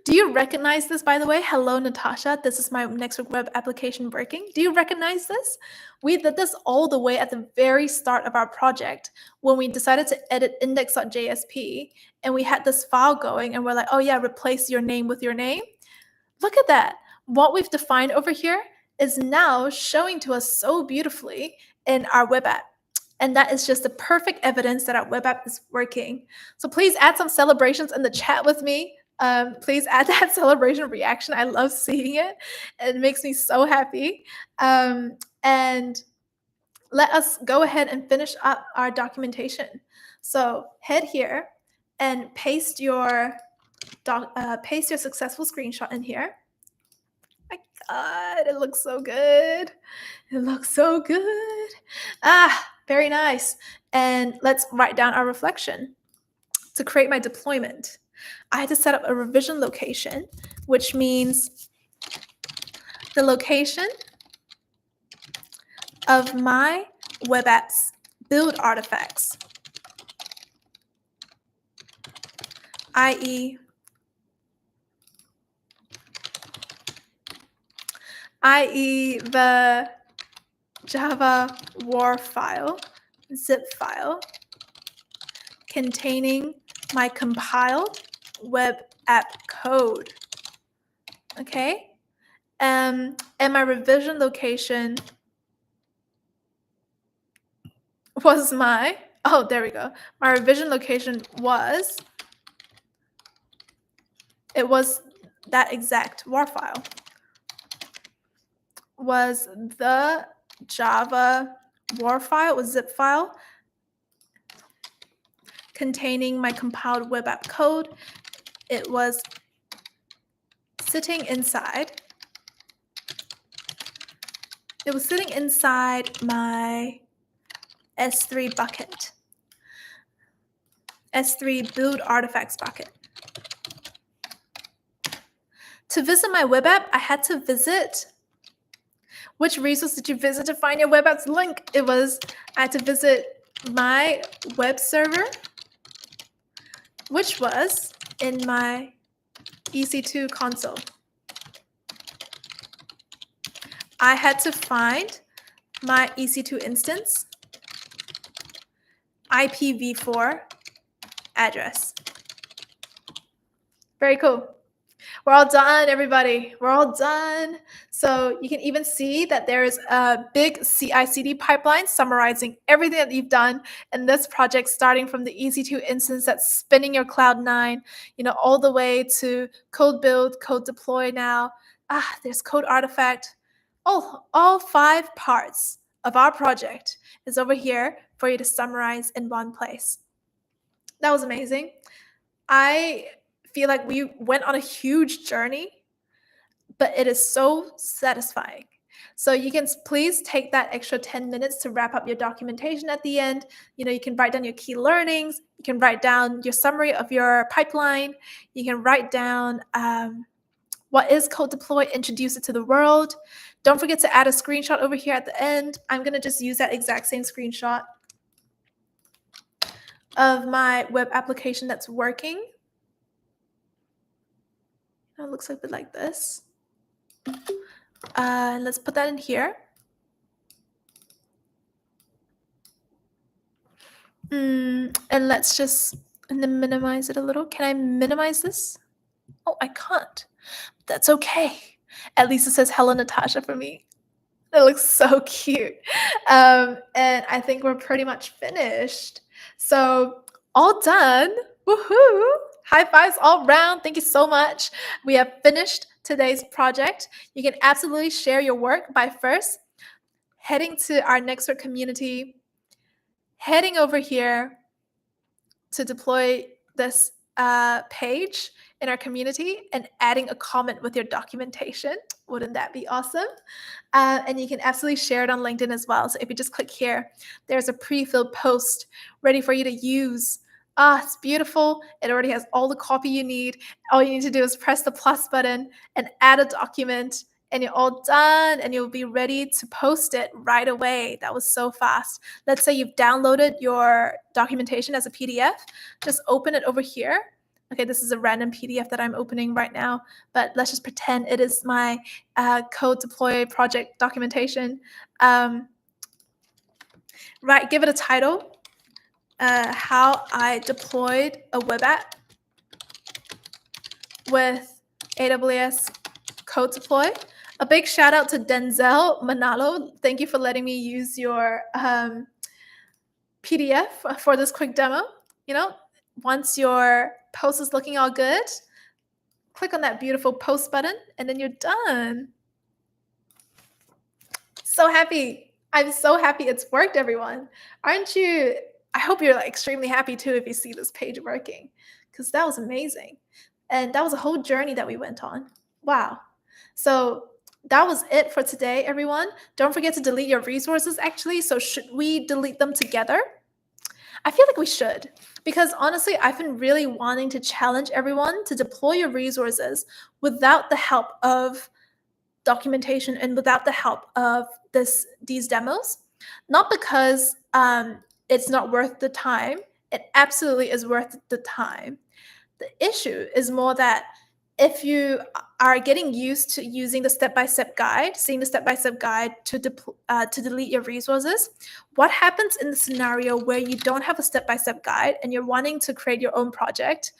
Do you recognize this, by the way? Hello, Natasha. This is my Nextwork web application working. Do you recognize this? We did this all the way at the very start of our project when we decided to edit index.jsp, and we had this file going, and we're like, oh yeah, replace your name with your name. Look at that. What we've defined over here is now showing to us so beautifully in our web app. And that is just the perfect evidence that our web app is working. So please add some celebrations in the chat with me. Please add that celebration reaction. I love seeing it. It makes me so happy. And let us go ahead and finish up our documentation. So head here and paste your successful screenshot in here. My God, it looks so good. It looks so good. Very nice. And let's write down our reflection. To create my deployment, I had to set up a revision location, which means the location of my web apps build artifacts, i.e. the Java war file, zip file, containing my compiled web app code. Okay? And my revision location was my revision location was, it was that exact war file, was the Java war file, was zip file containing my compiled web app code. It was sitting inside. It was sitting inside my S3 bucket, S3 build artifacts bucket. To visit my web app, I had to visit. Which resource did you visit to find your web app's link? I had to visit my web server, which was in my EC2 console. I had to find my EC2 instance IPv4 address. Very cool. We're all done, everybody. We're all done. So you can even see that there is a big CI/CD pipeline summarizing everything that you've done in this project, starting from the EC2 instance that's spinning your Cloud9, all the way to CodeBuild, CodeDeploy now. There's Code Artifact. All 5 parts of our project is over here for you to summarize in one place. That was amazing. I feel like we went on a huge journey, but it is so satisfying. So you can please take that extra 10 minutes to wrap up your documentation at the end. You can write down your key learnings. You can write down your summary of your pipeline. You can write down what is CodeDeploy, introduce it to the world. Don't forget to add a screenshot over here at the end. I'm going to just use that exact same screenshot of my web application that's working. It looks a bit like this. Let's put that in here. And let's just minimize it a little. Can I minimize this? Oh, I can't. That's okay. At least it says hello, Natasha, for me. It looks so cute. And I think we're pretty much finished. So all done. Woohoo! High fives all round. Thank you so much. We have finished today's project. You can absolutely share your work by first heading to our Nextwork community, heading over here to deploy this page in our community and adding a comment with your documentation. Wouldn't that be awesome? And you can absolutely share it on LinkedIn as well. So if you just click here, there's a pre-filled post ready for you to use. It's beautiful. It already has all the copy you need. All you need to do is press the plus button and add a document, and you're all done, and you'll be ready to post it right away. That was so fast. Let's say you've downloaded your documentation as a PDF. Just open it over here. Okay, this is a random PDF that I'm opening right now, but let's just pretend it is my CodeDeploy project documentation. Right, give it a title. How I deployed a web app with AWS CodeDeploy. A big shout out to Denzel Manalo. Thank you for letting me use your PDF for this quick demo. Once your post is looking all good, click on that beautiful post button, and then you're done. So happy. I'm so happy it's worked, everyone. Aren't you? I hope you're extremely happy too if you see this page working, because that was amazing. And that was a whole journey that we went on. Wow. So that was it for today, everyone. Don't forget to delete your resources, actually. So should we delete them together? I feel like we should, because honestly, I've been really wanting to challenge everyone to deploy your resources without the help of documentation and without the help of these demos. Not because it's not worth the time. It absolutely is worth the time. The issue is more that if you are getting used to using the step-by-step guide, seeing the step-by-step guide to delete your resources, what happens in the scenario where you don't have a step-by-step guide and you're wanting to create your own project?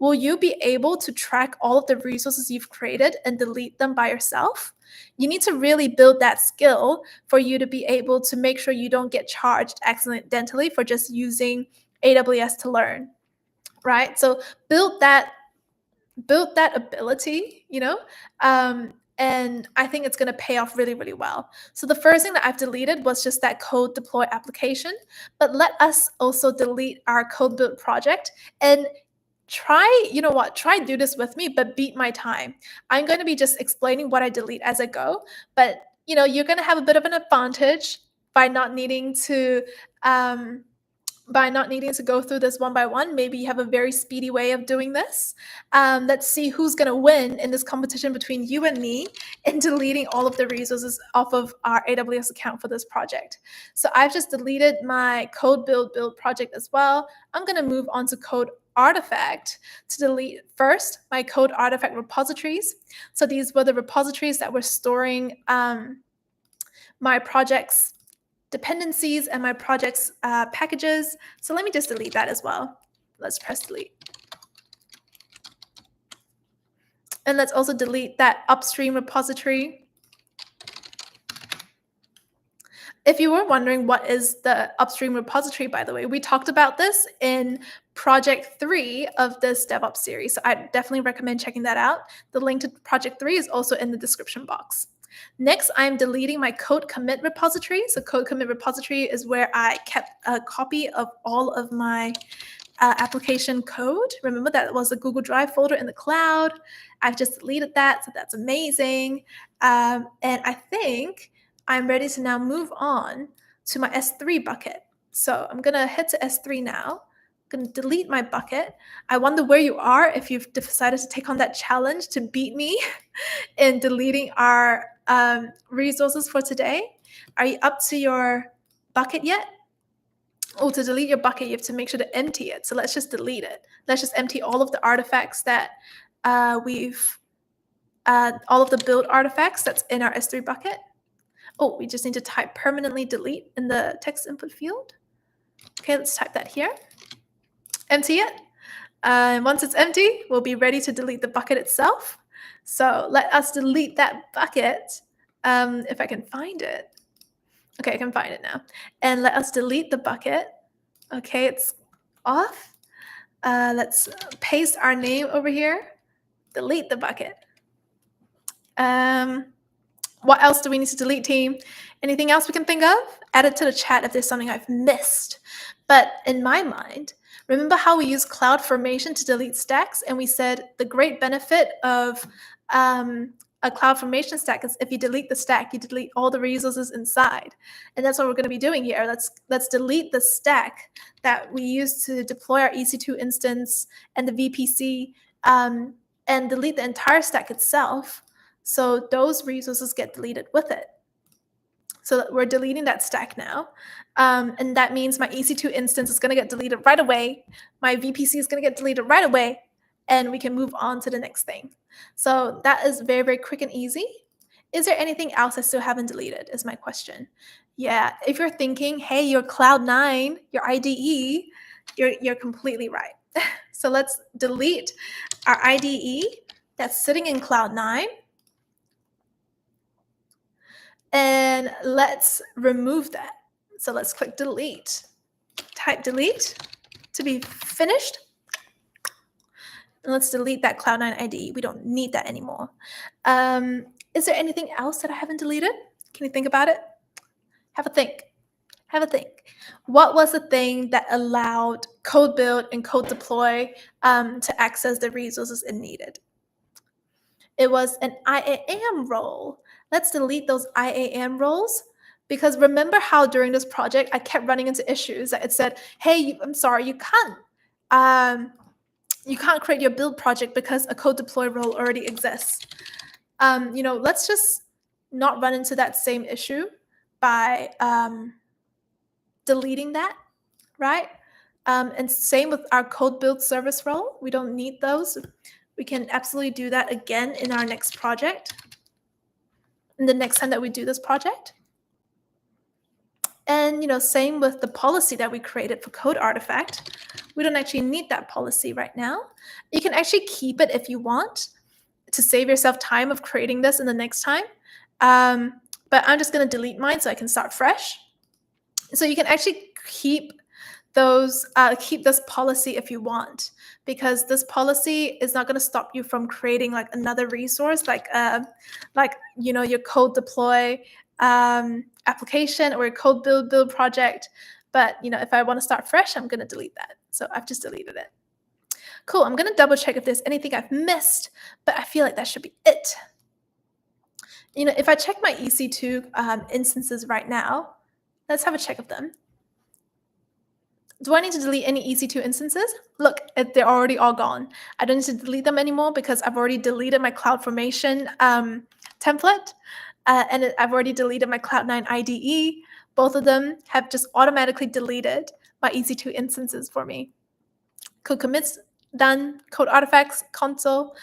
Will you be able to track all of the resources you've created and delete them by yourself? You need to really build that skill for you to be able to make sure you don't get charged accidentally for just using AWS to learn, right? So build that ability, and I think it's going to pay off really, really well. So the first thing that I've deleted was just that CodeDeploy application, but let us also delete our CodeBuild project and try do this with me, but beat my time. I'm going to be just explaining what I delete as I go, but you're going to have a bit of an advantage by not needing to by not needing to go through this one by one. Maybe you have a very speedy way of doing this. Let's see who's going to win in this competition between you and me in deleting all of the resources off of our AWS account for this project. So I've just deleted my CodeBuild build project as well. I'm going to move on to Code Artifact to delete first my Code Artifact repositories. So these were the repositories that were storing my project's dependencies and my project's packages. So let me just delete that as well. Let's press delete. And let's also delete that upstream repository. If you were wondering what is the upstream repository, by the way, we talked about this in project 3 of this DevOps series. So I definitely recommend checking that out. The link to project 3 is also in the description box. Next, I'm deleting my code commit repository. So code commit repository is where I kept a copy of all of my application code. Remember, that was a Google Drive folder in the cloud. I've just deleted that, so that's amazing. And I think I'm ready to now move on to my S3 bucket. So I'm going to head to S3 now. I'm going to delete my bucket. I wonder where you are if you've decided to take on that challenge to beat me in deleting our resources for today. Are you up to your bucket yet? Oh, to delete your bucket, you have to make sure to empty it. So let's just delete it. Let's just empty all of the artifacts that all of the build artifacts that's in our S3 bucket. Oh, we just need to type permanently delete in the text input field. Okay, let's type that here. Empty it. And once it's empty, we'll be ready to delete the bucket itself. So let us delete that bucket, if I can find it. Okay, I can find it now. And let us delete the bucket. Okay, it's off. Let's paste our name over here. Delete the bucket. What else do we need to delete, team? Anything else we can think of? Add it to the chat if there's something I've missed. But in my mind, remember how we use CloudFormation to delete stacks? And we said the great benefit of a CloudFormation stack is if you delete the stack, you delete all the resources inside. And that's what we're going to be doing here. Let's delete the stack that we use to deploy our EC2 instance and the VPC, and delete the entire stack itself. So those resources get deleted with it. So we're deleting that stack now. And that means my EC2 instance is going to get deleted right away. My VPC is going to get deleted right away. And we can move on to the next thing. So that is very, very quick and easy. Is there anything else I still haven't deleted is my question. Yeah, if you're thinking, hey, your Cloud9, your IDE, you're completely right. So let's delete our IDE that's sitting in Cloud9. And let's remove that. So let's click delete. Type delete to be finished. And let's delete that Cloud9 IDE. We don't need that anymore. Is there anything else that I haven't deleted? Can you think about it? Have a think. Have a think. What was the thing that allowed CodeBuild and CodeDeploy to access the resources it needed? It was an IAM role. Let's delete those IAM roles, because remember how during this project I kept running into issues that it said, hey, I'm sorry, you can't create your build project because a code deploy role already exists. Let's just not run into that same issue by deleting that, right? And same with our code build service role. We don't need those. We can absolutely do that again in our next project, in the next time that we do this project. And same with the policy that we created for Code Artifact. We don't actually need that policy right now. You can actually keep it if you want to save yourself time of creating this in the next time. But I'm just going to delete mine so I can start fresh. So you can actually keep this policy if you want, because this policy is not going to stop you from creating like another resource, like your code deploy application or your code build project. But if I want to start fresh, I'm going to delete that. So I've just deleted it. Cool. I'm going to double check if there's anything I've missed, but I feel like that should be it. If I check my EC2 instances right now, let's have a check of them. Do I need to delete any EC2 instances? Look, they're already all gone. I don't need to delete them anymore because I've already deleted my CloudFormation template, and I've already deleted my Cloud9 IDE. Both of them have just automatically deleted my EC2 instances for me. Code commits done, code artifacts, console,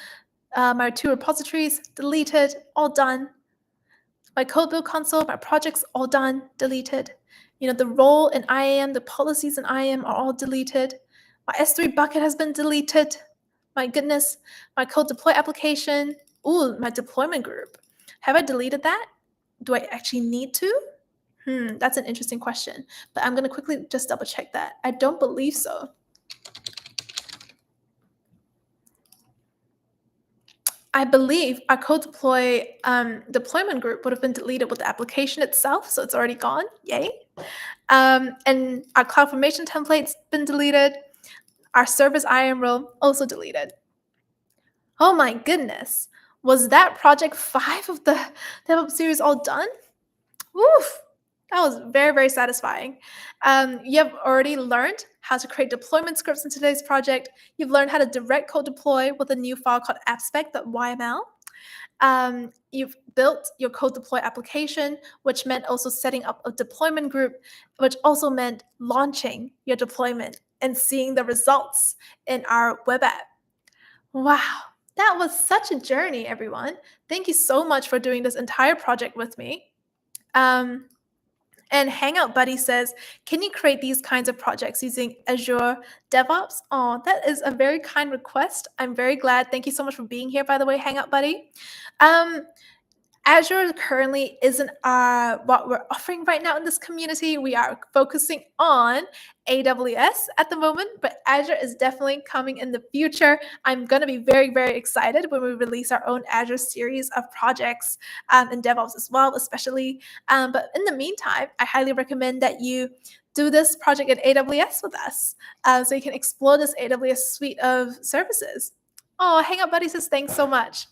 my 2 repositories deleted, all done. My CodeBuild console, my projects all done, deleted. The role in IAM, the policies in IAM are all deleted. My S3 bucket has been deleted. My goodness, my CodeDeploy application. Ooh, my deployment group. Have I deleted that? Do I actually need to? That's an interesting question, but I'm going to quickly just double check that. I don't believe so. I believe our CodeDeploy deployment group would have been deleted with the application itself, so it's already gone. Yay. And our CloudFormation template's been deleted. Our service IAM role also deleted. Oh my goodness. Was that project 5 of the DevOps series all done? Woof. That was very, very satisfying. You have already learned how to create deployment scripts in today's project. You've learned how to direct code deploy with a new file called abspec.yml. You've built your CodeDeploy application, which meant also setting up a deployment group, which also meant launching your deployment and seeing the results in our web app. Wow, that was such a journey, everyone. Thank you so much for doing this entire project with me. And Hangout Buddy says, can you create these kinds of projects using Azure DevOps? Oh, that is a very kind request. I'm very glad. Thank you so much for being here, by the way, Hangout Buddy. Azure currently isn't what we're offering right now in this community. We are focusing on AWS at the moment, but Azure is definitely coming in the future. I'm going to be very, very excited when we release our own Azure series of projects in DevOps as well, especially. But in the meantime, I highly recommend that you do this project at AWS with us so you can explore this AWS suite of services. Oh, Hangout Buddy says thanks so much.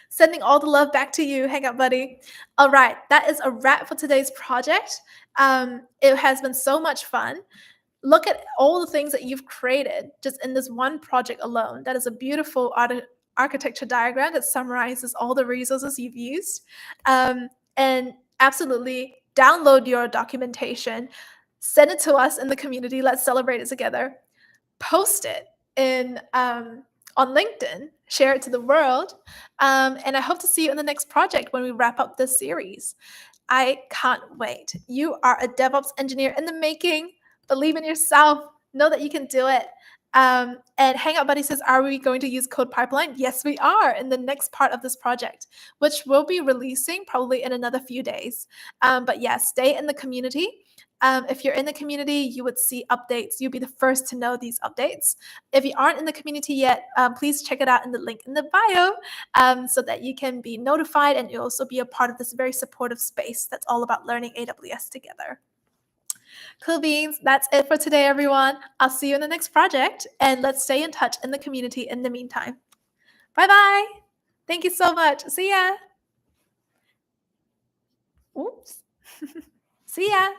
Sending all the love back to you, Hangout Buddy. All right, that is a wrap for today's project. It has been so much fun. Look at all the things that you've created just in this one project alone. That is a beautiful architecture diagram that summarizes all the resources you've used. And absolutely download your documentation, send it to us in the community. Let's celebrate it together. Post it on LinkedIn, share it to the world. And I hope to see you in the next project when we wrap up this series. I can't wait. You are a DevOps engineer in the making. Believe in yourself. Know that you can do it. And Hangout Buddy says, are we going to use Code Pipeline? Yes, we are in the next part of this project, which we'll be releasing probably in another few days. But yeah, stay in the community. If you're in the community, you would see updates. You'll be the first to know these updates. If you aren't in the community yet, please check it out in the link in the bio so that you can be notified and you'll also be a part of this very supportive space that's all about learning AWS together. Cool beans. That's it for today, everyone. I'll see you in the next project, and let's stay in touch in the community in the meantime. Bye-bye. Thank you so much. See ya. Oops. See ya.